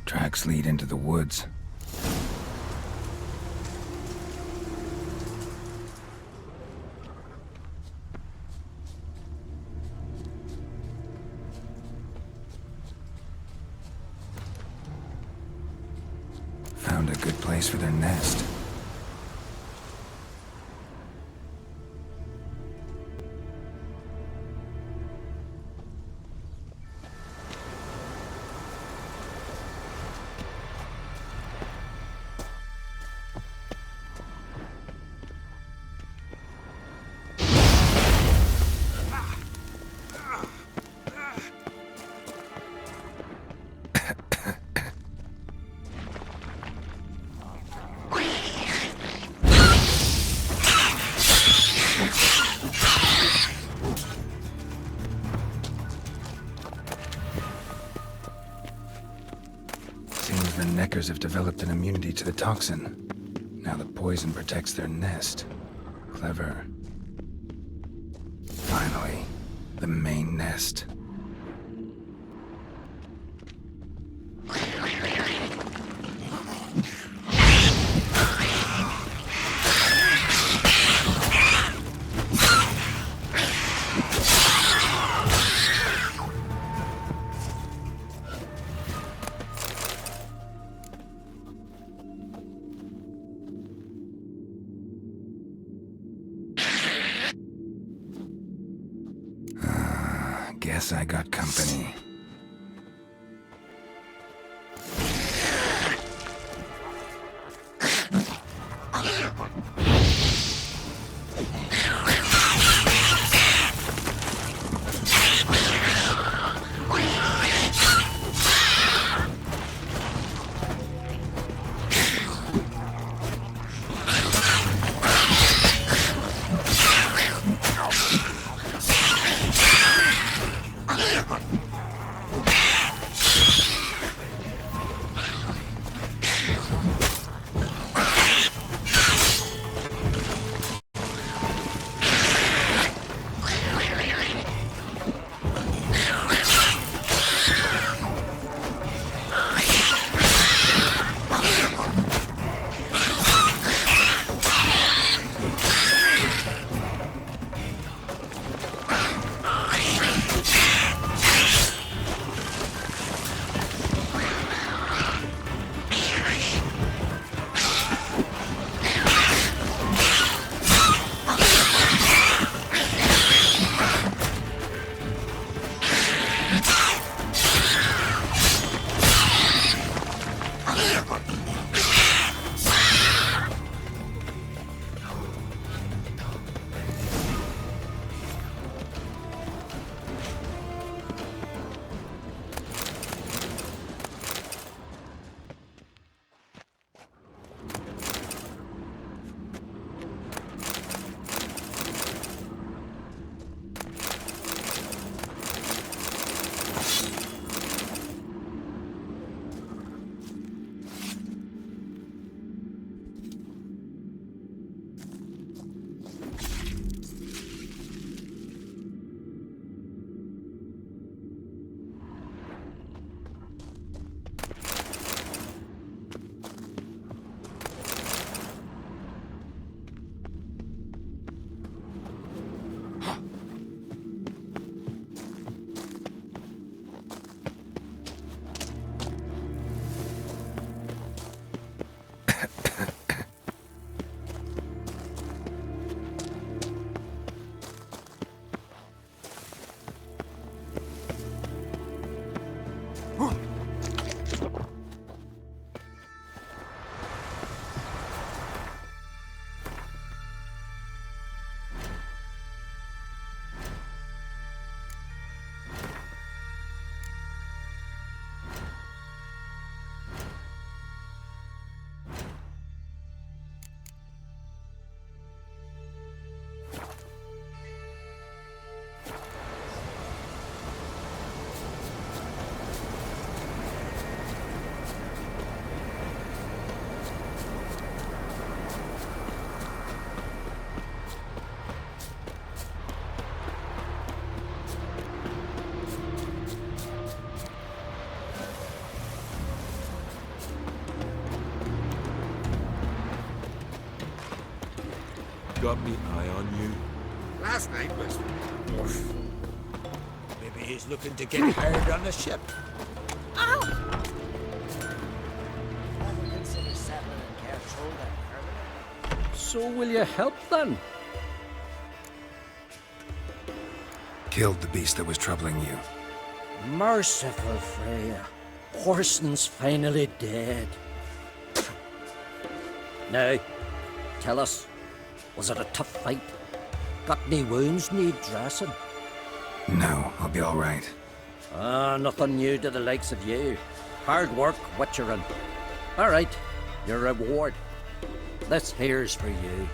S3: Tracks lead into the woods. Found a good place for their nest. the Neckers have developed an immunity to the toxin. Now the poison protects their nest. Clever. Finally, the main nest. Guess I got company.
S8: Got me eye on you.
S1: Last night was rough.
S9: Maybe he's looking to get hired on the ship.
S22: Ow! Never consider settling in Cartrol permanently.
S13: So will you help then?
S3: Killed the beast that was troubling you.
S13: Merciful Freya. Horson's finally dead. Now, tell us, was it a tough fight? Got any wounds need dressing?
S3: No, I'll be all right.
S13: Nothing new to the likes of you. Hard work, witcherin'. All right, your reward. This here's for you.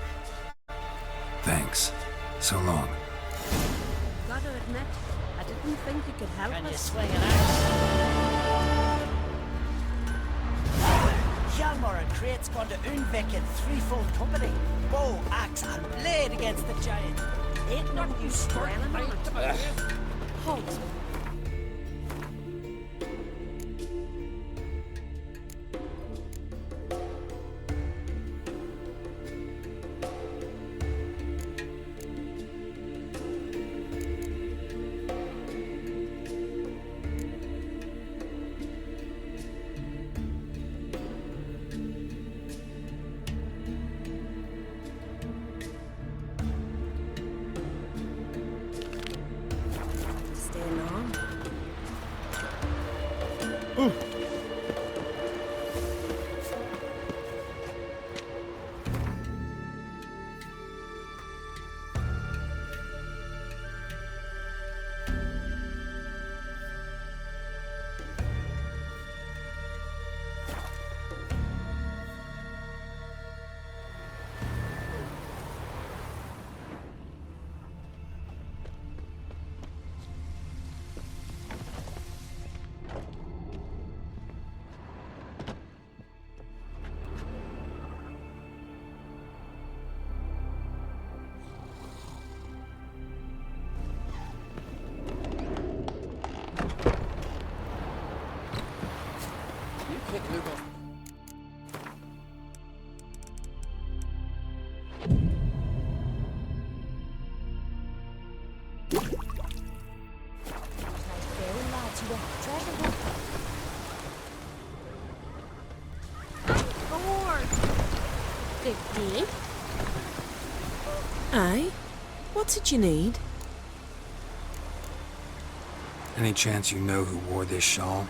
S3: Thanks. So long.
S18: Gotta admit, I didn't think you could help us.
S22: Can you swing an axe? Crate's gone to Unvik in threefold company. Bow, axe, and blade against the giant. Ain't no use dwelling on it.
S21: Halt. Aye? What's it you need?
S3: Any chance you know who wore this shawl?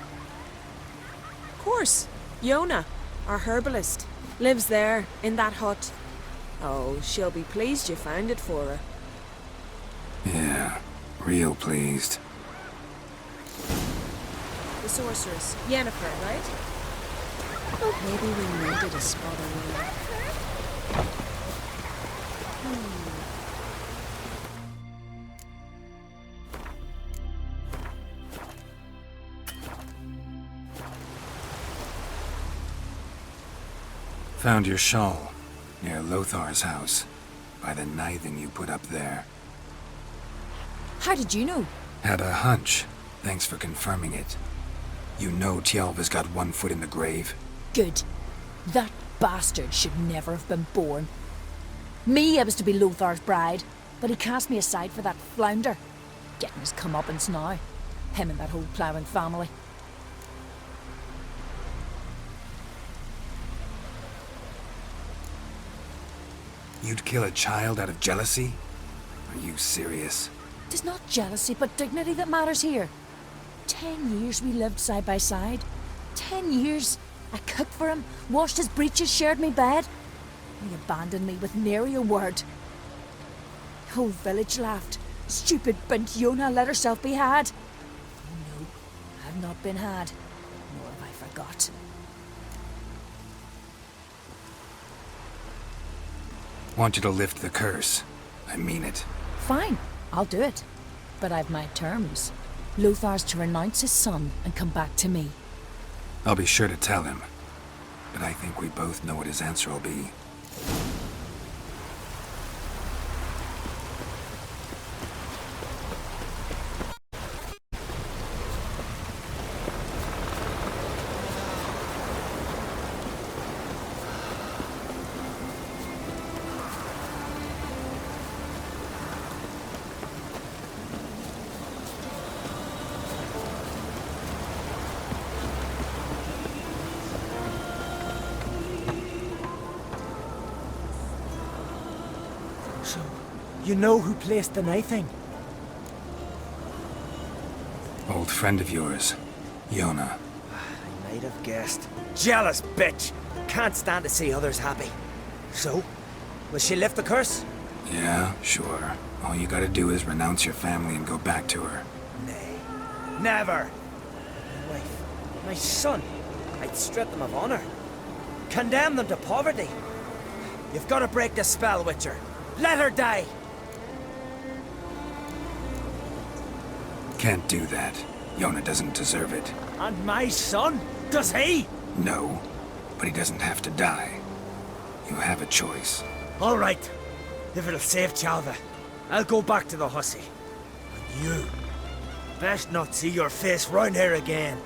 S21: Of course. Yona, our herbalist. Lives there, in that hut. Oh, she'll be pleased you found it for her.
S3: Yeah, real pleased.
S21: The sorceress, Yennefer, right? Oh, maybe we needed a spot on her.
S3: Found your shawl, near Lothar's house, by the knithing you put up there.
S20: How did you know?
S3: Had a hunch. Thanks for confirming it. You know Tjalva's got one foot in the grave.
S20: Good. That bastard should never have been born. Me, I was to be Lothar's bride, but he cast me aside for that flounder. Getting his comeuppance now. Him and that whole ploughing family.
S3: You'd kill a child out of jealousy? Are you serious?
S20: It's not jealousy, but dignity that matters here. 10 years we lived side by side. 10 years. I cooked for him, washed his breeches, shared me bed. He abandoned me with nary a word. The whole village laughed. Stupid bint Yona let herself be had. Oh no, I've not been had, nor have I forgot.
S3: Want you to lift the curse. I mean it.
S20: Fine, I'll do it. But I've my terms. Lothar's to renounce his son and come back to me.
S3: I'll be sure to tell him. But I think we both know what his answer will be.
S22: So, you know who placed the knifing?
S3: Old friend of yours, Yona.
S22: I might have guessed. Jealous bitch! Can't stand to see others happy. So, will she lift the curse?
S3: Yeah, sure. All you gotta do is renounce your family and go back to her.
S22: Nay. Never! My wife, my son. I'd strip them of honor. Condemn them to poverty. You've got to break the spell, Witcher. Let her die!
S3: Can't do that. Yona doesn't deserve it.
S22: And my son? Does he?
S3: No. but he doesn't have to die. You have a choice.
S22: All right. If it'll save Chalva, I'll go back to the hussy. And you, best not see your face round here again.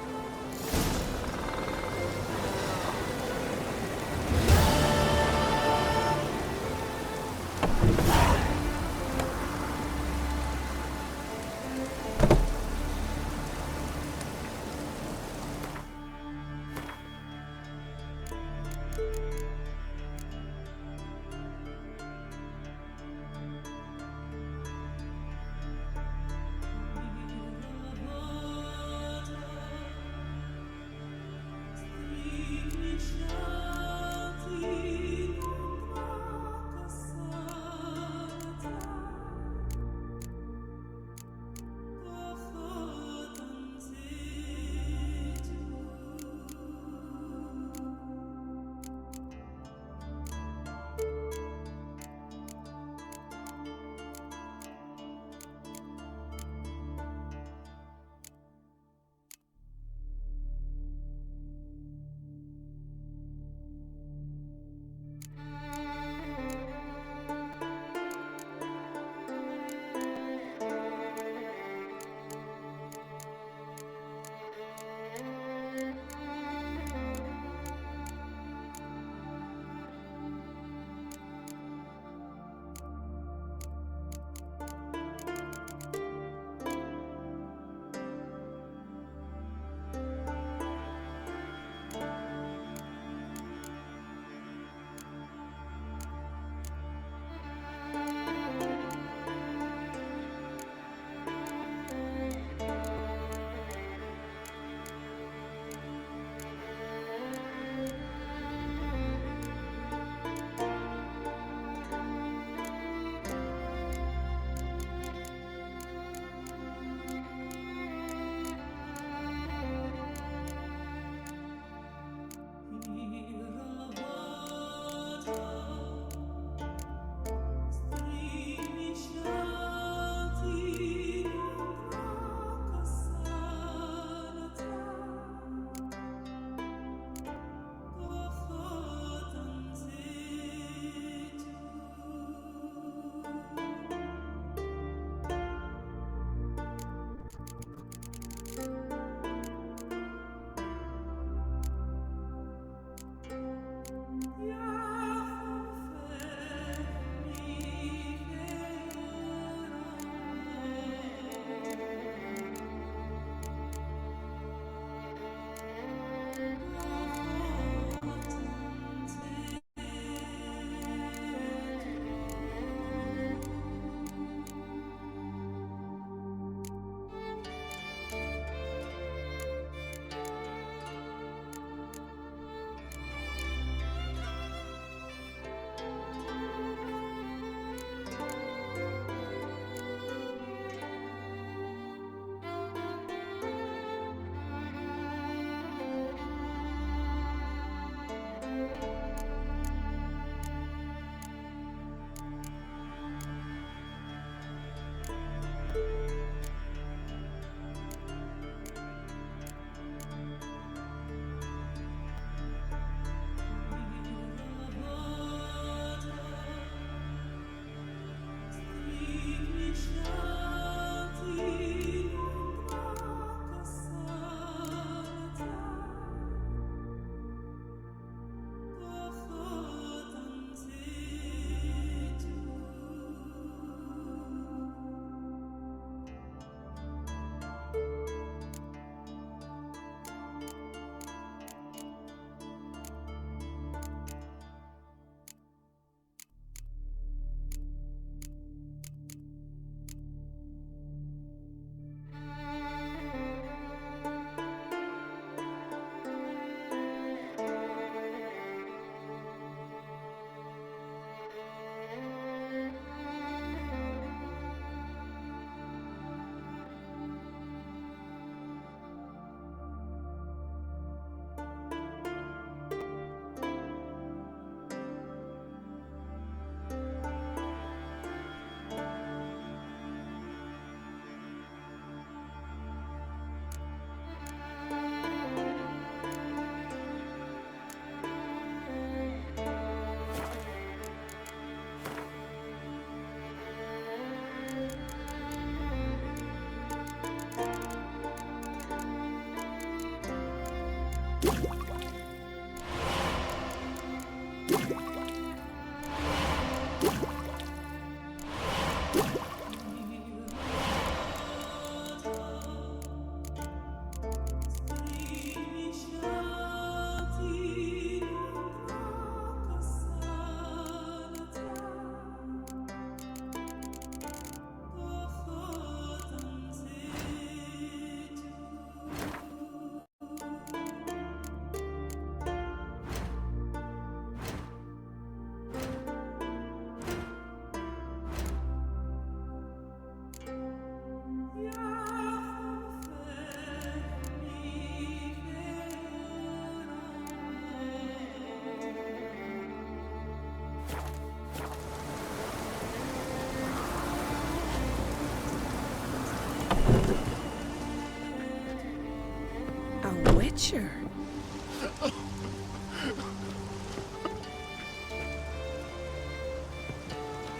S21: A witcher?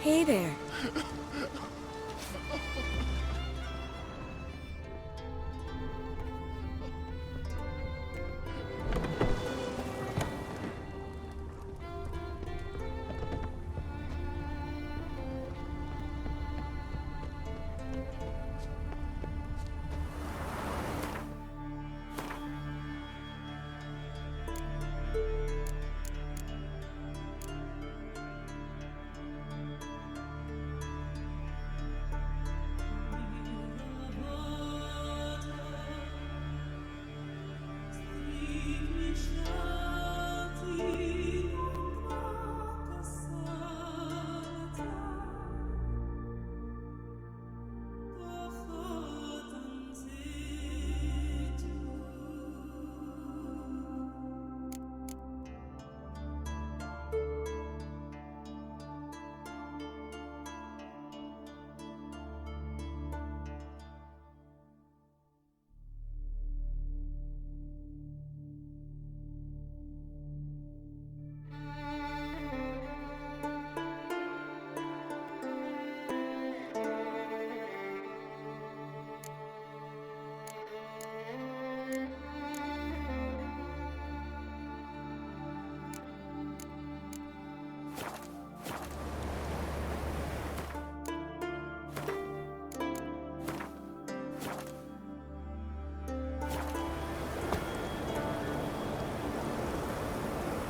S21: Hey there.